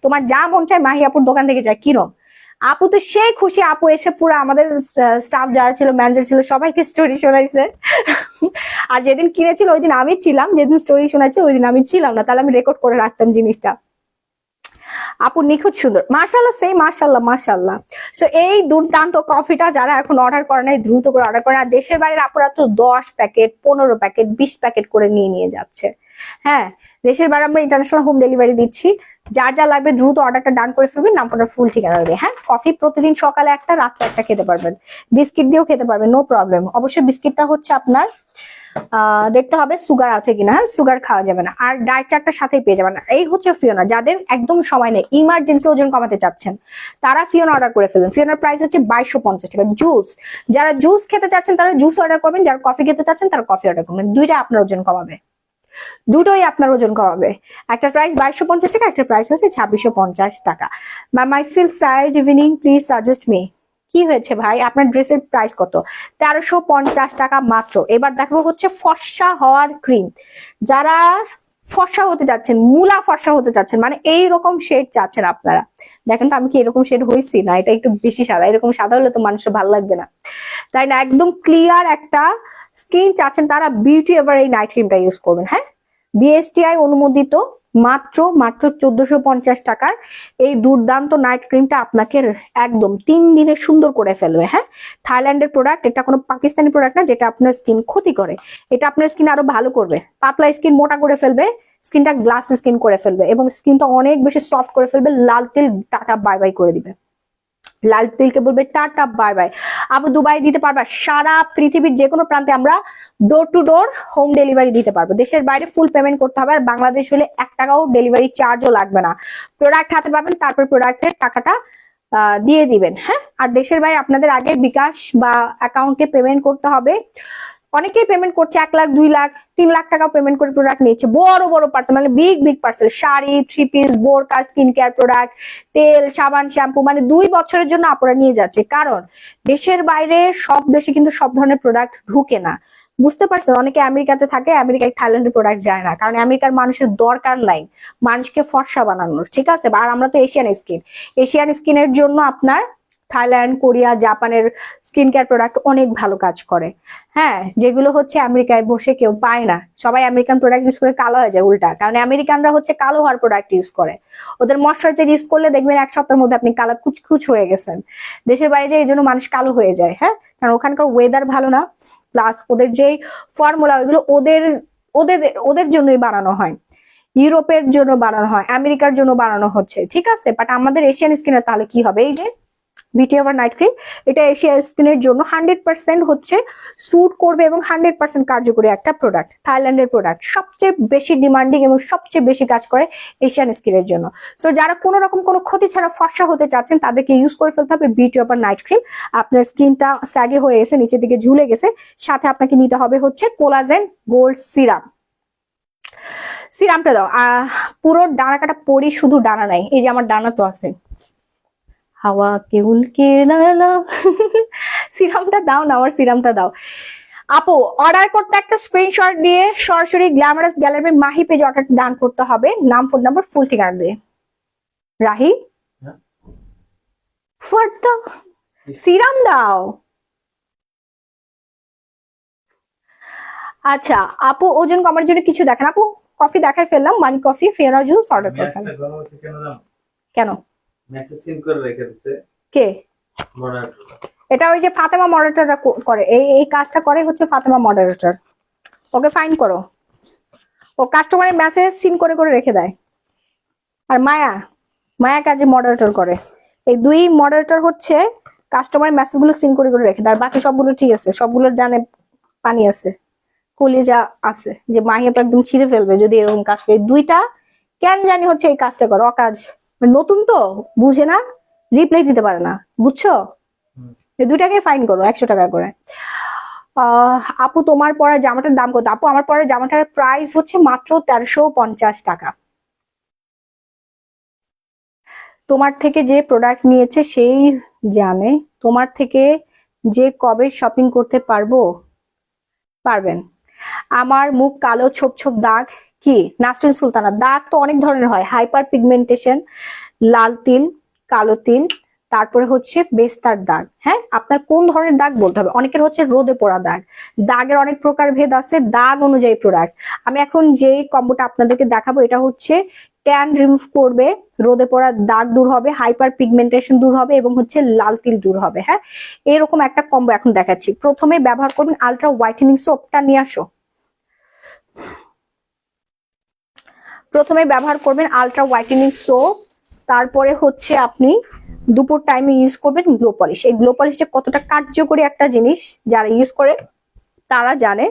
তোমার যা মন চায় মাহিয়াপুর দোকান থেকে যায় কিনো। আপু তো সেই খুশি। আপু এসে পুরো আমাদের স্টাফ যারা ছিল, ম্যানেজার ছিল, সবাইকে স্টোরি শোনাইছে। আর যেদিন কিনেছিল ওই দিন আমি ছিলাম, যেদিন স্টোরি শোনাচ্ছে ওই দিন আমি ছিলাম না, তাহলে আমি রেকর্ড করে রাখতাম জিনিসটা। আপু নিখুঁত সুন্দর, মাশাআল্লাহ, সেই মাশাআল্লাহ মাশাআল্লাহ। সো এই দুর্দান্ত কফিটা যারা এখন অর্ডার করে নাই দ্রুত করে অর্ডার করে। আর দেশের বাইরের আপুরা তো 10 প্যাকেট 15 প্যাকেট 20 প্যাকেট করে নিয়ে যাচ্ছে। হ্যাঁ, দেশের বাইরে আমরা ইন্টারন্যাশনাল হোম ডেলিভারি দিচ্ছি। যার যা লাগবে দ্রুত অর্ডারটা ডান করে ফেলবেন, নাম্বারটা ফুল ঠিকানা দেবে। হ্যাঁ, কফি প্রতিদিন সকালে একটা, রাত্রে একটা খেতে পারবেন। বিস্কিট দিয়েও খেতে পারবেন, নো প্রবলেম। অবশ্যই বিস্কিটটা হচ্ছে আপনার দেখতে হবে সুগার আছে কিনা। হ্যাঁ, সুগার খাওয়া যাবে না। আর ডায়েট চার্টটার সাথেই পেয়ে যাবেন। এই হচ্ছে ফিওনা। যাদের একদম সময় নেই, ইমার্জেন্সি ওজন কমাতে চাচ্ছেন, তারা ফিওনা অর্ডার করে ফেলবেন। ফিওনার প্রাইস হচ্ছে 2250 টাকা। জুস, যারা জুস খেতে চাচ্ছেন তারা জুস অর্ডার করবেন, যারা কফি খেতে চাচ্ছেন তারা কফি অর্ডার করবেন। দুইটা আপনার ওজন কমাবে, দুটোই আপনার ওজন কমাবে। একটা প্রাইস 2250 টাকা, একটা প্রাইস হচ্ছে 2650 টাকা। Ma'am I feel sad evening, please suggest me. কি হয়েছে ভাই? আপনার ড্রেসের প্রাইস কত? 1350 টাকা মাত্র। এবার দেখবো হচ্ছে ফর্সা হওয়ার ক্রিম। যারা ফর্সা হতে যাচ্ছেন, মুলা ফর্সা হতে যাচ্ছেন, মানে এইরকম শেড চাচ্ছেন আপনারা। দেখেন তো আমি কি এরকম শেড হয়েছি না? এটা একটু বেশি সাদা। এরকম সাদা হলে তো মানুষের ভালো লাগবে না, তাই না? একদম ক্লিয়ার একটা স্কিন চাচ্ছেন তারা বিউটি এভার এই নাইট ক্রিমটা ইউজ করবেন। হ্যাঁ, বিএসটিআই অনুমোদিত, মাত্র 1450 টাকার এই দুর্দান্ত নাইট ক্রিমটা আপনাকে একদম 3 দিনে সুন্দর করে ফেলবে। হ্যাঁ, থাইল্যান্ডের প্রোডাক্ট, এটা কোনো পাকিস্তানি প্রোডাক্ট না যেটা আপনার স্কিন ক্ষতি করে। এটা আপনার স্কিন আরো ভালো করবে, পাতলা স্কিন মোটা করে ফেলবে, স্কিনটা গ্লাস স্কিন করে ফেলবে, এবং স্কিনটা অনেক বেশি সফট করে ফেলবে। লাল তেল টাটা বাই বাই করে দিবে। লাল তেলকে বলবে tata bye bye. Abu Dubai দিতে পারবা, সারা পৃথিবীর যে কোনো প্রান্তে আমরা ডোর টু ডোর হোম ডেলিভারি দিতে পারবো। দেশের বাইরে ফুল পেমেন্ট করতে হবে, আর বাংলাদেশ হলে 1 টাকাও ডেলিভারি চার্জও লাগবে না। প্রোডাক্ট হাতে পাবেন, তারপর প্রোডাক্টের টাকাটা দিয়ে দিবেন। হ্যাঁ, আর দেশের বাইরে আপনাদের আগে বিকাশ বা অ্যাকাউন্টে পেমেন্ট করতে হবে। অনেকেই পেমেন্ট করছে 1 লাখ 2 লাখ 3 লাখ টাকা পেমেন্ট করে প্রোডাক্ট নিচ্ছে, বড় বড় পার্সেল, মানে বিগ পার্সেল, শাড়ি, 3 পিস, বোরকা, স্কিন কেয়ার প্রোডাক্ট, তেল, সাবান, শ্যাম্পু, মানে 2 বছরের জন্য আপনারা নিয়ে যাচ্ছে। কারণ দেশের বাইরে সব দেশে কিন্তু সব ধরনের প্রোডাক্ট ঢুকে না, বুঝতে পারছেন? অনেকে আমেরিকাতে থাকে, আমেরিকায় থাইল্যান্ডের প্রোডাক্ট যায় না, কারণ আমেরিকার মানুষের দরকার নাই মানুষকে ফর্সা বানানোর, ঠিক আছে? আর আমরা তো এশিয়ান স্কিনের জন্য আপনার থাইল্যান্ড, কোরিয়া, জাপানের স্কিন কেয়ার প্রোডাক্ট অনেক ভালো কাজ করে। হ্যাঁ, যেগুলো হচ্ছে আমেরিকায় বসে কেউ পায় না। সবাই আমেরিকান প্রোডাক্ট ইউজ করে কালো হয়ে যায় উল্টা, কারণ আমেরিকানরা হচ্ছে কালো হওয়ার প্রোডাক্ট ইউজ করে। ওদের ময়শ্চারাইজার ইউজ করলে দেখবেন 1 সপ্তাহের মধ্যে আপনি কালো কুচকুচ হয়ে গেছেন। দেশের বাইরে যায় এই জন্য মানুষ কালো হয়ে যায়। হ্যাঁ, কারণ ওখানকার ওয়েদার ভালো না, প্লাস ওদের যেই ফর্মুলা ওইগুলো ওদের ওদের ওদের জন্যই বানানো হয়, ইউরোপের জন্য বানানো হয়, আমেরিকার জন্য বানানো হচ্ছে, ঠিক আছে। বাট আমাদের এশিয়ান স্কিনের তাহলে কি হবে? এই যে বিউটি ওভার নাইট ক্রিম, এটা এশিয়ান স্কিনের জন্য 100% হচ্ছে স্যুট করবে এবং 100% কার্যকরী একটা প্রোডাক্ট। থাইল্যান্ডের প্রোডাক্ট সবচেয়ে বেশি ডিমান্ডিং এবং সবচেয়ে বেশি কাজ করে এশিয়ান স্কিনের জন্য। সো যারা কোনো রকম কোনো ক্ষতি ছাড়া ফর্সা হতে চাচ্ছেন তাদেরকে ইউজ করে ফেলতে হবে বিউটি ওভার নাইট ক্রিম। আপনার স্কিনটা স্যাগে হয়ে গেছে, নিচের দিকে ঝুলে গেছে, সাথে আপনাকে নিতে হবে হচ্ছে কোলাজেন গোল্ড সিরাম। সিরামটা দাও। পুরো ডানা কাটা পরি, শুধু ডানা নাই, এই যে আমার ডানা তো আছে। হাওয়া কে উলকে লালা সিরামটা দাও না, আমার সিরামটা দাও। আপু অর্ডার করতে একটা স্ক্রিনশট দিয়ে সরাসরি গ্ল্যামারাস গ্যালারি মাহি পেজে অর্ডার ডান করতে হবে, নাম, ফোন নাম্বার, ফুল ঠিকানা দিয়ে। রাহি ফর দাও, সিরাম দাও। আচ্ছা আপু, ওজন কমার জন্য কিছু দেখেন। আপু কফি দেখাই ফেললাম, মানি কফি, ফিয়ানা জুস অর্ডার করে ফেললাম। কেন মেসেজ সিন করে রেখে দিছে কে? মডারেটর। এটা ওই যে ফাতেমা মডারেটররা করে, এই কাজটা করে হচ্ছে ফাতেমা মডারেটর। ওকে ফাইন করো, ও কাস্টমারের মেসেজ সিন করে করে রেখে দেয়। আর মায়া কাজে মডারেটর করে। এই দুই মডারেটর হচ্ছে কাস্টমারের মেসেজ গুলো সিন করে করে রেখে দেয়। আর বাকি সবগুলো ঠিক আছে, সবগুলোর জানে পানি আছে, কলিজা আছে, যে মাহিয়া তো একদম ছিঁড়ে ফেলবে যদি এরকম কাজ করে। দুইটা কেন জানি হচ্ছে এই কাজটা করে, অকাজ, নতুন তো বুঝে না, রিপ্লাই দিতে পারে না, বুঝছো? এই দুইটাকে ফাইন করো 100 টাকা করে। আপু তোমার পরা জামাটার দাম কত? আপু আমার পরা জামাটার প্রাইস হচ্ছে মাত্র 1350 টাকা। তোমার থেকে যে প্রোডাক্ট নিয়েছে সেই জানে, তোমার থেকে যে কবে শপিং করতে পারবেন। আমার মুখ কালো ছোপ ছোপ দাগ, কি নাসরিন সুলতানা? দাগ তো অনেক ধরনের হয়, হাইপার পিগমেন্টেশন, লাল তিল, কালো তিল, তারপরে হচ্ছে বেস্তার দাগ। হ্যাঁ, আপনার কোন ধরনের দাগ বলতে হবে। অনেকের হচ্ছে রোদে পোড়া দাগ, দাগের অনেক প্রকার ভেদ আছে, দাগ অনুযায়ী প্রোডাক্ট। আমি এখন যে কম্বোটা আপনাদেরকে দেখাবো এটা হচ্ছে ট্যান রিমুভ করবে, রোদে পোড়া দাগ দূর হবে, হাইপার পিগমেন্টেশন দূর হবে এবং হচ্ছে লাল তিল দূর হবে। হ্যাঁ, এরকম একটা কম্বো এখন দেখাচ্ছি। প্রথমে ব্যবহার করবেন আলট্রা হোয়াইটেনিং সোপটা, নিয়ে আসো। প্রথমে ব্যবহার করবেন আলট্রা হোয়াইটেনিং সোপ, তারপরে হচ্ছে আপনি দুপুর টাইমে ইউজ করবেন গ্লো পলিশ। এই গ্লো পলিশটা কতটা কার্যকরী একটা জিনিস, যারা ইউজ করে তারা জানে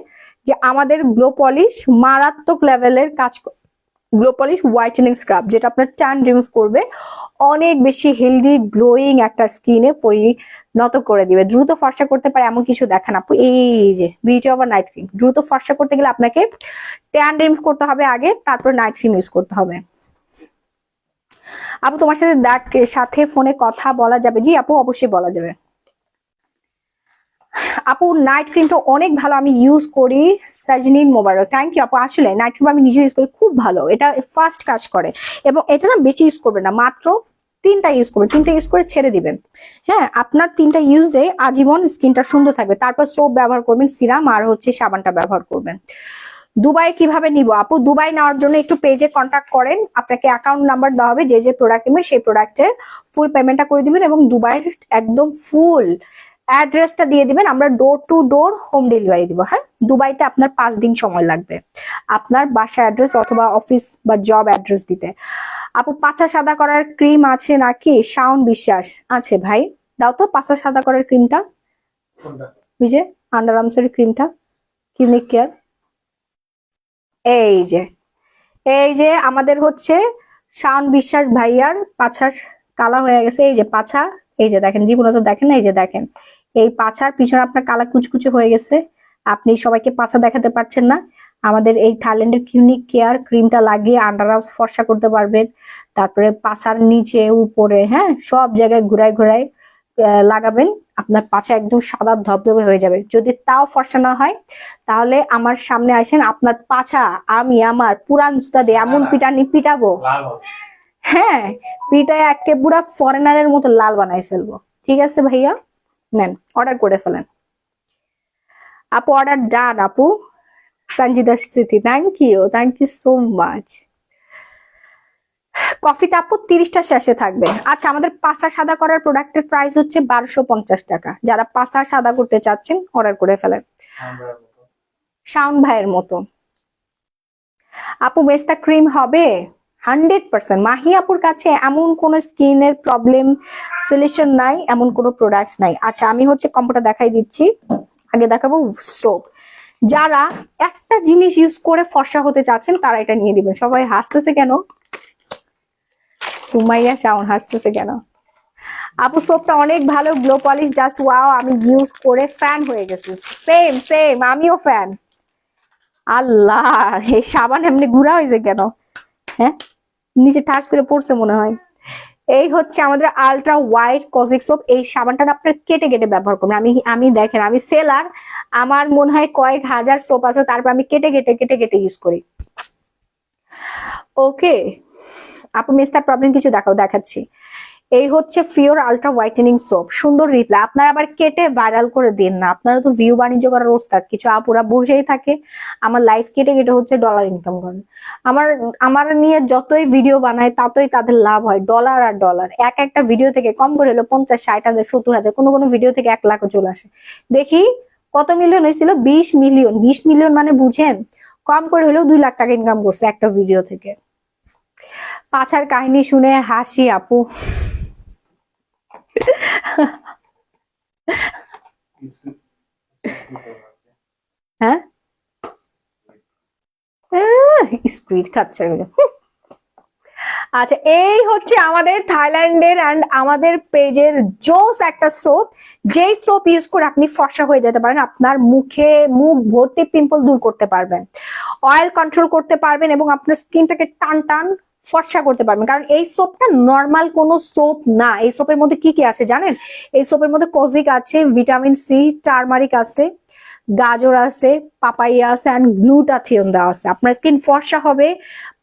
যে আমাদের গ্লো পলিশ মারাত্মক লেভেলের কাজ। গ্লো পলিশ হোয়াইটেনিং স্ক্রাব, যেটা আপনার ট্যান রিমুভ করবে, অনেক বেশি হেলদি গ্লোয়িং একটা স্কিনে পরিণত করে দিবে, দ্রুত ফর্সা করতে পারে এমন কিছু দেখান আপু। এই যে বিউটি ওভার নাইট ক্রিম, দ্রুত ফর্সা করতে গেলে আপনাকে ট্যান রিমুভ করতে হবে আগে, তারপর নাইট ক্রিম ইউজ করতে হবে। আপু তোমার সাথে ফোনে কথা বলা যাবে? জি আপু, অবশ্যই বলা যাবে। আপু নাইট ক্রিমটা অনেক ভালো, আমি ইউজ করি, সাজনিন মোবারক। থ্যাংক ইউ আপু। আসলে নাইট ক্রিম আমি নিজে ইউজ করি, খুব ভালো, এটা ফাস্ট কাজ করে। এবং এটা না বেশি ইউজ করবে না, মাত্র 3টা ইউজ করবেন, 3টা ইউজ করে ছেড়ে দিবেন। হ্যাঁ, আপনার 3টা ইউজে আজীবন স্কিনটা সুন্দর থাকবে। তারপর সোপ ব্যবহার করবেন, সিরাম আর হচ্ছে সাবানটা ব্যবহার করবেন। দুবাই কিভাবে নিব? আপু দুবাই নেওয়ার জন্য একটু পেজে কন্ট্যাক্ট করেন, আপনাকে অ্যাকাউন্ট নাম্বার দেওয়া হবে, যে যে প্রোডাক্ট নেবেন সেই প্রোডাক্টের ফুল পেমেন্টটা করে দিবেন এবং দুবাইয়ের একদম ফুল অ্যাড্রেসটা দিয়ে দিবেন, আমরা ডোর টু ডোর হোম ডেলিভারি দিব। হ্যাঁ, দুবাইতে আপনার 5 দিন সময় লাগবে আপনার বাসা অ্যাড্রেস অথবা অফিস বা জব অ্যাড্রেস দিতে। আপু পাছা সাদা করার ক্রিম আছে নাকি? শাওন বিশ্বাস। আছে ভাই, দাও তো পাছা সাদা করার ক্রিমটা, ওই যে আন্ডার আর্মসের ক্রিমটা, ক্লিনিক কেয়ার। এই যে আমাদের হচ্ছে শাওন বিশ্বাস ভাইয়ার পাছা কালা হয়ে গেছে। এই যে পাছা, এই যে দেখেন, জীবনে তো দেখেন না, এই যে দেখেন এই পাছার পিছনে আপনার কালা কুচকুচে হয়ে গেছে, আপনি সবাইকে পাছা দেখাতে পারছেন না। আমাদের এই থাইল্যান্ডের ক্লিনিক কেয়ার ক্রিমটা লাগিয়ে আন্ডার আর্মস ফর্সা করতে পারবেন। তারপরে পাছার নিচে উপরে, হ্যাঁ, সব জায়গায় ঘুরায় ঘুরায় লাগাবেন, আপনার পাছা একদম সাদা ধবধবে হয়ে যাবে। যদি তাও ফর্সা না হয় তাহলে আমার সামনে আসেন, আপনার পাছা আমি আমার পুরান জুতা দিয়ে এমন পিটাবো, হ্যাঁ, পিটায় একে পুরা ফরেনারের মতো লাল বানাই ফেলবো। ঠিক আছে ভাইয়া, নেন অর্ডার করে ফেলেন। আপু অর্ডার ডান আপু। সঞ্জিদা স্মৃতি, থ্যাংক ইউ সো মাচ। কফিতে আপু 30টা শেষে থাকবে। আচ্ছা, আমাদের পাসা সাদা করার প্রোডাক্টের প্রাইস হচ্ছে 1250 টাকা। যারা পাসা সাদা করতে চাচ্ছেন অর্ডার করে ফেলেন। শাওন ভাইয়ের মতো। আপু মেস্তা ক্রিম হবে 100%। মাহি আপুর কাছে এমন কোন স্কিনের প্রবলেম সলিউশন নাই, এমন কোন প্রোডাক্ট নাই। আচ্ছা, আমি হচ্ছে কম্পোটা দেখাই দিচ্ছি। আগে দেখাবো সোপ। যারা একটা জিনিস ইউজ করে ফর্সা হতে চাচ্ছেন তারা এটা নিয়ে দিবেন। সবাই হাসতেছে কেন? সুমাইয়া শাওন হাসতেছে কেন? আপু সোপটা অনেক ভালো, গ্লো পলিশ, জাস্ট ওয়াও। আমি ইউজ করে ফ্যান হয়ে গেছি। সেম আমিও ফ্যান। আল্লাহ, এই সাবান এমনি গুড়া হয়েছে কেন? হ্যাঁ, নিচে ঠাস করে পড়ছে মনে হয়। এই হচ্ছে আমাদের আলট্রা হোয়াইট কজিক সোপ। এই সাবানটা আপনার কেটে কেটে ব্যবহার করবেন। আমি দেখেন, আমি সেলার, আমার মনে হয় কয়েক হাজার সোপ আছে, তারপর আমি কেটে কেটে কেটে কেটে ইউজ করি। ওকে আপু, মিস্টার প্রবলেম কিছু দেখাচ্ছি। এই হচ্ছে ফিওর আলট্রা হোয়াইটেনিং সোপ। সুন্দর রিপ্লাই। আপনারা আবার কেটে ভাইরাল করে দিন না, আপনারা তো ভিউ বাণিজ্য করার ওস্তাদ। কিছু আপুরা বসেই থাকে আমার লাইফ কেটে কেটে হচ্ছে ডলার ইনকাম করেন। আমার নিয়ে যতই ভিডিও বানায় ততই তাদের লাভ হয়, ডলার আর ডলার। একটা ভিডিও থেকে কম করে হলো 50, 60,000, 70,000, কোনো ভিডিও থেকে 1 লাখও চলে আসে। দেখি কত মিলিয়ন হয়েছিল? 20 মিলিয়ন। 20 মিলিয়ন মানে বুঝেন, কম করে হলেও 2 লাখ টাকা ইনকাম করছে একটা ভিডিও থেকে। পাছার কাহিনী শুনে হাসি আপু। হ্যাঁ, স্কুইড খাচ্ছে। আচ্ছা, এই হচ্ছে আমাদের থাইল্যান্ডের এন্ড আমাদের পেজের জোস একটা সোপ। যেই সোপ ইউজ করে আপনি ফর্সা হয়ে যেতে পারেন, আপনার মুখ ভর্তি পিম্পল দূর করতে পারবেন, অয়েল কন্ট্রোল করতে পারবেন এবং আপনার স্কিনটাকে টান টান ফর্সা করতে পারবেন। কারণ এই সোপটা নর্মাল কোনো সোপ না। এই সোপের মধ্যে কি কি আছে জানেন? এই সোপের মধ্যে কোজিক আছে, ভিটামিন সি, টারমারিক আছে, গাজর আছে, পাপাইয়া আছে এন্ড গ্লুটাথিয়ন দেওয়া আছে। আপনার স্কিন ফর্সা হবে।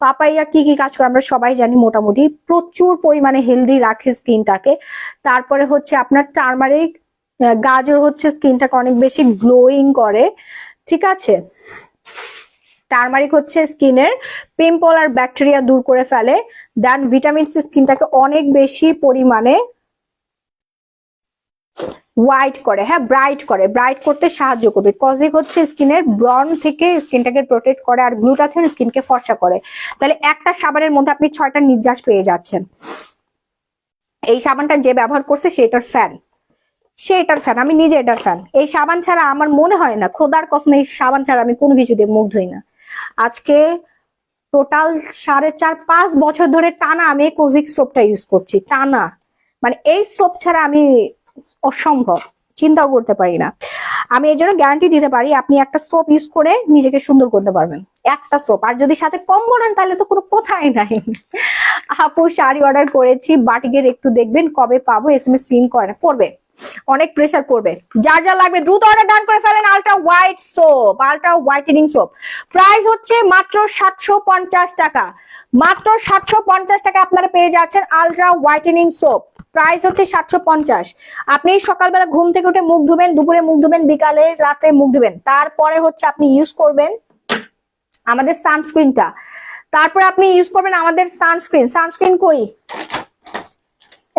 পাপাইয়া কি কি কাজ করে আমরা সবাই জানি, মোটামুটি প্রচুর পরিমাণে হেলদি রাখে স্কিনটাকে। তারপরে হচ্ছে আপনার টারমারিক, গাজর হচ্ছে স্কিনটাকে অনেক বেশি গ্লোয়িং করে, ঠিক আছে। টারমারিক হচ্ছে স্কিনের পিম্পল আর ব্যাকটেরিয়া দূর করে ফেলে। দেন ভিটামিন সি স্কিনটাকে অনেক বেশি পরিমাণে হোয়াইট করে, হ্যাঁ ব্রাইট করে, ব্রাইট করতে সাহায্য করবে। কজিক হচ্ছে স্কিনের ব্রন থেকে স্কিনটাকে প্রোটেক্ট করে, আর গ্লুটাথিয়ন স্কিনকে ফর্সা করে। তাহলে একটা সাবানের মধ্যে আপনি 6টা নির্যাস পেয়ে যাচ্ছেন। এই সাবানটা যে ব্যবহার করছে সেটার ফ্যান, আমি নিজে এটার ফ্যান। এই সাবান ছাড়া আমার মনে হয় না, খোদার কসম, এই সাবান ছাড়া আমি কোনো কিছু দিয়ে মুখ ধুই না। আজকে টোটাল 4.5-5 বছর ধরে টানা আমি কোজিক সোপটা ইউজ করছি, টানা। মানে এই সোপ ছাড়া আমি অসম্ভব, চিন্তাও করতে পারি না। আমি এই জন্য গ্যারান্টি দিতে পারি আপনি একটা সোপ ইউজ করে নিজেকে সুন্দর করতে পারবেন, একটা সোপ। আর যদি সাথে কম্বো নেন তাহলে তো কোনো কথাই নাই। আপু শাড়ি অর্ডার করেছি, বাটিকের একটু দেখবেন কবে পাবো, SMS সিন করে পড়বে, অনেক প্রেসার পড়বে। যার যা লাগবে দ্রুত অর্ডার ডান করে ফেলেন। Ultra white soap, ultra whitening soap, price হচ্ছে মাত্র 750 টাকা। মাত্র 750 টাকা আপনারা পেয়ে যাচ্ছেন আলট্রা হোয়াইটেনিং সোপ। প্রাইস হচ্ছে 750। আপনি সকালবেলা ঘুম থেকে উঠে মুখ ধুবেন, দুপুরে মুখ ধুবেন, বিকালে রাতে মুখ ধুবেন। তারপরে হচ্ছে আপনি ইউজ করবেন আমাদের সানস্ক্রিনটা। তারপরে আপনি ইউজ করবেন আমাদের সানস্ক্রিন কই,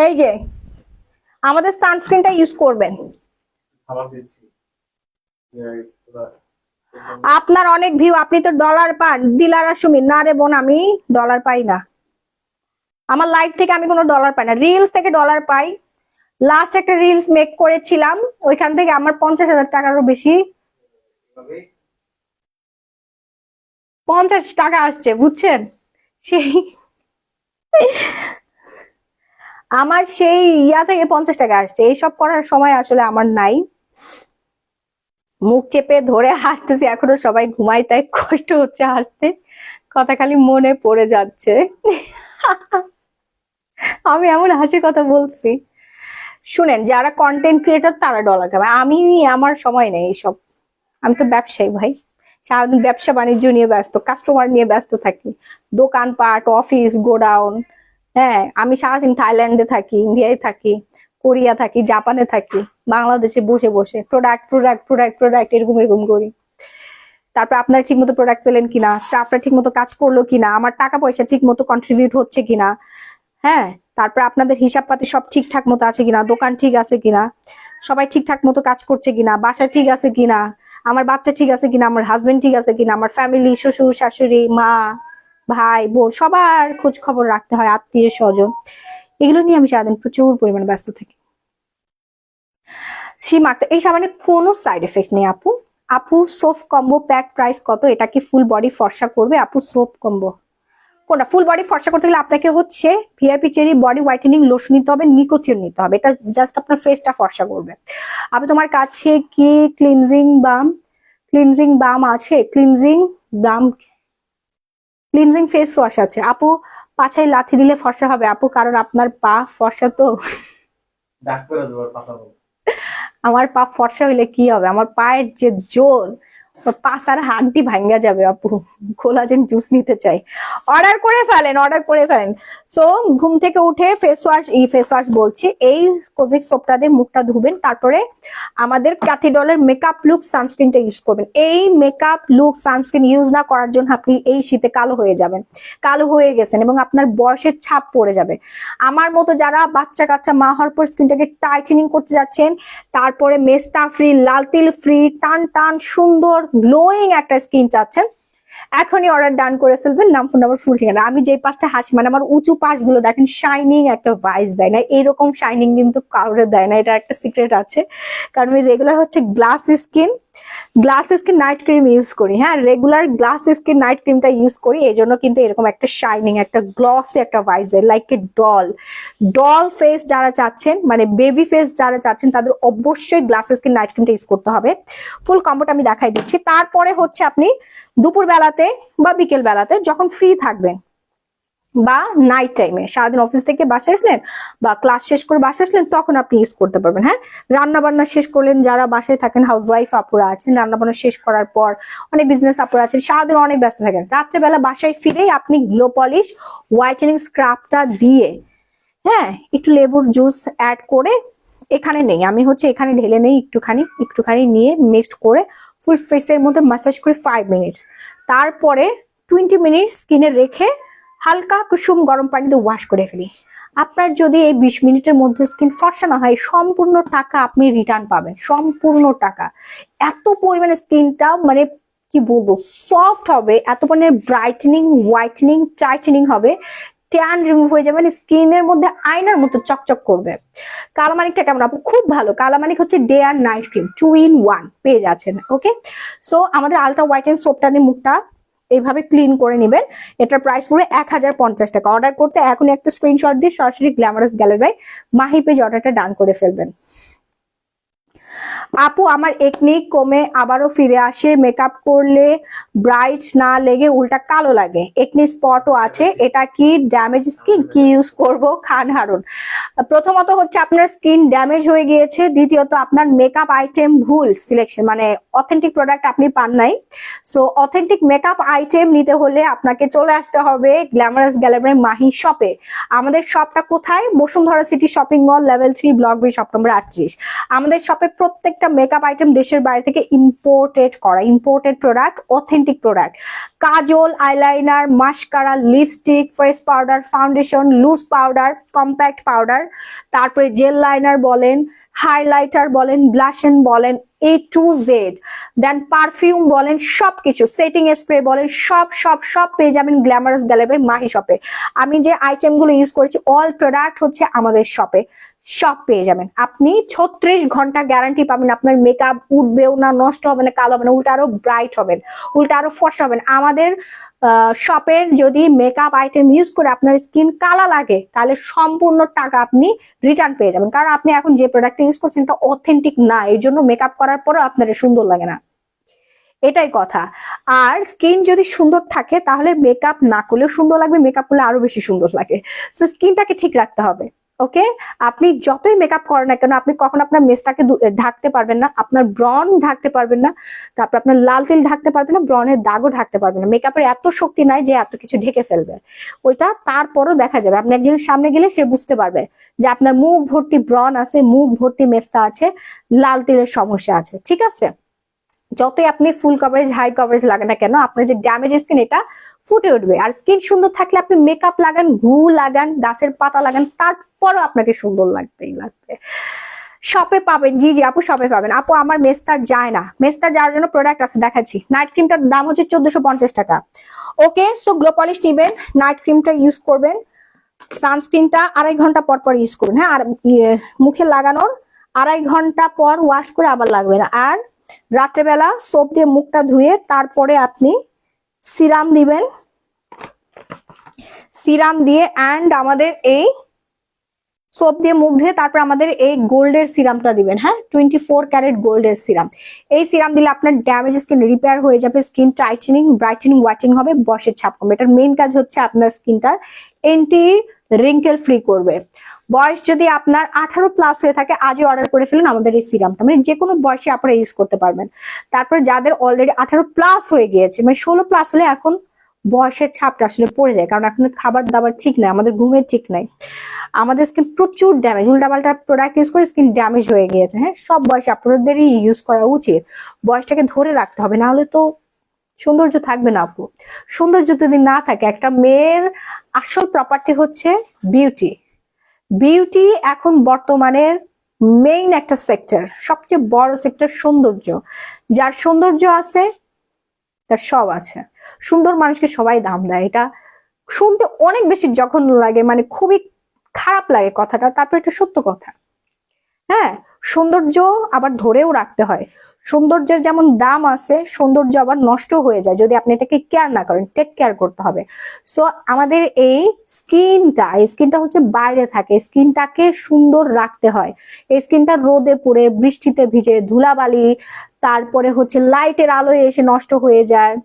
এই যে আমাদের সানস্ক্রিনটা ইউজ করবেন। আপনার অনেক ভিউ, আপনি তো ডলার পান। দিলারা সুমি, না রে বোন, আমি ডলার পাই না। আমার লাইফ থেকে আমি কোনো ডলার পাই না, রিলস থেকে ডলার পাই। লাস্ট একটা রিলস মেক করেছিলাম, ওইখান থেকে আমার 50,000 টাকারও বেশি, 50 টাকা আসছে, বুঝছেন। সেই আমার সেই ইয়া থেকে 50 টাকা আসছে। এইসব করার সময় আসলে আমার নাই। মুখ চেপে ধরে হাসতেছি, এখনো সবাই ঘুমাই তাই কষ্ট হচ্ছে হাসতে, কথা খালি মনে পড়ে যাচ্ছে। আমি এমন হাসির কথা বলছি। শুনেন, যারা কন্টেন্ট ক্রিয়েটর তারা ডলার কামায়, আমি আমার সময় নেই এইসব। আমি তো ব্যবসায়ী ভাই, সারাদিন ব্যবসা বাণিজ্য নিয়ে ব্যস্ত, কাস্টমার নিয়ে ব্যস্ত থাকি, দোকানপাট, অফিস, গোডাউন। হ্যাঁ, আমি সারাদিন থাইল্যান্ডে থাকি, ইন্ডিয়ায় থাকি, কোরিয়া থাকি, জাপানে থাকি, বাংলাদেশে বসে বসে প্রোডাক্ট প্রোডাক্ট প্রোডাক্ট প্রোডাক্ট এরকম এরকম করি। তারপর আপনারা ঠিক মতো প্রোডাক্ট পেলেন কিনা, স্টাফরা ঠিক মতো কাজ করলো কিনা, আমার টাকা পয়সা ঠিক মতো কন্ট্রিবিউট হচ্ছে কিনা, হ্যাঁ, তারপর আপনাদের হিসাব পাতি সব ঠিকঠাক মতো আছে কিনা, দোকান ঠিক আছে কিনা, সবাই ঠিকঠাক মতো কাজ করছে কিনা, বাসা ঠিক আছে কিনা, আমার বাচ্চা ঠিক আছে কিনা, আমার হাজবেন্ড ঠিক আছে কিনা, আমার ফ্যামিলি, শ্বশুর শাশুড়ি, মা ভাই বোন, সবার খোঁজ খবর রাখতে হয়, আত্মীয় স্বজন, এগুলো নিয়ে আমি সারাদিন প্রচুর পরিমাণে ব্যস্ত থাকি। সীমাক্ত এই সাবানের কোনো সাইড এফেক্ট নেই আপু। আপু সোপ কম্বো প্যাক প্রাইস কত? এটা কি ফুল বডি ফর্সা করবে? আপু সোপ কম্বো কোনটা? ফুল বডি ফর্সা করতে গেলে আপনাকে হচ্ছে VIP cherry body whitening lotion নিতে হবে, নিকোথিন নিতে হবে, এটা জাস্ট আপনার ফেসটা ফর্সা করবে। আপু তোমার কাছে কি ক্লিনজিং বাম আছে? ক্লিনজিং ফেস ওয়াশ আছে আপু। পাছায় লাথি দিলে ফর্সা হবে আপু, কারণ আপনার পা ফর্সা তো। ডাক্তার দেওয়ার কথা বল। আমার পা ফর্সা হইলে কি হবে? আমার পায়ের যে জোর, পাছার হাড্ডি ভাঙ্গা যাবে আপু। কোলাজেন জুস নিতে চাই, অর্ডার করে ফেলেন। সো ঘুম থেকে উঠে ফেস ওয়াশ বলছি, এই কোজিক সোপটা দিয়ে মুখটা ধুবেন, তারপরে আমাদের ক্যাথিডলের মেকআপ লুক সানস্ক্রিনটা ইউজ করবেন। এই মেকআপ লুক সানস্ক্রিন ইউজ না করার জন্য আপনি এই শীতে কালো হয়ে যাবেন, কালো হয়ে গেছেন এবং আপনার বয়সের ছাপ পড়ে যাবে। আমার মতো যারা বাচ্চা কাচ্চা মা হওয়ার পর স্কিনটাকে টাইটেনিং করতে যাচ্ছেন, তারপরে মেস্তা ফ্রি, লাল তিল ফ্রি, টান টান সুন্দর গ্লোয়িং একটা স্কিন চাচ্ছেন, এখনই অর্ডার ডান করে ফেলবেন। নাম, ফোন নাম্বার, ফুল ঠিকানা। আমি যে পাশটা হাসি, মানে আমার উঁচু পাশগুলো দেখেন শাইনিং একটা ভাইস দেয় না, এইরকম শাইনিং কিন্তু কাউরে দেয় না, এটা একটা সিক্রেট আছে। কারণ আমি রেগুলার হচ্ছে glass skin night cream use করি, হ্যাঁ, রেগুলার গ্লাস স্কিন নাইট ক্রিমটা ইউজ করি, এই জন্য কিন্তু এরকম একটা শাইনিং, একটা গ্লসি একটা ভাইস দেয়, লাইক এ ডল ফেস যারা চাচ্ছেন, মানে বেবি ফেস যারা চাচ্ছেন, তাদের অবশ্যই গ্লাস স্কিন নাইট ক্রিমটা ইউজ করতে হবে। ফুল কম্বোটা আমি দেখাই দিচ্ছি। তারপরে হচ্ছে আপনি দুপুর বেলাতে বা বিকেল বেলাতে যখন ফ্রি থাকবেন, বা নাইট টাইমে সারাদিন অফিস থেকে বাসায় আসলেন বা ক্লাস শেষ করে বাসায় আসলেন, তখন আপনি ইউজ করতে পারবেন। হ্যাঁ, রান্না বান্না শেষ করলেন, যারা বাসায় থাকেন হাউস ওয়াইফ আপুরা আছেন, রান্না বান্না শেষ করার পর অনেক বিজনেস আপুরা আছেন, সারাদিন অনেক ব্যস্ত থাকেন, রাত্রেবেলা বাসায় ফিরেই আপনি গ্লো পলিশ হোয়াইটেনিং স্ক্রাবটা দিয়ে, হ্যাঁ, একটু লেবুর জুস অ্যাড করে, এখানে নেই আমি হচ্ছে এখানে ঢেলে নেই, একটুখানি নিয়ে মিক্সড করে ফুল ফেসের মধ্যে ম্যাসাজ করে 5 মিনিটস, তারপরে 20 মিনিট স্কিনে রেখে হালকা কুসুম গরম পানিতে ওয়াশ করে ফেলি। আপনার যদি এই 20 মিনিটের মধ্যে স্কিন ফর্সা না হয়, সম্পূর্ণ টাকা আপনি রিটার্ন পাবেন, সম্পূর্ণ টাকা। এত পরিমাণে স্কিনটা মানে কি বলবো সফট হবে, এত পরিমাণে ব্রাইটেনিং, হোয়াইটেনিং, টাইটেনিং হবে, ট্যান রিমুভ হয়ে যাবে, মানে স্কিনের মধ্যে আয়নার মতো চকচক করবে। কালামানিকটা কেমন আপু? খুব ভালো। কালামানিক হচ্ছে ডে আর নাইট ক্রিম 2 in 1 পেয়ে যাচ্ছেন। ওকে, সো আমাদের আলট্রা হোয়াইটেন সোপটা দিয়ে মুখটা এইভাবে ক্লিন করে নেবেন। এটার প্রাইস পুরো 1050 টাকা। অর্ডার করতে এখনই একটা স্ক্রিনশট দিয়ে সরাসরি গ্ল্যামারাস গ্যালারি মাহি পেজ অর্ডারটা ডান করে ফেলবেন। আপু আমার একনি কমে আবারও ফিরে আসে, মেকআপ করলে ব্রাইট না লেগে উল্টা কালো লাগে, একনি স্পটও আছে, এটা কি ড্যামেজ স্কিন? কি ইউজ করব? খান হারুন। প্রথমত হচ্ছে আপনার স্কিন ড্যামেজ হয়ে গিয়েছে, দ্বিতীয়ত আপনার মেকআপ আইটেম ভুল সিলেকশন, মানে অথেন্টিক প্রোডাক্ট আপনি পান নাই। সো অথেন্টিক মেকআপ আইটেম নিতে হলে আপনাকে চলে আসতে হবে গ্ল্যামারাস গ্যালারি মাহি শপে। আমাদের শপটা কোথায়? Bashundhara city shopping mall, level 3, block B, shop number 38। আমাদের শপে প্রত্যেকটা মেকআপ আইটেম দেশের বাইরে থেকে ইম্পোর্টেড করা, imported product, authentic product. Kajal, eyeliner, mascara, lipstick, face powder, foundation, loose powder, compact powder, তারপরে জেল লাইনার বলেন, হাইলাইটার বলেন, ব্লাশন বলেন, A to Z, then perfume বলেন, সবকিছু, সেটিং স্প্রে বলেন, সব পেয়ে যাবেন গ্ল্যামারাস গ্যালারির মাহি শপে। আমি যে আইটেম গুলো ইউজ করেছি অল প্রোডাক্ট হচ্ছে আমাদের শপে, সব পেয়ে যাবেন। আপনি 36 ঘন্টা গ্যারান্টি পাবেন, আপনার মেকআপ উঠবেও না, নষ্ট হবে না, কালো হবে না, উল্টা আরো ব্রাইট হবেন, উল্টা আরো ফর্সা হবেন। আমাদের শপের যদি মেকআপ আইটেম ইউজ করে আপনার স্কিন কালা লাগে, তাহলে সম্পূর্ণ টাকা আপনি রিটার্ন পেয়ে যাবেন, কারণ আপনি এখন যে প্রোডাক্টটা ইউজ করছেন এটা অথেন্টিক না, এই জন্য মেকআপ করার পরেও আপনার সুন্দর লাগে না, এটাই কথা। আর স্কিন যদি সুন্দর থাকে তাহলে মেকআপ না করলেও সুন্দর লাগবে, মেকআপ করলে আরো বেশি সুন্দর লাগে। সো স্কিনটাকে ঠিক রাখতে হবে। ওকে, আপনি যতই মেকআপ করেন না কেন আপনি কখন আপনার মেসটাকে ঢাকতে পারবেন না, আপনার ব্রন ঢাকতে পারবেন না, তারপর আপনার লাল তিল ঢাকতে পারবেন না, ব্রনের দাগও ঢাকতে পারবেন না। মেকআপের এত শক্তি নাই যে এত কিছু ঢেকে ফেলবে ওইটা। তারপরও দেখা যাবে, আপনি একজনের সামনে গেলে সে বুঝতে পারবে যে আপনার মুখ ভর্তি ব্রন আছে, মুখ ভর্তি মেস্তা আছে, লাল তিলের সমস্যা আছে। ঠিক আছে, যতই আপনি ফুল কভারেজ হাই কভারেজ লাগান না কেন আপনার যে ড্যামেজ স্কিন এটা ফুটে উঠবে। আর স্কিন সুন্দর থাকলে আপনি মেকআপ লাগান, ঘু লাগান, গাছের পাতা লাগান, তারপরও আপনাকে সুন্দর লাগবেই লাগবে। শপে পাবেন, জি জি আপু শপে পাবেন। আপু আমার মেস্তার যায় না, মেস্তার যাওয়ার জন্য প্রোডাক্ট আছে দেখাচ্ছি। নাইট ক্রিমটার দাম হচ্ছে 1450 টাকা। ওকে, সো গ্লো পলিশ নিবেন, নাইট ক্রিমটা ইউজ করবেন, সানস্ক্রিনটা 2.5 ঘন্টা পর পর ইউজ করুন। হ্যাঁ, আর মুখে লাগানোর 2.5 ঘন্টা পর ওয়াশ করে আবার লাগবে না। আর রাত্রেবেলা সোপ দিয়ে মুখটা ধুয়ে তারপরে আপনি সিরাম দিবেন, সিরাম দিয়ে অ্যান্ড আমাদের এই সোপ দিয়ে মুখ ধুয়ে তারপর আমাদের এই গোল্ডের সিরামটা দিবেন। হ্যাঁ, 24 ক্যারেট গোল্ডের সিরাম। এই সিরাম দিলে আপনার ড্যামেজ স্কিন রিপেয়ার হয়ে যাবে, স্কিন টাইটেনিং, ব্রাইটেনিং, হোয়াইটেনিং হবে, বয়সের ছাপ কমবে। এটার মেইন কাজ হচ্ছে আপনার স্কিনটার এন্টি রিঙ্কেল ফ্রি করবে। বয়স যদি আপনার 18+ হয়ে থাকে আজই অর্ডার করে ফেলুন আমাদের এই সিরামটা, মানে যে কোনো বয়সে আপনারা ইউজ করতে পারবেন। তারপর যাদের অলরেডি 18+ হয়ে গিয়েছে, মানে 16+ হলে এখন বয়সের ছাপটা আসলে পড়ে যায়, কারণ এখন খাবার দাবার ঠিক নাই, আমাদের ঘুমের ঠিক নাই, আমাদের স্কিন প্রচুর ড্যামেজ, উল্টাপাল্টা প্রোডাক্ট ইউজ করে স্কিন ড্যামেজ হয়ে গিয়েছে। হ্যাঁ, সব বয়সে আপনাদেরই ইউজ করা উচিত, বয়সটাকে ধরে রাখতে হবে, না হলে তো সৌন্দর্য থাকবে না আপু। সৌন্দর্য যদি না থাকে, একটা মেয়ের আসল প্রপার্টি হচ্ছে বিউটি। বিউটি এখন বর্তমানের মেইন একটা সেক্টর, সবচেয়ে বড় সেক্টর সৌন্দর্য। যার সৌন্দর্য আছে তার সব আছে। সুন্দর মানুষকে সবাই দাম দেয়, এটা শুনতে অনেক বেশি জঘন্য লাগে, মানে খুবই খারাপ লাগে কথাটা, তারপর এটা সত্য কথা। হ্যাঁ, সৌন্দর্য আবার ধরেও রাখতে হয়। সৌন্দর্যের যেমন দাম আছে, সৌন্দর্য আবার নষ্ট হয়ে যায় যদি আপনি এটাকে কেয়ার না করেন, টেক কেয়ার করতে হবে। সো আমাদের এই স্কিনটা হচ্ছে বাইরে থাকে, স্কিনটাকে সুন্দর রাখতে হয়। এই স্কিনটা রোদে পড়ে, বৃষ্টিতে ভিজে, ধুলাবালি, তারপরে হচ্ছে লাইটের আলোয় এসে নষ্ট হয়ে যায়,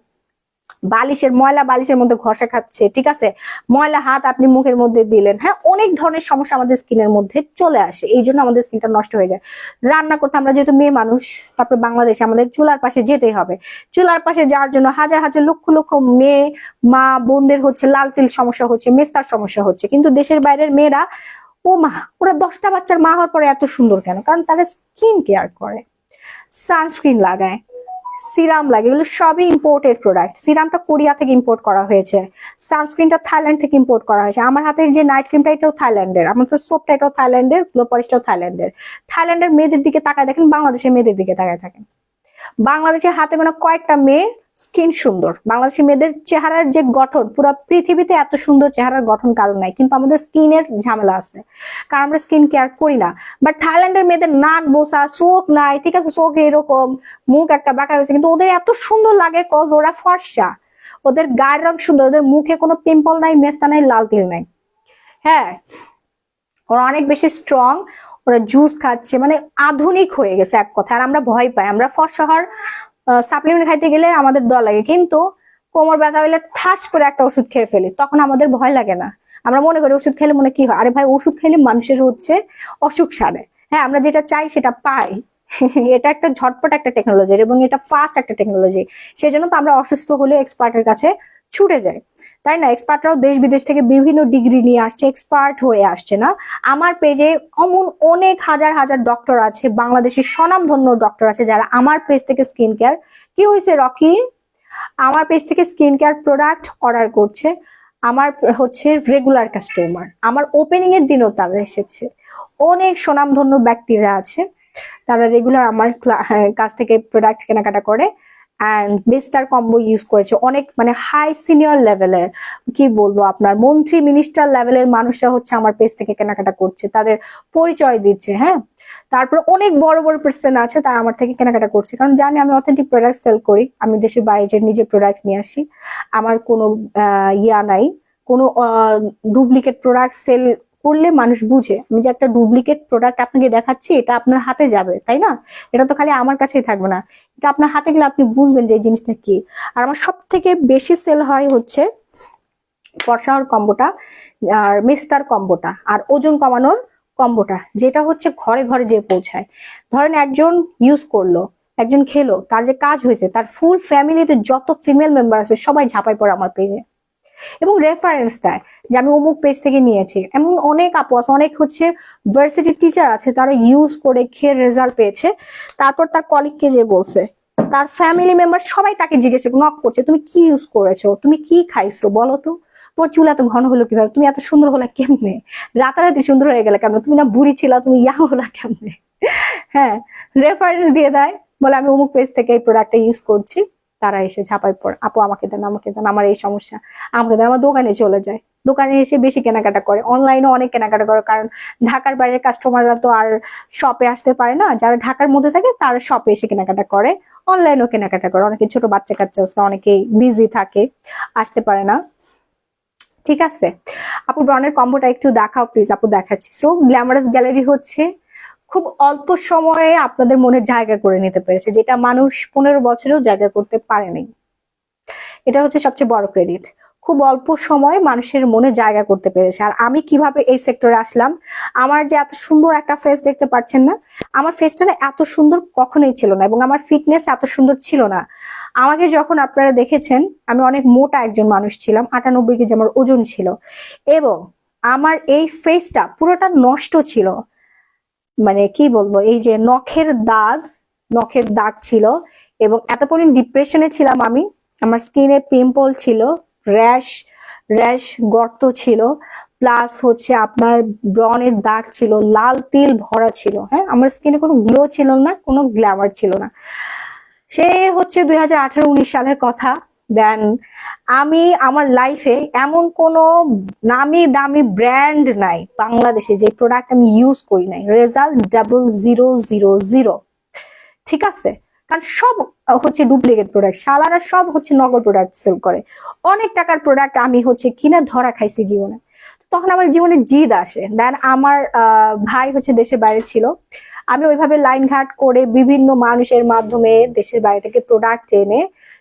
ময়লা বালিশের মধ্যে ঘষা খাচ্ছে, ঠিক আছে, ময়লা হাত আপনি মুখের মধ্যে দিলেন, হ্যাঁ, অনেক ধরনের সমস্যা আমাদের স্কিনের মধ্যে চলে আসে, এই জন্য আমাদের স্কিনটা নষ্ট হয়ে যায়। রান্না করতে আমরা যেহেতু মেয়ে মানুষ, তারপর বাংলাদেশে আমাদের চুলার পাশে যেতেই হবে। চুলার পাশে যাওয়ার জন্য হাজার হাজার লক্ষ লক্ষ মেয়ে মা বোনদের হচ্ছে লাল তিল সমস্যা হচ্ছে, মেস্তার সমস্যা হচ্ছে, কিন্তু দেশের বাইরের মেয়েরা, ও মা, ওরা 10টা বাচ্চার মা হওয়ার পরে এত সুন্দর কেন? কারণ তারা স্কিন কেয়ার করে, সানস্ক্রিন লাগায়, সিরাম লাগে, এগুলো সবই ইম্পোর্টেড প্রোডাক্ট। সিরামটা কোরিয়া থেকে ইম্পোর্ট করা হয়েছে, সানস্ক্রিনটা থাইল্যান্ড থেকে ইম্পোর্ট করা হয়েছে, আমার হাতের যে নাইট ক্রিমটা এটাও থাইল্যান্ডের, আমাদের সোপটা এটাও থাইল্যান্ডের, গ্লো পলিশটাও থাইল্যান্ডের। থাইল্যান্ডের মেয়েদের দিকে তাকায় দেখেন, বাংলাদেশের মেয়েদের দিকে তাকায় থাকেন। বাংলাদেশের হাতে গোনা কয়েকটা মেয়ে স্কিন সুন্দর। বাংলাদেশি মেয়েদের চেহারার যে গঠন, পুরো পৃথিবীতে এত সুন্দর চেহারার গঠন কারণ নাই, কিন্তু আমাদের স্কিনের ঝামেলা আছে, কারণ আমরা স্কিন কেয়ার করি না। বাট থাইল্যান্ডের মেয়েদের নাক বোসা, চোখ নাই, ঠিক আছে, চোখ এরকম, মুখ একটা বাঁকা হয়েছে, কিন্তু ওদের এত সুন্দর লাগে কজ ওরা ফর্সা, ওদের গায়ের রং সুন্দর, ওদের মুখে কোনো পিম্পল নাই, মেস্তা নাই, লাল তিল নাই। হ্যাঁ, ওরা অনেক বেশি স্ট্রং, ওরা জুস খাচ্ছে, মানে আধুনিক হয়ে গেছে এক কথা। আর আমরা ভয় পাই, আমরা ফর্সা হওয়ার সাপ্লিমেন্ট খাইতে গেলে আমাদের ডর লাগে, কিন্তু কোমর ব্যথা হলে ঠাস করে একটা ওষুধ খেয়ে ফেলি, তখন আমাদের ভয় লাগে না। আমরা মনে করি ওষুধ খেলে মনে কি হয়, আরে ভাই ওষুধ খেলে মানুষের হচ্ছে অসুখ সারে। হ্যাঁ, আমরা যেটা চাই সেটা পাই। এটা একটা ঝটপট একটা টেকনোলজি এবং এটা ফাস্ট একটা টেকনোলজি, সেই জন্য তো আমরা অসুস্থ হলে এক্সপার্টের কাছে ছুটে যায়, তাই না? এক্সপার্টরাও দেশ বিদেশ থেকে বিভিন্ন ডিগ্রি নিয়ে আসছে, এক্সপার্ট হয়ে আসছে না। আমার পেজে অমন অনেক হাজার হাজার ডক্টর আছে, বাংলাদেশের স্বনামধন্য ডক্টর আছে যারা আমার পেজ থেকে স্কিন কেয়ার, কি হয়েছে রকি, আমার পেজ থেকে স্কিন কেয়ার প্রোডাক্ট অর্ডার করছে, আমার হচ্ছে রেগুলার কাস্টমার, আমার ওপেনিং এর দিনও তারা এসেছে। অনেক স্বনামধন্য ব্যক্তিরা আছে, তারা রেগুলার আমার কাছ থেকে প্রোডাক্ট কেনাকাটা করে অ্যান্ড বেস্টার কম্বো ইউজ করেছে। অনেক মানে হাই সিনিয়র লেভেলের, কি বলবো, আপনার মন্ত্রী মিনিস্টার লেভেলের মানুষরা হচ্ছে আমার পেজ থেকে কেনাকাটা করছে, তাদের পরিচয় দিচ্ছে। হ্যাঁ, তারপর অনেক বড় বড় পার্সন আছে তারা আমার থেকে কেনাকাটা করছে, কারণ জানি আমি অথেন্টিক প্রোডাক্ট সেল করি, আমি দেশের বাইরে যে নিজে প্রোডাক্ট নিয়ে আসি, আমার কোনো ইয়া নাই, কোনো ডুপ্লিকেট প্রোডাক্ট সেল করলে মানুষ বুঝে আমি যে একটা ডুপ্লিকেট প্রোডাক্ট আপনাকে দেখাচ্ছি, এটা আপনার হাতে যাবে, তাই না? এটা তো খালি আমার কাছেই থাকবে না, এটা আপনার হাতে গেলে আপনি বুঝবেন যে এই জিনিসটা কি। আর আমার সব থেকে বেশি সেল হয় হচ্ছে ফর্সা হওয়ার কম্বোটা, আর মেস্তার কম্বোটা, আর ওজন কমানোর কম্বোটা, যেটা হচ্ছে ঘরে ঘরে যে পৌঁছায়। ধরেন একজন ইউজ করলো, একজন খেলো, তার যে কাজ হয়েছে, তার ফুল ফ্যামিলিতে যত ফিমেল মেম্বার আছে সবাই ঝাঁপাই পড়ে আমার পেজে এবং রেফারেন্স দেয় যে আমি অমুক পেজ থেকে নিয়েছি। এমন অনেক আপু আছে, অনেক হচ্ছে ভার্সিটি টিচার আছে, তারা ইউজ করে খেয়ে রেজাল্ট পেয়েছে, তারপর তার কলিগকে যে বলছে, তার ফ্যামিলি মেম্বার সবাই তাকে জিজ্ঞেস নক করছে, তুমি কি ইউজ করেছো, তুমি কি খাইছো বলো তো, তোমার চুল এত ঘন হলো কিভাবে, তুমি এত সুন্দর হলে কেমনে, রাতারাতি সুন্দর হয়ে গেলে কেমনে, তুমি না বুড়ি ছিল, তুমি ইয়াং হলা কেমনে। হ্যাঁ, রেফারেন্স দিয়ে দেয়, বলে আমি অমুক পেজ থেকে এই প্রোডাক্টটা ইউজ করছি। তারা এসে ঝাঁপাই পড়ে, আপু আমাকে দেন, আমাকে দেন, আমার এই সমস্যা, আমাকে দেন। আমার দোকানে চলে যায়, দোকানে এসে বেশি কেনাকাটা করে, অনলাইনে অনেক কেনাকাটা করে, কারণ ঢাকার বাইরের কাস্টমাররা তো আর শপে আসতে পারে না, যারা ঢাকার মধ্যে থাকে তারা শপে এসে কেনাকাটা করে, অনলাইনেও কেনাকাটা করে। অনেকে ছোট বাচ্চা কাচ্চা আছে, অনেকেই বিজি থাকে, আসতে পারে না। ঠিক আছে আপু, ব্রনের কম্বোটা একটু দেখাও প্লিজ। আপু দেখাচ্ছি। সো গ্ল্যামারাস গ্যালারি হচ্ছে খুব অল্প সময়ে আপনাদের মনে জায়গা করে নিতে পেরেছে, যেটা মানুষ 15 বছরেও জায়গা করতে পারেনি। এটা হচ্ছে সবচেয়ে বড় ক্রেডিট। খুব অল্প সময়ে মানুষের মনে জায়গা করতে পেরেছে। আর আমি কিভাবে এই সেক্টরে আসলাম, আমার যে এত সুন্দর একটা ফেস দেখতে পাচ্ছেন না, আমার ফেসটা না এত সুন্দর কখনোই ছিল না, এবং আমার ফিটনেস এত সুন্দর ছিল না। আমাকে যখন আপনারা দেখেছেন, আমি অনেক মোটা একজন মানুষ ছিলাম, 98 কেজি আমার ওজন ছিল, এবং আমার এই ফেসটা পুরোটা নষ্ট ছিল। মানে কি বলবো, এই যে নখের দাগ ছিল, এবং এত পরিমাণ ডিপ্রেশনে ছিলাম আমি। আমার স্কিনে পিম্পল ছিল, র্যাশ র্যাশ গর্ত ছিল, প্লাস হচ্ছে আপনার ব্রনের দাগ ছিল, লাল তিল ভরা ছিল। হ্যাঁ, আমার স্কিনে কোনো গ্লো ছিল না, কোনো গ্ল্যামার ছিল না। সে হচ্ছে 2018-19 সালের কথা। দেন আমি আমার লাইফে এমন কোনো নামি দামি ব্র্যান্ড নাই বাংলাদেশে যে প্রোডাক্ট আমি ইউজ করি নাই। রেজাল্ট 0000। ঠিক আছে, কারণ সব হচ্ছে ডুপ্লিকেট প্রোডাক্ট, শালারা সব হচ্ছে নকল প্রোডাক্ট সেল করে। অনেক টাকার প্রোডাক্ট আমি হচ্ছে কিনা ধরা খাইছি জীবনে। তখন আমার জীবনে জিদ আসে। দেন আমার ভাই হচ্ছে দেশের বাইরে ছিল, আমি ওইভাবে লাইন ঘাট করে বিভিন্ন মানুষের মাধ্যমে দেশের বাইরে থেকে প্রোডাক্ট এনে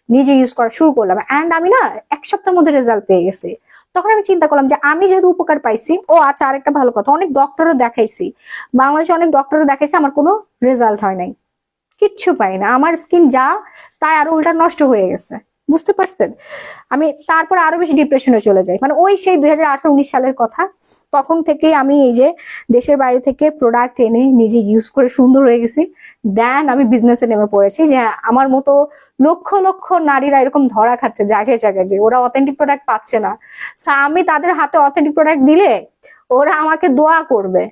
নিজে ইউজ করা শুরু করলাম। অ্যান্ড আমি না 1 সপ্তাহের মধ্যে রেজাল্ট পেয়ে গেছি। তখন আমি চিন্তা করলাম যে আমি যেহেতু উপকার পাইছি, ও আচ্ছা আরেকটা ভালো কথা, অনেক ডক্টরও দেখাইছি, বাংলাদেশে অনেক ডক্টরও দেখাইছি, আমার কোনো রেজাল্ট হয় নাই, কিচ্ছু পাই না। আমার স্কিন যা তাই আরো উল্টা নষ্ট হয়ে গেছে, বুঝতে পারছেন। আমি তারপর আরো বেশি ডিপ্রেশনে চলে যাই। মানে ওই সেই 2018-19 সালের কথা। তখন থেকেই আমি এই যে দেশের বাইরে থেকে প্রোডাক্ট এনে নিজে ইউজ করে সুন্দর হয়ে গেছি। দেন আমি বিজনেসে নেমে পড়েছি, যে আমার মতো লক্ষ লক্ষ নারীরা এরকম ধরা খাচ্ছে জায়গায় জায়গায়, যে ওরা অথেন্টিক প্রোডাক্ট পাচ্ছে না। আমি তাদের হাতে অথেন্টিক প্রোডাক্ট দিলে ওরা আমাকে দোয়া করবে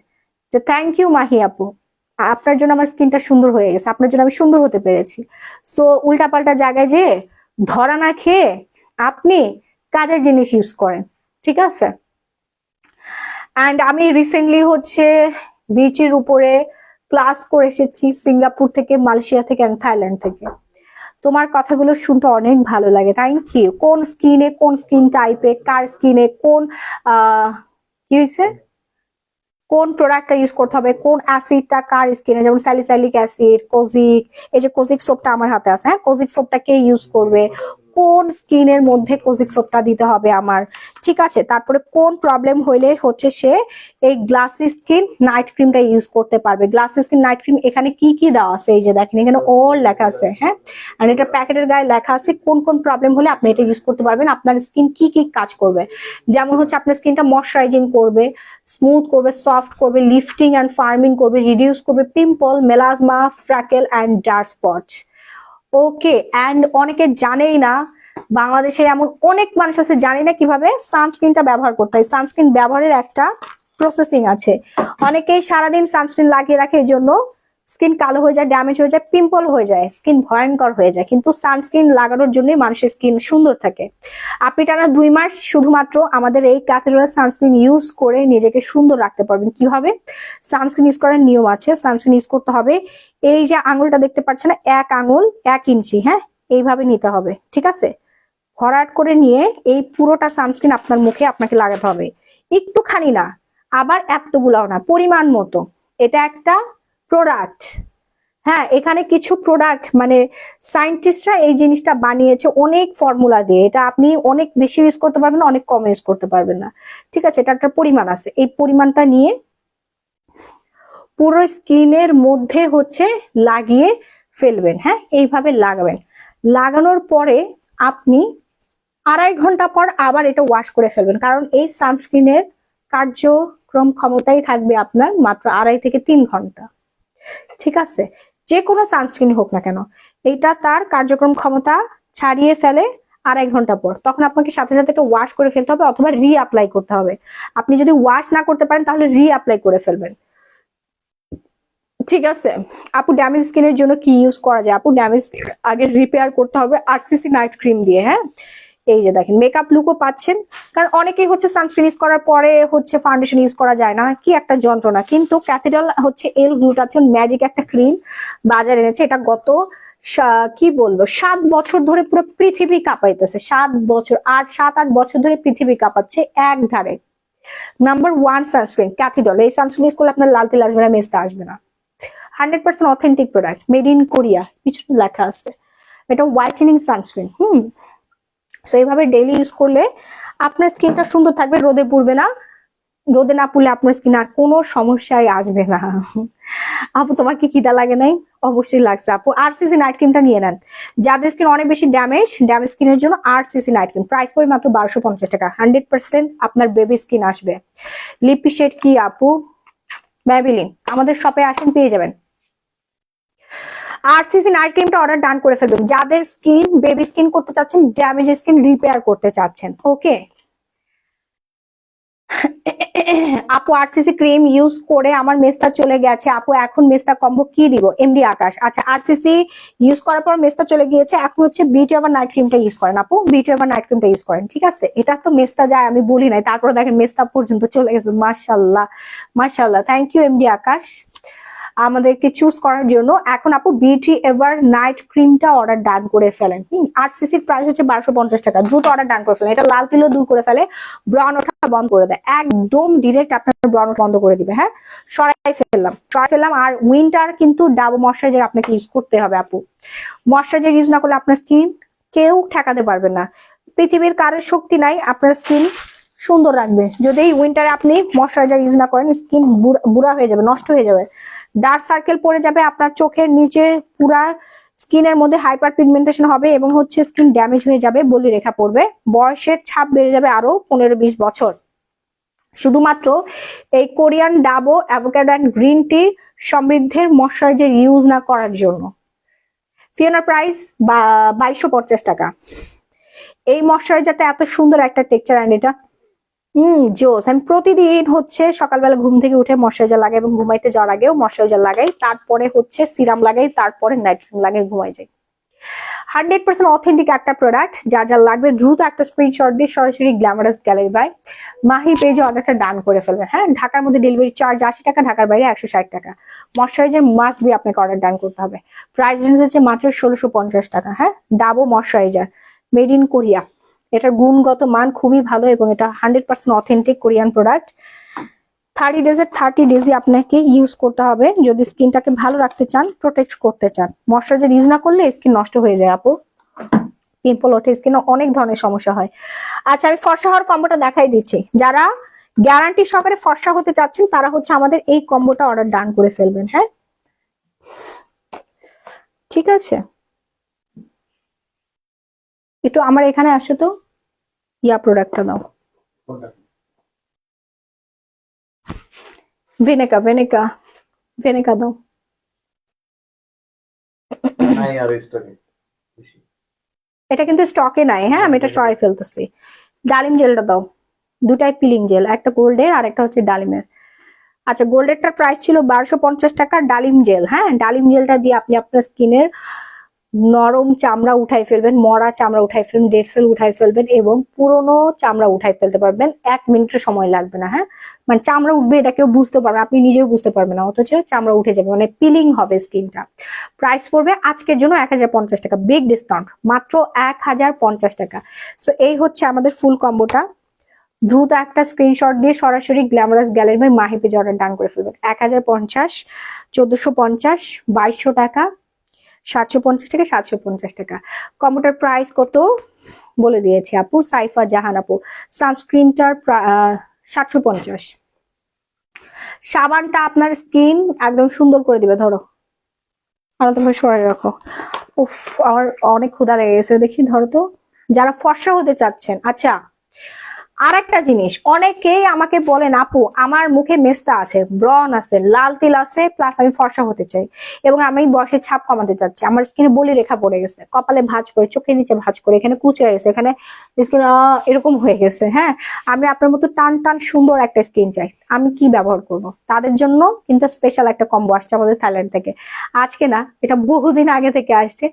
যে থ্যাংক ইউ মাহি আপু, আপনার জন্য আমার স্কিনটা সুন্দর হয়ে গেছে, আপনার জন্য আমি সুন্দর হতে পেরেছি। সো উল্টাপাল্টা জায়গায় যে ধরা না খেয়ে আপনি কাজের জিনিস ইউজ করেন, ঠিক আছে। অ্যান্ড আমি রিসেন্টলি হচ্ছে বিচির উপরে ক্লাস করে এসেছি, সিঙ্গাপুর থেকে, মালয়েশিয়া থেকে, অ্যান্ড থাইল্যান্ড থেকে। তোমার কথাগুলো শুনতে অনেক ভালো লাগে, থ্যাংক ইউ। কোন স্কিনে, কোন স্কিন টাইপে, কার স্কিনে কোন কি হয়েছে, কোন প্রোডাক্টটা ইউজ করতে হবে, কোন অ্যাসিডটা কার স্কিনে, যেমন স্যালিসাইলিক অ্যাসিড, কোজিক, এই যে কোজিক সোপটা আমার হাতে আছে, হ্যাঁ, কোজিক সোপটা কে ইউজ করবে, কোন স্কিনের মধ্যে কোজিক সোপটা দিতে হবে আমার, ঠিক আছে। তারপরে কোন প্রবলেম হইলে হচ্ছে সে এই গ্লাসি স্কিন নাইট ক্রিমটা ইউজ করতে পারবে। গ্লাসি স্কিন নাইট ক্রিম এখানে কি কি দেওয়া আছে, এই যে দেখেন এখানে অল লেখা আছে, হ্যাঁ, আর এটা প্যাকেটের গায়ে লেখা আছে কোন কোন প্রবলেম হলে আপনি এটা ইউজ করতে পারবেন, আপনার স্কিন কি কি কাজ করবে। যেমন হচ্ছে আপনার স্কিনটা ময়শ্চারাইজিং করবে, স্মুথ করবে, সফট করবে, লিফটিং অ্যান্ড ফার্মিং করবে, রিডিউস করবে pimple, melasma, freckle and dark spot. Okay, and অনেকে জানেই না, বাংলাদেশে এমন অনেক মানুষ আছে জানে না কিভাবে সানস্ক্রিনটা ব্যবহার করতে হয়। সানস্ক্রিন ব্যবহারের একটা প্রসেসিং আছে। অনেকেই সারাদিন সানস্ক্রিন লাগিয়ে রাখে, এই জন্য স্কিন কালো হয়ে যায়, ড্যামেজ হয়ে যায়, পিম্পল হয়ে যায়, স্কিন ভয়ঙ্কর হয়ে যায়। কিন্তু সানস্ক্রিন লাগানোর জন্যই মানুষের স্কিন সুন্দর থাকে। আপনি টানা 2 মাস শুধুমাত্র আমাদের এই ক্যাথেড্রাল সানস্ক্রিন ইউজ করে নিজেকে সুন্দর রাখতে পারবেন। কিভাবে? সানস্ক্রিন ইউজ করার নিয়ম আছে। সানস্ক্রিন ইউজ করতে হবে, এই যে আঙুলটা দেখতে পাচ্ছেন না, 1 আঙুল 1 ইঞ্চি, হ্যাঁ, এইভাবে নিতে হবে, ঠিক আছে। ভরাট করে নিয়ে এই পুরোটা সানস্ক্রিন আপনার মুখে আপনাকে লাগাতে হবে, একটুখানি না, আবার এতগুলাও না, পরিমাণ মতো। এটা একটা প্রোডাক্ট, হ্যাঁ, এখানে কিছু প্রোডাক্ট মানে সায়েন্টিস্টরা এই জিনিসটা বানিয়েছে অনেক ফর্মুলা দিয়ে। এটা আপনি অনেক বেশি ইউজ করতে পারবেন না, অনেক কম ইউজ করতে পারবেন না। ঠিক আছে, এটা একটা পরিমাণ আছে, এই পরিমাণটা নিয়ে পুরো স্কিনের মধ্যে হচ্ছে লাগিয়ে ফেলবেন। হ্যাঁ, এইভাবে লাগাবেন। লাগানোর পরে আপনি 2.5 ঘন্টা পর আবার এটা ওয়াশ করে ফেলবেন, কারণ এই সানস্ক্রিনের কার্যক্রম ক্ষমতাই থাকবে আপনার মাত্র 2.5 থেকে 3 ঘন্টা। ঠিক আছে, যে কোনো সানস্ক্রিন হোক না কেন, এটা তার কার্যক্রম ক্ষমতা ছাড়িয়ে ফেলে 2.5 ঘন্টা পর। তখন আপনাকে সাথে সাথে এটা ওয়াশ করে ফেলতে হবে অথবা রি অ্যাপ্লাই করতে হবে। আপনি যদি ওয়াশ না করতে পারেন তাহলে রি অ্যাপ্লাই করে ফেলবেন। ঠিক আছে আপু, ড্যামেজ স্কিনের জন্য কি ইউজ করা যায়? আপু, ড্যামেজ আগে রিপেয়ার করতে হবে আরসিসি নাইট ক্রিম দিয়ে। হ্যাঁ, এই যে দেখেন মেকআপ লুকও পাচ্ছেন, কারণ অনেকেই হচ্ছে সানস্ক্রিন ইউজ করার পরে হচ্ছে ফাউন্ডেশন ইউজ করা যায় না, কি একটা যন্ত্রণা। কিন্তু ক্যাথিড্রাল হচ্ছে এল গ্লুটাথিয়ন ম্যাজিক একটা ক্রিম বাজারে এনেছে। এটা গত কি বলবো 7 বছর ধরে পুরো পৃথিবী কাঁপাইতেছে। 7 বছর, 7-8 বছর ধরে পৃথিবী কাঁপাচ্ছে এক ধারে। Number 1 sunscreen cathedral. এই সানস্ক্রিন ইউজ করলে আপনার লাল তেল আসবে না, মেস্তা আসবে না। 100% authentic product, made in Korea, পিছনে লেখা আছে। এটা হোয়াইটেনিং সানস্ক্রিন। সো এইভাবে ডেইলি ইউজ করলে আপনার স্কিনটা সুন্দর থাকবে, রোদে পুড়বে না। রোদে না পুড়লে আপনার স্কিন আর কোনো সমস্যায় আসবে না। আপু, তোমার কি খিদা লাগে নাই? অবশ্যই লাগছে আপু। আরসিসি নাইট ক্রিমটা নিয়ে নেন যাদের স্কিন অনেক বেশি ড্যামেজ স্কিনের জন্য। আরসিসি নাইট ক্রিম প্রাইস পড়ে মাত্র 1250 টাকা। 100% আপনার বেবি স্কিন আসবে। লিপি শেড কি আপু? ম্যাবিলিন। আমাদের শপে আসেন, পেয়ে যাবেন। আরসিসি নাইট ক্রিমটা অর্ডার ডান করে ফেলবেন যাদের স্কিন বেবি স্কিন করতে চাচ্ছেন, ড্যামেজ স্কিন রিপেয়ার করতে চাচ্ছেন। ওকে আপু, আরসিসি ক্রিম ইউজ করে আমার মেস্তা চলে গেছে আপু, এখন মেস্তা কম্বো কি দিব? এমডি আকাশ। আচ্ছা, আরসিসি ইউজ করার পর মেস্তা চলে গিয়েছে, এখন হচ্ছে বিউটি ওভার নাইট ক্রিমটা ইউজ করেন আপু, বিউটি ওভার নাইট ক্রিমটা ইউজ করেন। ঠিক আছে, এটা তো মেস্তা যায় আমি বলি নাই, তারপরে দেখেন মেস্তা পর্যন্ত চলে গেছে। মাশাল্লাহ মাশাল্লাহ, থ্যাংক ইউ এমডি আকাশ আমাদেরকে চুজ করার জন্য। এখন আপু বিউটি এভার নাইট ক্রিমটা অর্ডার ডান করে ফেলেন। আরসিসির প্রাইস হচ্ছে 1250 টাকা। দ্রুত অর্ডার ডান করে ফেলেন, এটা লাল তিলও দূর করে ফেলে, ব্রাউন ওঠা বন্ধ করে দেয়, একদম ডিরেক্ট আপনার ব্রাউন ওঠা বন্ধ করে দিবে। হ্যাঁ, সরাই ফেললাম। আর উইন্টার কিন্তু ডাবল ময়শ্চারাইজার আপনাকে ইউজ করতে হবে আপু। ময়শ্চারাইজার ইউজ না করলে আপনার স্কিন কেউ ঠেকাতে পারবে না, পৃথিবীর কারোর শক্তি নাই আপনার স্কিন সুন্দর রাখবে। যদি এই উইন্টারে আপনি ময়শ্চারাইজার ইউজ না করেন, স্কিন বুড়া হয়ে যাবে, নষ্ট হয়ে যাবে, ডার্ক সার্কেল পড়ে যাবে আপনার চোখের নিচে, পুরা স্কিনের মধ্যে হাইপার পিগমেন্টেশন হবে এবং হচ্ছে স্কিন ড্যামেজ হয়ে যাবে, বলি রেখা পড়বে, বয়সের ছাপ বেড়ে যাবে আরো 15-20 বছর। শুধুমাত্র এই Korean Dabo avocado and green tea সমৃদ্ধের ময়শ্চারাইজার ইউজ না করার জন্য। ফিওনার প্রাইস 2250 টাকা। এই ময়শ্চারাইজারটা এত সুন্দর একটা টেক্সচার, অ্যান্ড এটা জোস। আমি প্রতিদিন হচ্ছে সকালবেলা ঘুম থেকে উঠে ময়শ্চারাইজার লাগাই এবং ঘুমাইতে যাওয়ার আগেও ময়শ্চারাইজার লাগাই, তারপরে হচ্ছে সিরাম লাগাই, তারপরে নাইট ক্রিম লাগাই, ঘুমাই যাই। 100% অথেন্টিক একটা প্রোডাক্ট। যার যার লাগবে দ্রুত একটা স্ক্রিনশট দিয়ে সরাসরি গ্ল্যামারাস গ্যালারি বাই মাহি পেজে অর্ডারটা ডান করে ফেলবেন। হ্যাঁ, ঢাকার মধ্যে ডেলিভারি চার্জ 80 টাকা, ঢাকার বাইরে 160 টাকা। ময়শ্চারাইজার মাস্ট বি আপনাকে অর্ডার ডান করতে হবে। প্রাইস রেঞ্জ হচ্ছে মাত্র 1650 টাকা। হ্যাঁ, ডাবো ময়শ্চারাইজার মেড ইন কোরিয়া। এটার গুণগত মান খুবই ভালো এবং এটা 100% অথেন্টিক কোরিয়ান প্রোডাক্ট। 30 ডেজে আপনাকে ইউজ করতে হবে যদি স্কিনটাকে ভালো রাখতে চান, প্রোটেক্ট করতে চান। ময়শ্চারাইজার ইউজ না করলে স্কিন নষ্ট হয়ে যায় আপু, পিম্পল ওঠে, স্কিনে অনেক ধরনের সমস্যা হয়। আচ্ছা, আমি ফর্সা হওয়ার কম্বোটা দেখাই দিচ্ছি। যারা গ্যারান্টি সহকারে ফর্সা হতে চাচ্ছেন তারা হচ্ছে আমাদের এই কম্বোটা অর্ডার ডান করে ফেলবেন। হ্যাঁ, ঠিক আছে, একটু আমার এখানে আসো তো, ইয়া প্রোডাক্টটা দাও, ভেনেকা দাও। এটা কিন্তু স্টকে নাই। হ্যাঁ, আমি এটা সরাই ফেলতেছি। ডালিম জেলটা দাও, দুটাই পিলিং জেল, একটা গোল্ডের আর একটা হচ্ছে ডালিমের। আচ্ছা, গোল্ডেরটার প্রাইস ছিল 1250 টাকা। ডালিম জেল, হ্যাঁ, ডালিম জেলটা দিয়ে আপনি আপনার স্কিনের নরম চামড়া উঠাই ফেলবেন, মরা চামড়া উঠাই ফেলবেন, ডেড সেল উঠাই ফেলবেন এবং পুরোনো চামড়া উঠাই ফেলতে পারবেন। 1 মিনিটের সময় লাগবে না। হ্যাঁ, মানে চামড়া উঠবে এটা কেউ বুঝতে পারবে, আপনি নিজেও বুঝতে পারবেন না, অথচ চামড়া উঠে যাবে, মানে পিলিং হবে স্কিনটা। প্রাইস পড়বে আজকের জন্য 1050 টাকা, বিগ ডিসকাউন্ট, মাত্র 1050 টাকা। সো এই হচ্ছে আমাদের ফুল কম্বোটা। দ্রুত একটা স্ক্রিনশট দিয়ে সরাসরি গ্ল্যামারাস গ্যালারি বাই মাহি পেজে অর্ডার ডান করে ফেলবেন। 1050, 1450, 2200 টাকা, 750 টাকা, 750 টাকা। কম্পিউটার প্রাইস কত বলে দিয়েছি আপু, সাইফা জাহান আপু। সানস্ক্রিনটার 750। সাবানটা আপনার স্কিন একদম সুন্দর করে দিবে। ধরো আলাদা ভাবে সরাই রাখো। উফ, আমার অনেক ক্ষুধা লেগে গেছে, দেখি ধরো তো। যারা ফর্সা হতে চাচ্ছেন, আচ্ছা আর একটা জিনিস, অনেকেই আমাকে বলেন আপু আমার মুখে মেস্তা আছে, ব্রন আছে, লাল তিল আছে, প্লাস আমি ফর্সা হতে চাই এবং আমি বয়সের ছাপ কমাতে চাচ্ছি, আমার স্কিনে বলি রেখা পড়ে গেছে, কপালে ভাঁজ করে, চোখের নিচে ভাঁজ করে, এখানে কুচে গেছে, এখানে স্কিন এরকম হয়ে গেছে। হ্যাঁ, আমি আপনার মতো টান টান সুন্দর একটা স্কিন চাই, আমি কি ব্যবহার করব? তাদের জন্য কিন্তু স্পেশাল একটা কম্বো আসছে আমাদের থাইল্যান্ড থেকে। আজকে না, এটা বহুদিন আগে থেকে আসছে,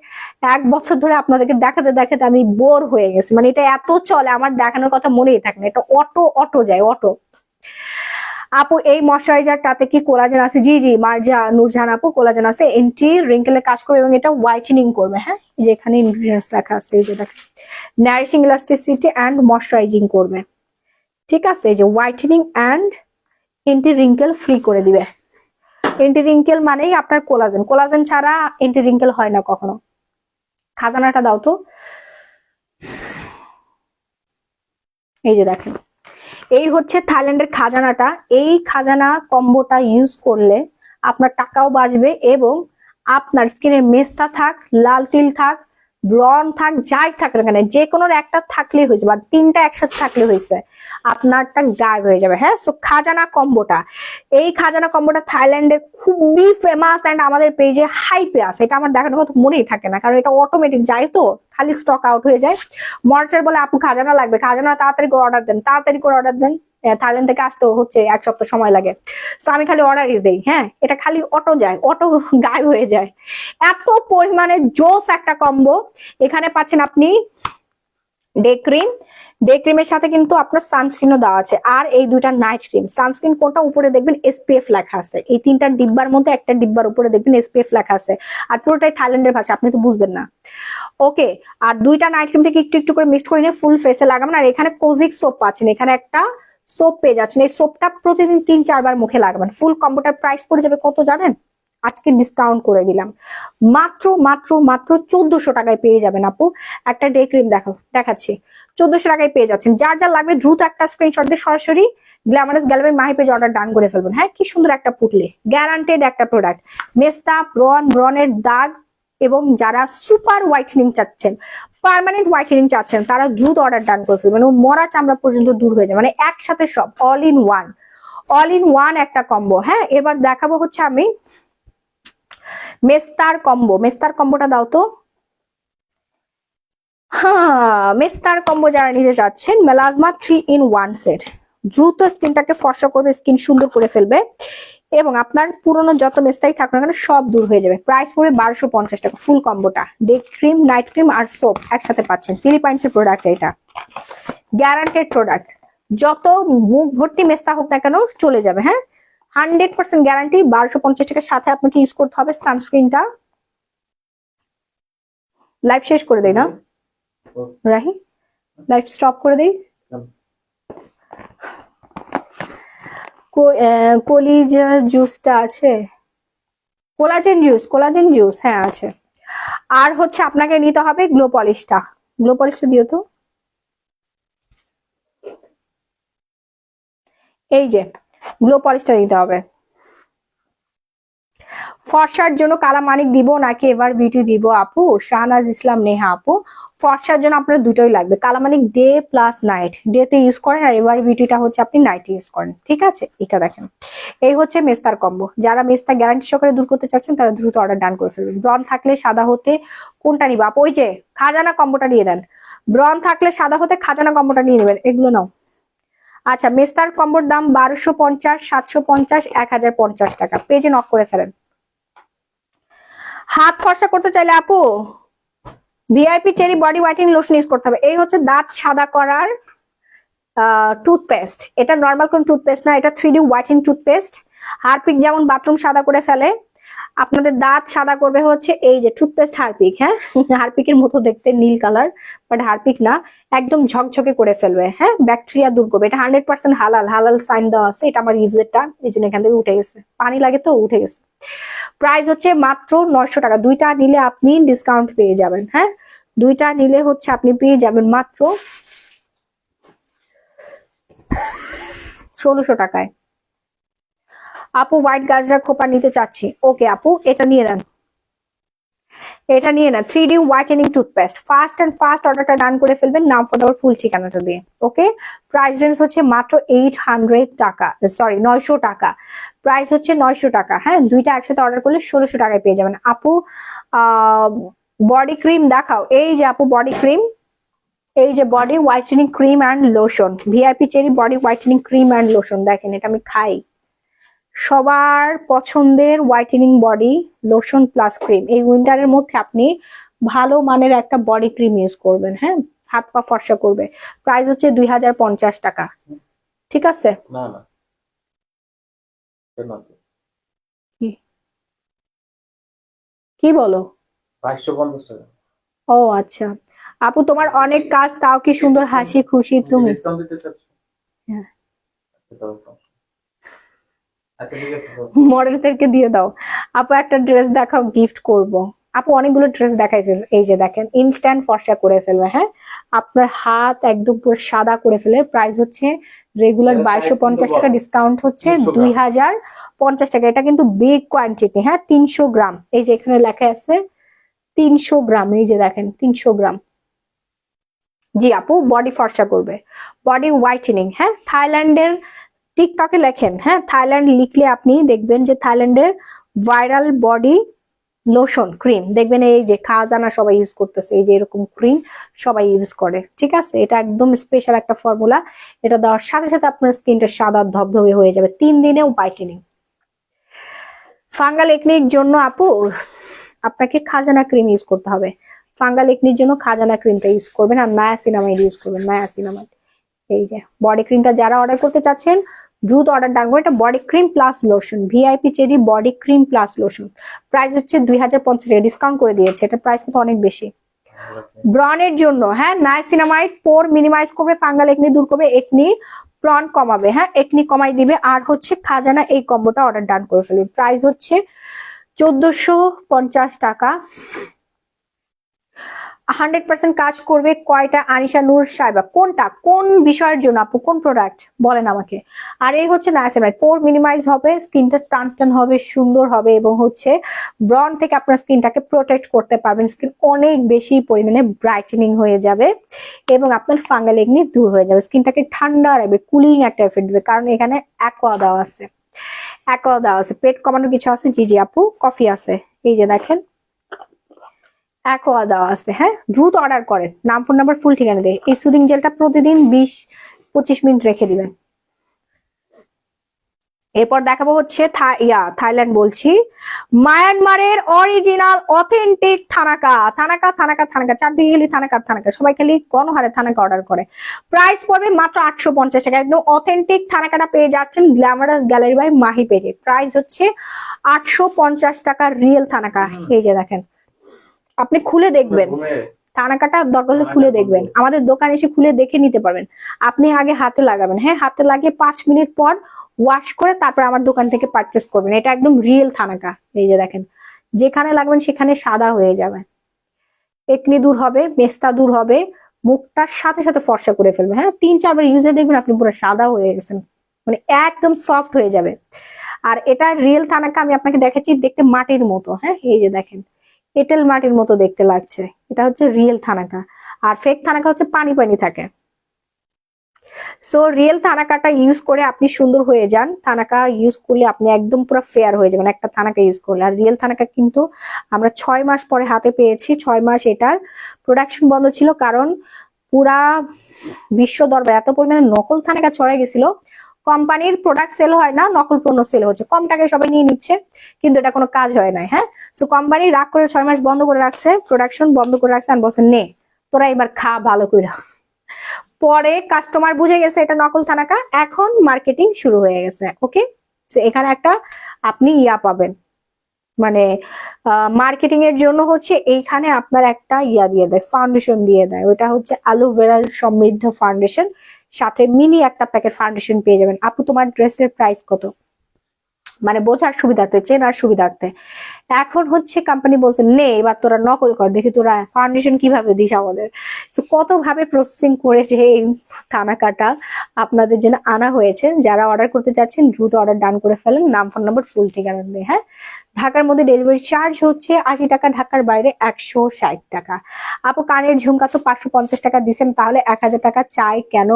1 বছর ধরে আপনাদেরকে দেখাতে দেখাতে আমি বোর হয়ে গেছি। মানে এটা এত চলে, আমার দেখানোর কথা মনেই থাকে না, এটা অটো অটো যায়, অটো। আপু এই ময়শ্চারাইজারটাতে কি কোলাজেন আছে? জি জি মার্জা নূরজাহান আপু, কোলাজেন আছে, এন্টি রিঙ্কেলের কাজ করবে এবং এটা হোয়াইটেনিং করবে। হ্যাঁ, এই যে এখানে ইনগ্রেডিয়েন্টস লেখা আছে, এই যে দেখেন, নারিশিং ইলাস্টিসিটি অ্যান্ড ময়শ্চারাইজিং করবে। ঠিক আছে, এই যে whitening and anti wrinkle free করে দিবে। এন্টি রিঙ্কেল মানেই আপনার কোলাজেন, কোলাজেন ছাড়া এন্টি রিঙ্কেল হয় না কখনো। খাজানাটা দাও তো। এই যে দেখেন, এই হচ্ছে থাইল্যান্ডের খাজানাটা। এই খাজানা কম্বোটা ইউজ করলে আপনার টাকাও বাঁচবে এবং আপনার স্কিনের মেস্তা থাক, লাল তিল থাক, ব্রন থাক, যাই থাক না কেন, যে কোনো একটা থাকলেই হয়েছে বা 3টা একসাথে থাকলে হয়েছে, আপনারটা গায়েব হয়ে যাবে। হ্যাঁ, সো খাজানা কম্বোটা, এই খাজানা কম্বোটা থাইল্যান্ডের খুবই ফেমাস অ্যান্ড আমাদের পেজে হাইপে আছে। এটা আমার দেখানোর কথা মনেই থাকে না, কারণ এটা অটোমেটিক যায় তো, খালি স্টক আউট হয়ে যায়। মর্চার বলে আপু খাজানা লাগবে, খাজানা তাড়াতাড়ি করে অর্ডার দেন, তাড়াতাড়ি করে অর্ডার দেন। থাইল্যান্ড থেকে আসতে হচ্ছে 1 সপ্তাহ সময় লাগে, তো আমি খালি অর্ডারই দেই। হ্যাঁ, এটা খালি অটো যায়, অটো গায়েব হয়ে যায়। এত পরিমাণে জোস একটা কম্বো। এখানে পাচ্ছেন আপনি ডে ক্রিম, ডে ক্রিমের সাথে কিন্তু আপনার সানস্ক্রিনও দেওয়া আছে, আর এই 2টা নাইট ক্রিম। সানস্ক্রিন কোনটা উপরে দেখবেন এসপিএফ লেখা আছে, এই 3টা ডিব্বার মধ্যে একটা ডিব্বার উপরে দেখবেন এসপিএফ লেখা আছে, আর পুরোটাই থাইল্যান্ডের ভাষা, আপনি তো বুঝবেন না। ওকে, আর 2টা নাইট ক্রিম থেকে একটু একটু করে মিক্সড করে নিয়ে ফুল ফেসে লাগাবেন। আর এখানে কোজিক সোপ পাচ্ছেন, এখানে একটা সোপ পেয়ে যাচ্ছেন, এই সোপটা প্রতিদিন 3-4 বার মুখে লাগাবেন। ফুল কম্বোটার প্রাইস পড়ে যাবে কত জানেন? আজকে ডিসকাউন্ট করে দিলাম, মাত্র মাত্র মাত্র 1400 টাকায় পেয়ে যাবেন আপু। একটা ডে ক্রিম দেখাচ্ছি, 1400 টাকায় পেয়ে যাচ্ছেন। যার যা লাগবে দ্রুত একটা স্ক্রিনশট দিয়ে সরাসরি glamorous gallery Mahi page order done করে ফেলবেন। হ্যাঁ, কি সুন্দর একটা পুটলি, গ্যারান্টেড একটা প্রোডাক্ট। মেস্তা, ব্রনের দাগ এবং যারা সুপার হোয়াইটেনিং চাচ্ছেন, পার্মানেন্ট হোয়াইটেনিং চাচ্ছেন, তারা দ্রুত অর্ডার ডান করে ফেলবেন, মরা চামড়া পর্যন্ত দূর হয়ে যায়। মানে একসাথে সব, অল ইন ওয়ান একটা কম্বো। হ্যাঁ, এবার দেখাবো হচ্ছে আমি মেস্তার কম্বো। মেস্তার কম্বোটা দাও তো। হ্যাঁ, মেস্তার কম্বো যারা নিতে চাচ্ছেন, মেলাজমা 3-in-1 সেট, দ্রুত স্কিনটাকে ফর্সা করবে, স্কিন সুন্দর করে ফেলবে এবং আপনার পুরনো যত মেস্তাই থাকুক না কেন সব দূর হয়ে যাবে। প্রাইস পড়বে 1250 টাকা ফুল কম্বোটা। ডে ক্রিম, নাইট ক্রিম আর সোপ একসাথে পাচ্ছেন। ফিলিপাইন্সের প্রোডাক্ট, এটা গ্যারান্টেড প্রোডাক্ট। যত মুখ ভর্তি মেস্তা হোক না কেন চলে যাবে। হ্যাঁ, 100% গ্যারান্টি। 1250 টাকার সাথে আপনাকে ইউজ করতে হবে সানস্ক্রিনটা। লাইভ শেষ করে দেই না রাহি, লাইভ স্টপ করে দেই। কলিজার জুসটা আছে, কোলাজেন জুস, হ্যাঁ আছে। আর হচ্ছে আপনাকে নিতে হবে গ্লো পলিশটা দিও তো। এই যে গ্লো পলিশটা নিতে হবে। ফর্সার জন্য কালামানিক দিব নাকি এভার বিউটি দিব আপু? শাহনাজ ইসলাম নেহা আপু, ফর্সার জন্য আপনার দুটোই লাগবে। Kalamanik day plus night, day তে ইউজ করেন আর এভার বিউটিটা হচ্ছে আপনি নাইট ইউজ করেন। ঠিক আছে, এটা দেখেন, এই হচ্ছে মেস্তার কম্বো। যারা মেস্তা গ্যারান্টি সহকারে দূর করতে চাচ্ছেন তারা দ্রুত অর্ডার ডান করে ফেলবেন। ব্রন থাকলে সাদা হতে কোনটা নিবা আপু? ওই যে খাজানা কম্বোটা নিয়ে দেন। ব্রন থাকলে সাদা হতে খাজানা কম্বোটা নিয়ে নেবেন, এগুলো নাও। আচ্ছা, মেস্তার কম্বোর দাম 1250, 750, 1050 টাকা। পেজে নক করে ফেলেন। হাত ফর্সা করতে চাইলে আপু VIP cherry body whitening lotion use করতে হবে। এই হচ্ছে দাঁত সাদা করার টুথপেস্ট। এটা নর্মাল কোন টুথপেস্ট না, এটা 3D হোয়াইটেনিং টুথপেস্ট। হারপিক যেমন বাথরুম সাদা করে ফেলে, আপনাদের দাঁত সাদা করবে হচ্ছে এই যে টুথপেস্ট হারপিক, হ্যাঁ হারপিকের মতো দেখতে, নীল কালার, বাট হারপিক না, একদম ঝকঝকে করে ফেলবে, হ্যাঁ ব্যাকটেরিয়া দূর করবে। এটা 100% হালাল, হালাল সাইন দেওয়া আছে। এটা আমার ইউজেরটা, এই জন্য এখান থেকে উঠে গেছে, পানি লাগে তো উঠে গেছে। প্রাইস হচ্ছে মাত্র 900 টাকা। দুইটা নিলে আপনি ডিসকাউন্ট পেয়ে যাবেন, হ্যাঁ দুইটা নিলে হচ্ছে আপনি পেয়ে যাবেন মাত্র 1600 টাকায়। আপু হোয়াইট গাজরা খোপা নিতে চাচ্ছি, ওকে আপু এটা নিয়ে নেন, এটা নিয়ে নেন 3D হোয়াইটেনিং টুথপেস্ট। ফার্স্ট অর্ডারটা ডান করে ফেলবেন, নাম ফোন নাম্বার ফুল ঠিকানাটা দিয়ে। ওকে, প্রাইস রেঞ্জ হচ্ছে মাত্র 800 টাকা, সরি 900 টাকা। প্রাইস হচ্ছে 900 টাকা, হ্যাঁ দুইটা একসাথে অর্ডার করলে 1600 টাকায় পেয়ে যাবেন। আপু বডি ক্রিম দেখাও, এই যে আপু বডি ক্রিম, এই যে body whitening cream and lotion, VIP cherry body whitening cream and lotion. দেখেন এটা আমি খাই, সবার পছন্দের whitening body lotion plus cream. এই উইন্টারের মধ্যে আপনি ভালো মানের একটা বডি ক্রিম ইউজ করবেন, হ্যাঁ হাত পা ফর্সা করবে। প্রাইস হচ্ছে 2050 টাকা, ঠিক আছে? না না, এটা না তো। কি কি বলো? 550 টাকা। ও আচ্ছা, আপু তোমার অনেক কাজ, তাও কি সুন্দর হাসি খুশি তুমি। ডিসকাউন্ট দিতে চাচ্ছ? হ্যাঁ। আচ্ছা ঠিক আছে তো। মডেলদেরকে দিয়ে দাও। আপু একটা ড্রেস দেখাও, গিফট করব। আপু অনেকগুলো ড্রেস দেখাই ফেলবে, এই যে দেখেন ইনস্ট্যান্ট ফর্সা করে ফেলবে, হ্যাঁ আপনার হাত একদম পুরো সাদা করে ফেলবে। প্রাইস হচ্ছে রেগুলার 2250 টাকা, ডিসকাউন্ট হচ্ছে 2050 টাকা। এটা কিন্তু বিগ কোয়ান্টিটি, হ্যাঁ 300 গ্রাম, এই যে এখানে লেখা আছে 300 গ্রাম, এই যে দেখেন 300 গ্রাম। জি আপু বডি ফর্সা করবে, বডি হোয়াইটেনিং, হ্যাঁ থাইল্যান্ডের, টিকটকে লেখেন, হ্যাঁ থাইল্যান্ড লিখলে আপনি দেখবেন যে থাইল্যান্ডের ভাইরাল বডি লোশন ক্রিম, দেখবেন এই যে খাজানা সবাই ইউজ করতেছে, এই যে এরকম ক্রিম সবাই ইউজ করে, ঠিক আছে? এটা একদম স্পেশাল একটা ফর্মুলা, এটা দেওয়ার সাথে সাথে আপনার স্কিনটা সাদা ধবধবে হয়ে যাবে 3 দিনেও হোয়াইটেনিং। ফাঙ্গাল একনির জন্য আপু আপনাকে খাজানা ক্রিম ইউজ করতে হবে, ফাঙ্গাল একনির জন্য খাজানা ক্রিমটা ইউজ করবেন, আর নায়াসিনামাইড ইউজ করবেন, নায়াসিনামাইড। এই যে বডি ক্রিমটা যারা অর্ডার করতে চাচ্ছেন দ্রুত অর্ডার ডান করে, এটা body cream plus lotion, VIP cherry body cream plus lotion. Price হচ্ছে 2050 টাকা, ডিসকাউন্ট করে দিয়েছে, এটা প্রাইস কিন্তু অনেক বেশি। ব্রনের জন্য, হ্যাঁ নাইসিনামাইড পোর মিনিমাইজ করবে, ফাঙ্গাল একনি দূর করবে, একনি ব্রন কমাবে, হ্যাঁ একনি কমাই দিবে, আর হচ্ছে খাজানা, এই কম্বোটা অর্ডার ডান করে ফেলবে। প্রাইস হচ্ছে 1450 টাকা। 100% কাজ করবে কয়টা? আনিশা নূর সাহেবা, কোনটা কোন বিষয়ের জন্য আপু, কোন প্রোডাক্ট বলেন আমাকে। আর এই হচ্ছে নাইসিনামাইড, পোর মিনিমাইজ হবে, স্কিনটা টান টান হবে, সুন্দর হবে, এবং হচ্ছে ব্রন থেকে আপনার স্কিনটাকে প্রোটেক্ট করতে পারবেন, স্কিন অনেক বেশি পরিমাণে ব্রাইটেনিং হয়ে যাবে, এবং আপনার ফাঙ্গাল একনি দূর হয়ে যাবে, স্কিনটাকে ঠান্ডা রাখবে, কুলিং একটা এফেক্ট দেবে, কারণ এখানে অ্যাকোয়া দেওয়া আছে, অ্যাকোয়া দেওয়া আছে। পেট কমানোর কিছু আছে, জি জি আপু, কফি আছে, এই যে দেখেন অ্যাকোয়া দেওয়া আছে, হ্যাঁ দ্রুত অর্ডার করেন, নাম ফোন নাম্বার ফুল ঠিকানা দিয়ে। এই সুদিং জেলটা প্রতিদিন 20-25 মিনিট রেখে দিবেন। এরপর দেখাবো হচ্ছে থাইল্যান্ড বলছি, মায়ানমারের original authentic thanaka, thanaka thanaka thanaka, চারদিকে খালি থানাকা থানাকা, সবাই খালি গণহারে থানাকা অর্ডার করে। প্রাইস পড়বে মাত্র 850 টাকা, একদম অথেন্টিক থানাকাটা পেয়ে যাচ্ছেন গ্ল্যামারাস গ্যালারি বাই মাহি পেজে। প্রাইস হচ্ছে 850 টাকা রিয়েল থানাকা, এই যে দেখেন আপনি খুলে দেখবেন, থানাকাটা দরকার হলে খুলে দেখবেন, আমাদের দোকানে এসে খুলে দেখে নিতে পারবেন। আপনি আগে হাতে লাগাবেন, হ্যাঁ হাতে লাগিয়ে 5 মিনিট পর ওয়াশ করে তারপর আমার দোকান থেকে পারচেস করবেন, এটা একদম রিয়েল থানাকা। এই যে দেখেন যেখানে লাগবেন সেখানে সাদা হয়ে যাবে, একনি দূর হবে, মেস্তা দূর হবে, মুখটার সাথে সাথে ফর্সা করে ফেলবে, হ্যাঁ 3-4 বার ইউজে দেখবেন আপনি পুরো সাদা হয়ে গেছেন, মানে একদম সফট হয়ে যাবে। আর এটা রিয়েল থানাকা আমি আপনাকে দেখাচ্ছি, দেখতে মাটির মতো, হ্যাঁ এই যে দেখেন এঁটেল মাটির মতো দেখতে লাগছে, এটা হচ্ছে রিয়েল থানাকা। আর ফেক থানাকা হচ্ছে পানি পানি থাকে। সো রিয়েল থানাকাটা ইউজ করে আপনি সুন্দর হয়ে যান, থানাকা ইউজ করলে আপনি একদম পুরো ফেয়ার হয়ে যাবেন একটা থানাকা ইউজ করলে। আর রিয়েল থানাকা কিন্তু আমরা 6 মাস পরে হাতে পেয়েছি, 6 মাস এটার প্রোডাকশন বন্ধ ছিল, কারণ পুরা বিশ্ব দরবারে এত পরিমাণে নকল থানাকা ছড়াই গেছিল, কোম্পানির প্রোডাক্ট সেল হয় না, নকল পণ্য সেল হচ্ছে, কম টাকায় সবাই নিয়ে নিচ্ছে, কিন্তু এটা কোনো কাজ হয় না, হ্যাঁ। সো কোম্পানি রাগ করে 6 মাস বন্ধ করে রাখছে, প্রোডাকশন বন্ধ করে রাখছে, আর বলছে নে তোরা এবার খা ভালো করে। পরে কাস্টমার বুঝে গেছে এটা নকল থানাকা, এখন মার্কেটিং শুরু হয়ে গেছে, ওকে। সো এখানে একটা আপনি পাবেন, মানে মার্কেটিং এর জন্য হচ্ছে এইখানে আপনার একটা ইয়া দিয়ে দেয়, ফাউন্ডেশন দিয়ে দেয়, ওটা হচ্ছে অ্যালোভেরা সমৃদ্ধ ফাউন্ডেশন, সাথে মিনি একটা প্যাকেট ফাউন্ডেশন পেয়ে যাবেন। আপু তোমার ড্রেসের প্রাইস কত? মানে বোঝার সুবিধার্থে, চেনার সুবিধার্থে। এখন হচ্ছে কোম্পানি বলছে নে এবার তোরা নকল কর, দেখি তোরা ফাউন্ডেশন কিভাবে দিস আমাদের। তো কত ভাবে প্রসেসিং করেছে এই থানা কাটা আপনাদের জন্য আনা হয়েছে। যারা অর্ডার করতে চাচ্ছেন দ্রুত অর্ডার ডান করে ফেলেন, নাম ফোন নাম্বার ফুল ঠিকানা দিয়ে। হ্যাঁ, ঢাকার মধ্যে ডেলিভারি চার্জ হচ্ছে 80 টাকা, ঢাকার বাইরে 160 টাকা। আপু কানের ঝুমকা তো 550 টাকা দিচ্ছেন, তাহলে 1000 টাকা চাই কেন?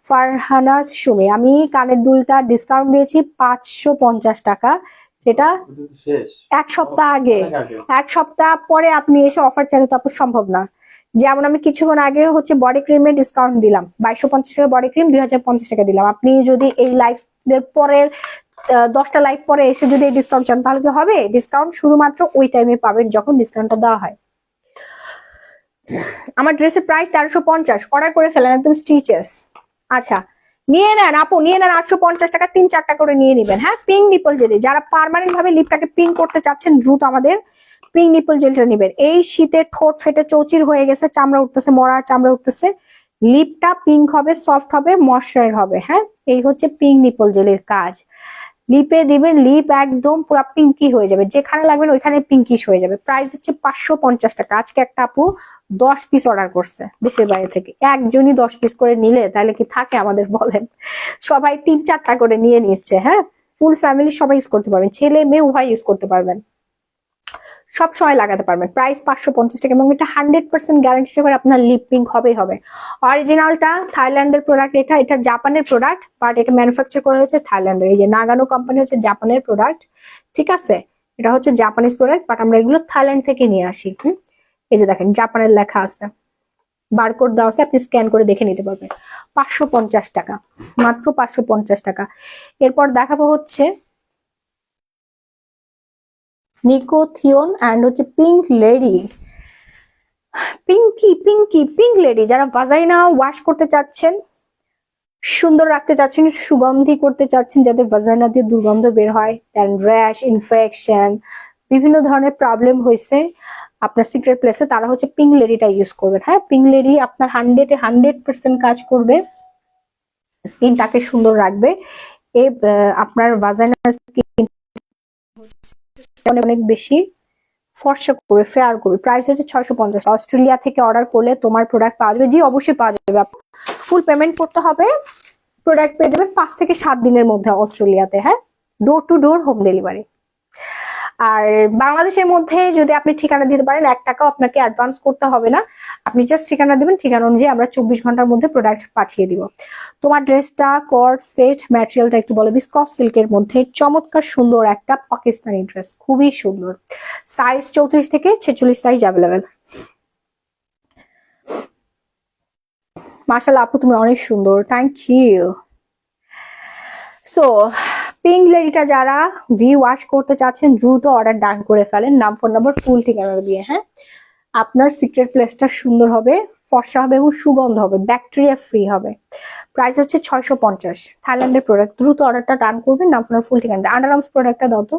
ফারহানা সুমি, আমি কানের দুলটা ডিসকাউন্ট দিয়েছি 550 টাকা, যেটা ওটা তো শেষ। এক সপ্তাহ আগে। অনেক আগে। এক সপ্তাহ পরে আপনি এসে অফার চাইলে তো আপনার সম্ভব না। যেমন আমি কিছুক্ষণ আগে হচ্ছে বডি ক্রিমের ডিসকাউন্ট দিলাম, 2250 টাকা বডি ক্রিম 2050 টাকা দিলাম। আপনি যদি এই লাইফ পরের 10টা লাইভ পরে এসে যদি এই ডিসকাউন্ট চান তাহলে কি হবে? ডিসকাউন্ট শুধুমাত্র ওই টাইমে পাবেন যখন ডিসকাউন্টটা দেওয়া হয়। আমার ড্রেসের প্রাইস 1350, অর্ডার করে ফেলেন, একদম স্টিচেস। আচ্ছা নিয়ে নেন আপু, নিয়ে নেন 850 টাকা, 3-4টা করে নিয়ে নেবেন। হ্যাঁ, পিঙ্ক নিপল জেলি, যারা পার্মানেন্ট ভাবে লিপটাকে পিঙ্ক করতে চাচ্ছেন দ্রুত আমাদের পিঙ্ক নিপল জেলটা নেবেন। এই শীতে ঠোঁট ফেটে চৌচির হয়ে গেছে, চামড়া উঠতেছে, মরা চামড়া উঠতেছে, লিপটা পিঙ্ক হবে, সফট হবে, ময়শ্চারাইজ হবে। হ্যাঁ, এই হচ্ছে পিঙ্ক নিপল জেলের কাজ। লিপে দিবেন, লিপ একদম পুরো পিঙ্কি হয়ে যাবে, যেখানে লাগবেন ওইখানে পিঙ্কিশ হয়ে যাবে। প্রাইস হচ্ছে 550 টাকা। আজকে একটা আপু 10 পিস অর্ডার করছে দেশের বাইরে থেকে, একজনই 10 পিস করে নিলে তাহলে কি থাকে আমাদের বলেন? সবাই 3-4টা করে নিয়ে নিচ্ছে। হ্যাঁ, ফুল ফ্যামিলি সবাই ইউজ করতে পারবেন, ছেলে মেয়ে উভয় ইউজ করতে পারবেন, সব সময় লাগাতে পারবেন। প্রাইস 550 টাকা, এবং এটা 100% গ্যারান্টি সহকারে আপনার লিপ পিঙ্ক হবেই হবে। অরিজিনালটা থাইল্যান্ডের প্রোডাক্ট, এটা জাপানের প্রোডাক্ট, বাট এটা ম্যানুফ্যাকচার করা হয়েছে থাইল্যান্ডের। এই যে নাগানো কোম্পানি হচ্ছে জাপানের প্রোডাক্ট, ঠিক আছে? এটা হচ্ছে জাপানিজ প্রোডাক্ট, বাট আমরা এগুলো থাইল্যান্ড থেকে নিয়ে আসি। এই যে দেখেন জাপানের লেখা আছে, বারকোড দেওয়া আছে, আপনি স্ক্যান করে দেখে নিতে পারবেন। 550 টাকা, মাত্র 550 টাকা। এরপর দেখাবো হচ্ছে নিকোথিয়ন অ্যান্ড হচ্ছে পিঙ্ক লেডি, পিঙ্ক লেডি, যারা ভাজাইনা ওয়াশ করতে চাচ্ছেন, সুন্দর রাখতে চাচ্ছেন, সুগন্ধি করতে চাচ্ছেন, যাদের ভাজাইনা দিয়ে দুর্গন্ধ বের হয়, দেন র্যাশ, ইনফেকশন, বিভিন্ন ধরনের প্রবলেম হয়েছে আপনার সিক্রেট প্লেসে, তারা হচ্ছে পিঙ্ক লেডিটা ইউজ করবেন। হ্যাঁ, পিঙ্ক লেডি আপনার 100% কাজ করবে, স্কিনটাকে সুন্দর রাখবে। আপনার ভাজাইনা স্কিন অনেক বেশি ফর্সা করবে, ফেয়ার করবে। প্রাইস হচ্ছে 650। অস্ট্রেলিয়া থেকে অর্ডার করলে তোমার প্রোডাক্ট পাওয়া যাবে? জি অবশ্যই পাওয়া যাবে, ফুল পেমেন্ট করতে হবে, প্রোডাক্ট পেয়ে যাবেন 5 থেকে 7 দিনের মধ্যে অস্ট্রেলিয়াতে। হ্যাঁ, door to door home delivery. আর বাংলাদেশের মধ্যে যদি আপনি ঠিকানা দিতে পারেন, 1 টাকাও আপনাকে অ্যাডভান্স করতে হবে না, আপনি জাস্ট ঠিকানা দিবেন, ঠিকানা অনুযায়ী আমরা 24 ঘন্টার মধ্যে প্রোডাক্ট পাঠিয়ে দিব। তোমার ড্রেসটা কর্ড সেট, ম্যাটেরিয়ালটা একটু বলো। বিস্কস সিল্কের মধ্যে চমৎকার সুন্দর একটা পাকিস্তানি ড্রেস, খুবই সুন্দর। সাইজ 34 থেকে 46 সাইজ অ্যাভেলেবেল। মাশাআল্লাহ আপু তুমি অনেক সুন্দর, থ্যাংক ইউ। সো পিঙ্ক লেডিটা যারা ওয়াশ করতে চাচ্ছেন দ্রুত অর্ডার ডান করে ফেলেন, নাম ফোন নাম্বার ফুল ঠিকানা দিয়ে। হ্যাঁ, আপনার সিক্রেট প্লেসটা সুন্দর হবে, ফর্সা হবে এবং সুগন্ধ হবে, ব্যাকটেরিয়া ফ্রি হবে। প্রাইস হচ্ছে 650, থাইল্যান্ডের প্রোডাক্ট। দ্রুত অর্ডারটা ডান করবেন, নাম ফোন ফুল ঠিকানা দিয়ে। আন্ডারআর্মস প্রোডাক্টটা দাও তো।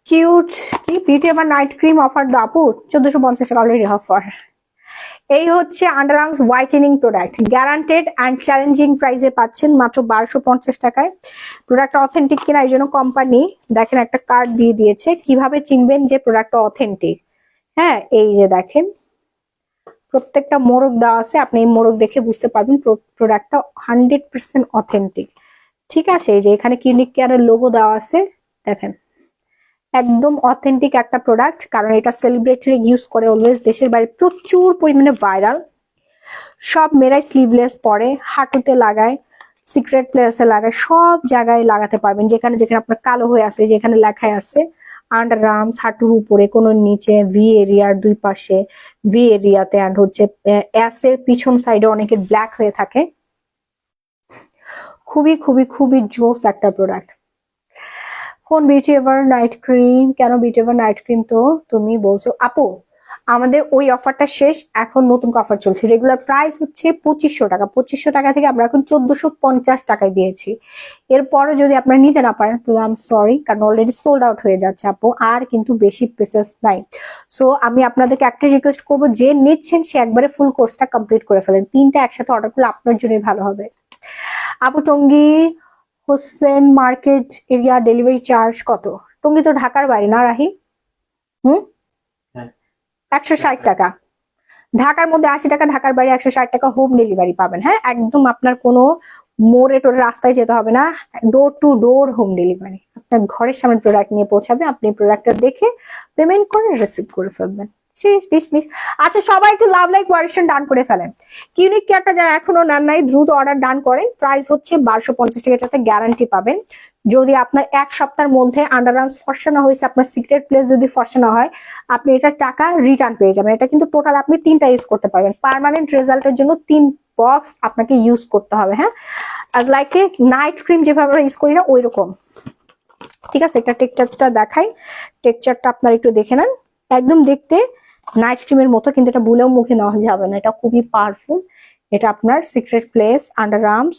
কিউট কি beauty ever night cream offer দাও আপু, 1450 টাকা অলরেডি অফার। এই হচ্ছে underarms whitening product, guaranteed and challenging প্রাইসে পাচ্ছেন মাত্র 1250 টাকায়। প্রোডাক্টটা অথেন্টিক কিনা এই জন্য কোম্পানি দেখেন একটা কার্ড দিয়ে দিয়েছে, কিভাবে চিনবেন যে প্রোডাক্টটা অথেন্টিক। হ্যাঁ, এই যে দেখেন প্রত্যেকটা মোড়ক দেওয়া আছে, আপনি এই মোড়ক দেখে বুঝতে পারবেন প্রোডাক্টটা 100% অথেন্টিক। ঠিক আছে, এই যে এখানে ক্লিনিক কেয়ারের লোগো দেওয়া আছে, দেখেন একদম অথেন্টিক একটা প্রোডাক্ট, কারণ এটা সেলিব্রিটি ইউজ করে অলওয়েজ, দেশের বাইরে প্রচুর পরিমাণে ভাইরাল। সব মেয়েরাই স্লিভলেস পরে, হাঁটুতে লাগায়, সিক্রেট প্লেসে লাগায়, সব জায়গায় লাগাতে পারবেন, যেখানে যেখানে আপনার কালো হয়ে আছে, যেখানে লেখায় আছে আন্ডার আর্মস, হাঁটুর উপরে, কোনো নিচে, ভি এরিয়ার দুই পাশে, ভি এরিয়াতে, অ্যান্ড হচ্ছে অ্যাসের পিছন সাইডে অনেকের ব্ল্যাক হয়ে থাকে। খুবই খুবই খুবই জোস একটা প্রোডাক্ট। কোন বিউটি এভার নাইট ক্রিম? কেন বিউটি এভার নাইট ক্রিম? তো তুমি বলছো আপু আমাদের ওই অফারটা শেষ, এখন নতুন অফার চলছে। রেগুলার প্রাইস হচ্ছে 2500 টাকা, 2500 টাকা থেকে আমরা এখন 1450 টাকায় দিয়েছি। এরপরে যদি আপনারা নিতে না পারেন তো আই এম সরি, কারণ অলরেডি সোল্ড আউট হয়ে যাচ্ছে আপু, আর কিন্তু বেশি পিসেস নাই। সো আমি আপনাদেরকে একটা রিকোয়েস্ট করবো, যে নিচ্ছেন সে একবারে ফুল কোর্সটা কমপ্লিট করে ফেলেন, 3টা একসাথে অর্ডার করলে আপনার জন্যই ভালো হবে। আপু Tongi Hossain market area delivery charge কত? টঙ্গী তো ঢাকার বাইরে না রাহি? হুম, হ্যাঁ। 160 টাকা। ঢাকার মধ্যে 80 টাকা, ঢাকার বাইরে 160 টাকা হোম ডেলিভারি পাবেন। হ্যাঁ, একদম আপনার কোনো মোড়ে টোরে রাস্তায় যেতে হবে না, ডোর টু ডোর হোম ডেলিভারি। আপনার ঘরের সামনে প্রোডাক্ট নিয়ে পৌঁছাবে, আপনি প্রোডাক্টটা দেখে পেমেন্ট করে রিসিভ করে ফেলবেন। শেষ, ডিসমিস। আচ্ছা, সবাই একটু লাভ লাইক ওয়ারেশন ডান করে ফেলেন। কিউনিক কেয়ারটা যারা এখনো নেন নাই দ্রুত অর্ডার ডান করেন। প্রাইস হচ্ছে 1250 টাকা, যাতে গ্যারান্টি পাবেন। যদি আপনার এক সপ্তাহের মধ্যে আন্ডারআর্মস ফর্সা না হয়েছে, আপনার সিক্রেট প্লেস যদি ফর্সা না হয়, আপনি এটার টাকা রিটার্ন পেয়ে যাবেন। এটা কিন্তু টোটাল আপনি 3টা ইউজ করতে পারবেন। পার্মানেন্ট রেজাল্টের জন্য 3 বক্স আপনাকে ইউজ করতে হবে। হ্যাঁ, as like a night cream যেভাবে আমরা ইউজ করি না ওই রকম। ঠিক আছে, একটা টেক্সচারটা দেখাই, টেক্সচারটা আপনার একটু দেখে নেন। একদম দেখতে নাইট ক্রিমের মতো, কিন্তু এটা বুলেও মুখে নেওয়া যাবে না, এটা খুবই পাওয়ারফুল। এটা আপনার সিক্রেট প্লেস, আন্ডার আর্মস,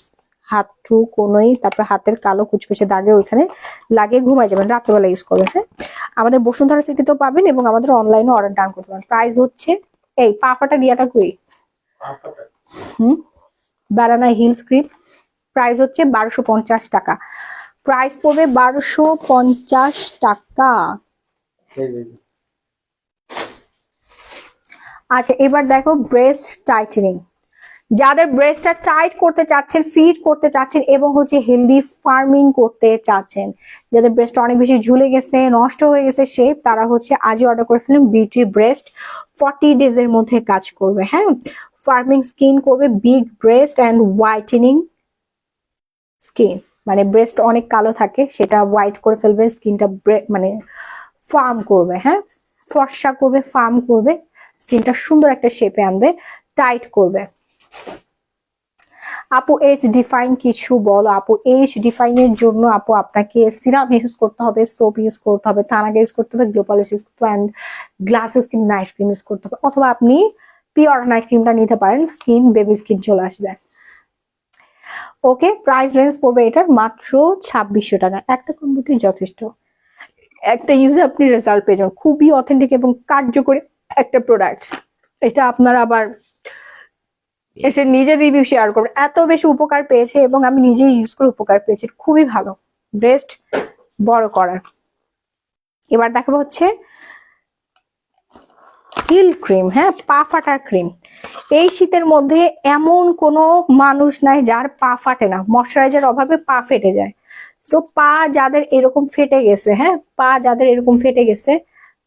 হাত টু কোনোই, তারপর হাতের কালো কুচকুচে দাগে ওইখানে লাগিয়ে ঘুমাই যাবেন, রাত্রেবেলা ইউজ করবেন। হ্যাঁ, আমাদের বসুন্ধরা সিটিতেও পাবেন এবং আমাদের অনলাইনে অর্ডার ডান করতে পারেন। প্রাইস হচ্ছে এই পাফাটা দিয়াটা কই, বানানা হিলস ক্রিম, প্রাইস হচ্ছে 1250 টাকা। প্রাইস পড়বে 1250 টাকা। আচ্ছা, এবার দেখো ব্রেস্ট টাইটেনিং। যাদের ব্রেস্টটা টাইট করতে চাচ্ছেন, ফিট করতে চাচ্ছেন এবং হচ্ছে হেলদি ফার্মিং করতে চাচ্ছেন, যাদের ব্রেস্ট অনেক বেশি ঝুলে গেছে, নষ্ট হয়ে গেছে শেপ, তারা হচ্ছে আজই অর্ডার করে ফেলুন। বিউটি ব্রেস্ট 40 ডেজ এর মধ্যে কাজ করবে। হ্যাঁ, ফার্মিং স্কিন করবে, big breast and whitening skin, মানে ব্রেস্ট অনেক কালো থাকে সেটা হোয়াইট করে ফেলবে, স্কিনটা মানে ফার্ম করবে। হ্যাঁ, ফর্সা করবে, ফার্ম করবে, স্কিনটা সুন্দর একটা শেপে আনবে, টাইট করবে। আপু এজ ডিফাইন কিছু বলো। আপু এজ ডিফাইনের জন্য আপু আপনাকে সিরাম ইউজ করতে হবে, সোপ ইউজ করতে হবে, থানাগা ইউজ করতে হবে, গ্লোপালিস ইউজ করতে হবে, and glasses skin night cream use করতে হবে, অথবা আপনি পিওর নাইট ক্রিমটা নিতে পারেন, স্কিন বেবি স্কিন চলে আসবে। ওকে, প্রাইস রেঞ্জ পড়বে এটার মাত্র 2600 টাকা। একটা কম্বোতেই যথেষ্ট, একটা ইউজে আপনি রেজাল্ট পেয়ে যাবেন। খুবই অথেন্টিক এবং কার্যকরী একটা প্রোডাক্ট। এটা আপনারা আবার এসে নিজের রিভিউ শেয়ার করবেন, এত বেশি উপকার পেয়েছে এবং আমি নিজেই ইউজ করে উপকার পেয়েছি, খুবই ভালো ব্রেস্ট বড় করার। এবার দেখাবো হচ্ছে হিল ক্রিম। হ্যাঁ, পা ফাটার ক্রিম। এই শীতের মধ্যে এমন কোনো মানুষ নাই যার পা ফাটে না, ময়শ্চারাইজার অভাবে পা ফেটে যায়। সো পা যাদের এরকম ফেটে গেছে, হ্যাঁ, পা যাদের এরকম ফেটে গেছে,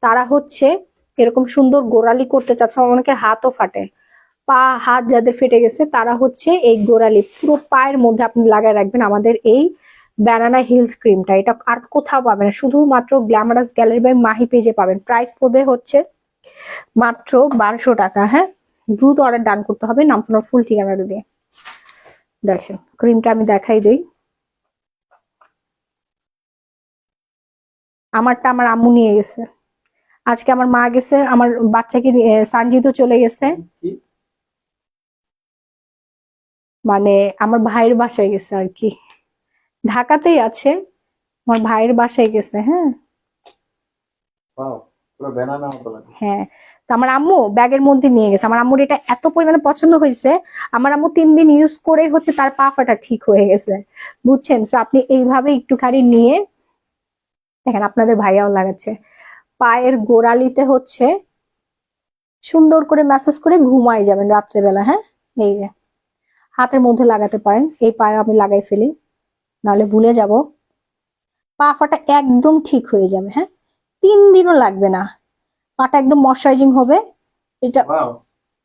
তারা হচ্ছে এরকম সুন্দর গোড়ালি করতে চাচ্ছে, অনেকের হাতও ফাটে, পা হাত যাদের ফেটে গেছে তারা হচ্ছে এই গোড়ালি পুরো পায়ের মধ্যে আপনি লাগায় রাখবেন আমাদের এই ব্যানানা হিলস ক্রিমটা। এটা আর কোথাও পাবেন না, শুধুমাত্র গ্ল্যামারাস গ্যালারি বাই মাহি পেজে পাবেন। প্রাইস পড়বে হচ্ছে মাত্র 1200 টাকা। হ্যাঁ, দ্রুত অর্ডার ডান করতে হবে, নাম ফোন ফুল ঠিকানাটা দিয়ে। দেখেন ক্রিমটা আমি দেখাই দিই। আমারটা আমার আম্মু নিয়ে গেছে, আজকে আমার মা গেছে, আমার বাচ্চাকে সানজিদও চলে গেছে, মানে আমার ভাইয়ের বাসায় গেছে আর কি, ঢাকাতেই আছে, আমার ভাইয়ের বাসায় গেছে। হ্যাঁ হ্যাঁ, তো আমার আম্মু ব্যাগের মধ্যে নিয়ে গেছে। আমার আম্মুর এটা এত পরিমাণে পছন্দ হয়েছে, আমার আম্মু 3 দিন ইউজ করে হচ্ছে তার পা ফাটা ঠিক হয়ে গেছে, বুঝছেন। তো আপনি এইভাবে একটুখানি নিয়ে দেখেন, আপনাদের ভাইয়াও লাগাচ্ছে, পায়ের গোড়ালিতে হচ্ছে সুন্দর করে ম্যাসাজ করে ঘুমাই যাবেন রাত্রেবেলা। হ্যাঁ, এই যে হাতের মধ্যে লাগাতে পারেন, এই পায়ে আমি লাগাই ফেলি, নাহলে ভুলে যাব, পা ফাটা একদম ঠিক হয়ে যাবে। হ্যাঁ, 3 দিনও লাগবে না, পাটা একদম ময়শ্চারাইজিং হবে, এটা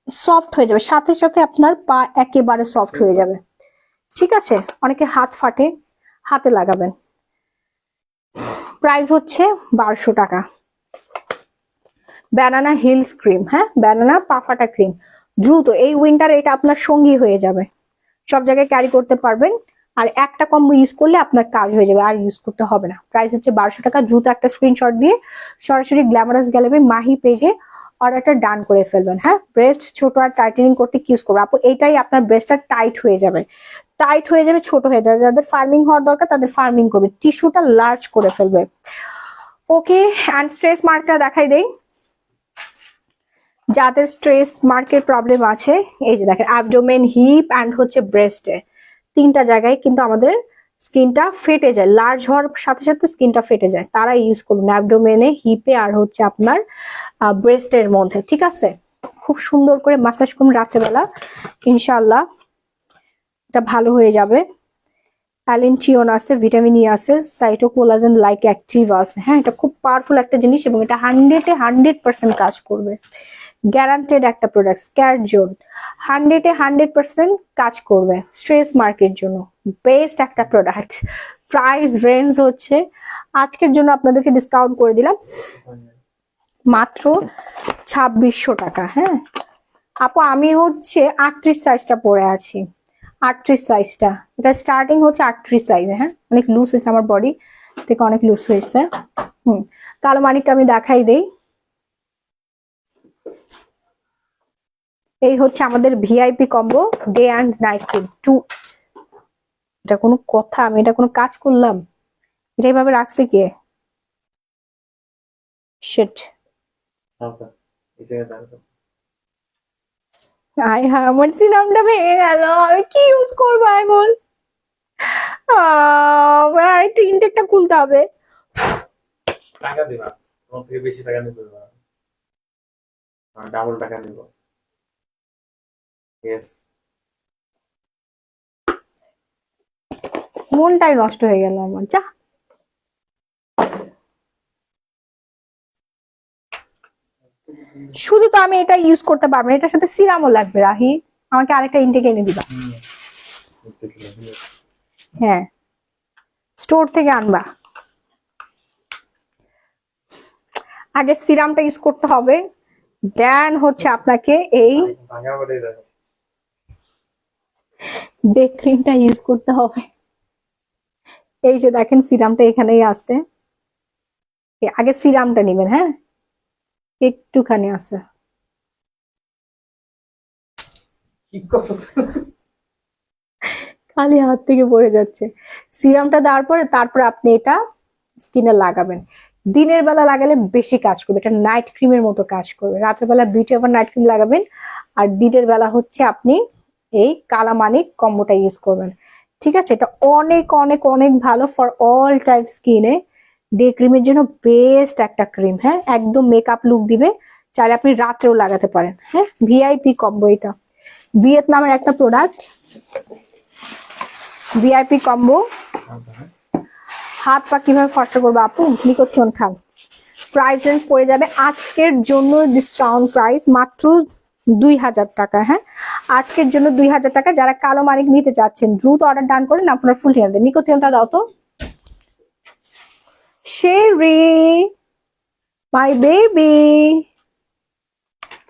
সফট হয়ে যাবে, সাথে সাথে আপনার পা একেবারে সফট হয়ে যাবে। ঠিক আছে, অনেকে হাত ফাটে, হাতে লাগাবেন। প্রাইস হচ্ছে 1200 টাকা। ব্যানানা হিলস ক্রিম, হ্যাঁ, ব্যানানা পা ফাটা ক্রিম, দ্রুত এই উইন্টার এটা আপনার সঙ্গী হয়ে যাবে, সব জায়গায় ক্যারি করতে পারবেন। আর একটা কম্বো ইউজ করলে আপনার কাজ হয়ে যাবে, আর ইউজ করতে হবে না। প্রাইস হচ্ছে 1200 টাকা। দ্রুত একটা স্ক্রিনশট দিয়ে সরাসরি গ্ল্যামারাস গ্যালারি মাহি পেজে অর্ডারটা ডান করে ফেলবেন। হ্যাঁ, ব্রেস্ট ছোট আর টাইটেনিং করতে ইউজ করবো আপু, এইটাই আপনার ব্রেস্টটা টাইট হয়ে যাবে, টাইট হয়ে যাবে, ছোট হয়ে যাবে। যাদের ফার্মিং হওয়ার দরকার তাদের ফার্মিং করবে, টিস্যুটা লার্জ করে ফেলবে। ওকে, অ্যান্ড স্ট্রেস মার্কটা দেখাই দেই। যাদের স্ট্রেস মার্কের প্রবলেম আছে, এই যে দেখেন অ্যাবডোমেন, হিপ অ্যান্ড হচ্ছে ব্রেস্টে, তিনটা জায়গায় কিন্তু আমাদের স্কিনটা ফেটে যায়, লার্জ হওয়ার সাথে সাথে স্কিনটা ফেটে যায়, তারা ইউজ করুন অ্যাবডোমেনে, হিপে আর হচ্ছে আপনার ব্রেস্টের মধ্যে। ঠিক আছে, খুব সুন্দর করে মাসাজ করুন রাত্রেবেলা, ইনশাল্লাহ এটা ভালো হয়ে যাবে। অ্যালেন্টিয়ন আছে, ভিটামিন ই আছে, সাইটোকোলাজেন লাইক অ্যাক্টিভ আছে। হ্যাঁ, এটা খুব পাওয়ারফুল একটা জিনিস এবং এটা 100% কাজ করবে, গ্যারান্টেড একটা প্রোডাক্ট। স্ক্যারজোন 100% কাজ করবে স্ট্রেস মার্কের জন্য, বেস্ট একটা প্রোডাক্ট। প্রাইস রেঞ্জ হচ্ছে আজকের জন্য আপনাদেরকে ডিসকাউন্ট করে দিলাম মাত্র 2600 টাকা। হ্যাঁ আপু, আমি হচ্ছে 38 সাইজটা পরে আছি, 38 সাইজটা, এটা স্টার্টিং হচ্ছে 38 সাইজ। হ্যাঁ, অনেক লুজ হয়েছে আমার বডি থেকে, অনেক লুজ হয়েছে। কালো মানিকটা আমি দেখাই দেই। এই হচ্ছে আমাদের VIP combo day and night cream 2। এটা কোনো কথা? আমি এটা কোনো কাজ করলাম? এটা এইভাবে রাখছে কে? শিট, আয় হ্যাঁ, আমার সিনামটা ভেঙে গেল, আমি কি ইউজ করবো এখন? আরেকটা ইনটেকটা খুলতে হবে। টাকা দিবা, তোমার থেকে বেশি টাকা নিতে পারবো না, ডাবল টাকা নিব। ইয়েস, মনটাই নষ্ট হয়ে গেল আমার, যা। শুধু তো আমি এটা ইউজ করতে পারবো না, এটার সাথে সিরামও লাগবে। রাহি, আমাকে আরেকটা ইনটেক এনে দিবা। হ্যাঁ, স্টোর থেকে আনবা। আগে সিরামটা ইউজ করতে হবে, দেন হচ্ছে আপনাকে এই ভাঙা পড়ে যাবে। ডে ক্রিমটা ইউজ করতে হবে। এই যে দেখেন সিরামটা এখানেই আছে, আগে সিরামটা নেবেন। হ্যাঁ, একটুখানি আছে, কি করছ? খালি হাত থেকে পড়ে যাচ্ছে। সিরামটা দেওয়ার পরে তারপরে আপনি এটা স্কিনে লাগাবেন। দিনের বেলা লাগালে বেশি কাজ করবে, এটা নাইট ক্রিমের মতো কাজ করবে। রাতের বেলা বিউটি ওভার নাইট ক্রিম লাগাবেন, আর দিনের বেলা হচ্ছে আপনি এই কালামানিক কম্বোটা ইউজ করবেন। ঠিক আছে, এটা অনেক অনেক অনেক ভালো ফর অল টাইপ স্কিনে, ডে ক্রিমের জন্য বেস্ট একটা ক্রিম। হ্যাঁ, একদম মেকআপ লুক দিবে, চাইলে আপনি রাত্রেও লাগাতে পারেন। হ্যাঁ, ভিআইপি কম্বো, এটা ভিয়েতনামের একটা প্রোডাক্ট, ভিআইপি কম্বো। হাত পা কিভাবে ফর্সা করবো আপু? নিকোথিয়ন খান। প্রাইস রেঞ্জ পড়ে যাবে আজকের জন্য, ডিসকাউন্ট প্রাইস মাত্র 2000 টাকা। হ্যাঁ, আজকের জন্য 2000 টাকা। যারা কালো মানিক নিতে চাচ্ছেন দ্রুত অর্ডার ডান করেন, আপনার ফুল ঠিকানা দেন। নিকোথিয়নটা দাও তো। শেরি মাই বেবি,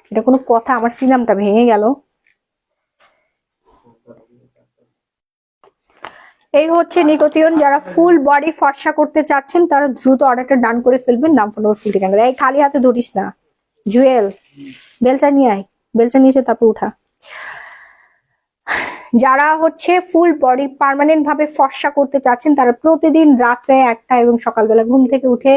এটা কোনো কথা? আমার সিনামটা ভেঙে গেল। এই হচ্ছে নিকোথিয়ন। যারা ফুল বডি ফর্সা করতে চাচ্ছেন তারা দ্রুত অর্ডারটা ডান করে ফেলবেন, নাম ফোন নাম্বার ফুল ঠিকানা। এই খালি হাতে ধরিস না, জুয়েল বেলচা নিয়ে আয়, বেলচা নিয়েছে তারপর উঠা। যারা হচ্ছে ফুল বডি পার্মানেন্ট ভাবে ফর্সা করতে চাচ্ছেন তারা প্রতিদিন রাত্রে একটা এবং সকালবেলা ঘুম থেকে উঠে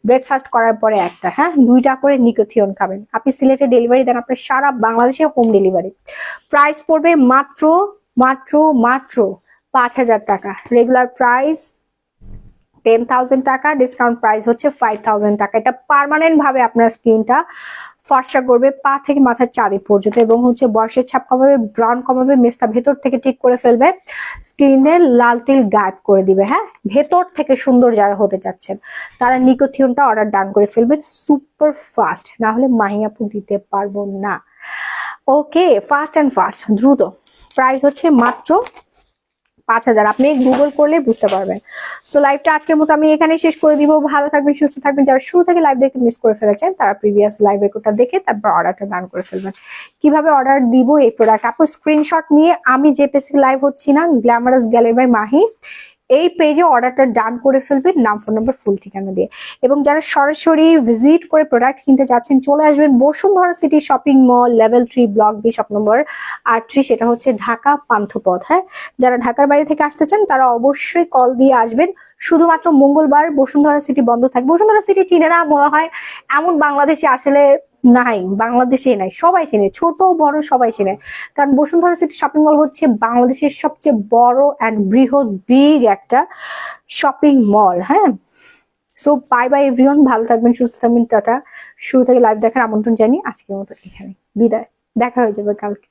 ব্রেকফাস্ট করার পরে একটা, হ্যাঁ 2টা করে নিকোথিয়ন খাবেন। আপনি সিলেটে ডেলিভারি দেন, আপনার সারা বাংলাদেশে হোম ডেলিভারি। প্রাইস পড়বে মাত্র মাত্র মাত্র 5000 টাকা। রেগুলার প্রাইস 10,000 টাকা, ডিসকাউন্ট প্রাইস হচ্ছে 5000 টাকা। এটা পার্মানেন্ট ভাবে আপনার স্কিনটা ফর্সা করবে পা থেকে মাথার চাঁদি পর্যন্ত, এবং হচ্ছে বয়সের ছাপ কমাবে, ব্রাউন কমাবে, মেস্তা ভেতর থেকে ঠিক করে ফেলবে, স্কিনের লাল তিল গায়েব করে দিবে। হ্যাঁ, ভেতর থেকে সুন্দর যারা হতে চাচ্ছেন তারা নিকোথিয়নটা অর্ডার ডান করে ফেলবেন সুপার ফাস্ট, না হলে মাহিয়াপু দিতে পারবো না। ওকে, ফাস্ট অ্যান্ড ফাস্ট, দ্রুত। প্রাইস হচ্ছে মাত্র 5000, আপনি গুগল করলে বুঝতে পারবেন। সো লাইভটা আজকের মতো আমি এখানে শেষ করে দিব। ভালো থাকবেন, সুস্থ থাকবেন। যারা শুরু থেকে লাইভ দেখে মিস করে ফেলেছেন তারা প্রিভিয়াস লাইভ রেকর্ডটা দেখে তারপর অর্ডারটা ডান করে ফেলবেন। কিভাবে অর্ডার দিব এই প্রোডাক্ট আপু? স্ক্রিনশট নিয়ে আমি যে পেজে লাইভ হচ্ছি না, গ্ল্যামারাস গ্যালারি বাই মাহি, এই পেজে অর্ডারটা ডান করে ফেলবেন, নাম, ফোন নাম্বার, ফুল ঠিকানা দিয়ে। এবং যারা সরাসরি ভিজিট করে প্রোডাক্ট কিনতে যাচ্ছেন চলে আসবেন Bashundhara city shopping mall, level 3, block B, shop number 38, সেটা হচ্ছে ঢাকা পান্থপথ। হ্যাঁ, যারা ঢাকার বাইরে থেকে আসতে চান তারা অবশ্যই কল দিয়ে আসবেন। শুধুমাত্র মঙ্গলবার বসুন্ধরা সিটি বন্ধ থাকবে। বসুন্ধরা সিটি চিনে না মনে হয় এমন বাংলাদেশে আসলে নাই, বাংলাদেশে নাই, সবাই চেনে, ছোট বড় সবাই চেনে। কারণ বসুন্ধরা সিটি শপিং মল হচ্ছে বাংলাদেশের সবচেয়ে বড় অ্যান্ড বৃহৎ বিগ একটা শপিং মল। হ্যাঁ, সো বাই বাই এভরিওয়ান, ভালো থাকবেন, সুস্থ থাকবেন, টাটা। শুরু থেকে লাইভ দেখার আমন্ত্রণ জানিয়ে আজকের মতো এখানে বিদায়, দেখা হয়ে যাবে কালকে।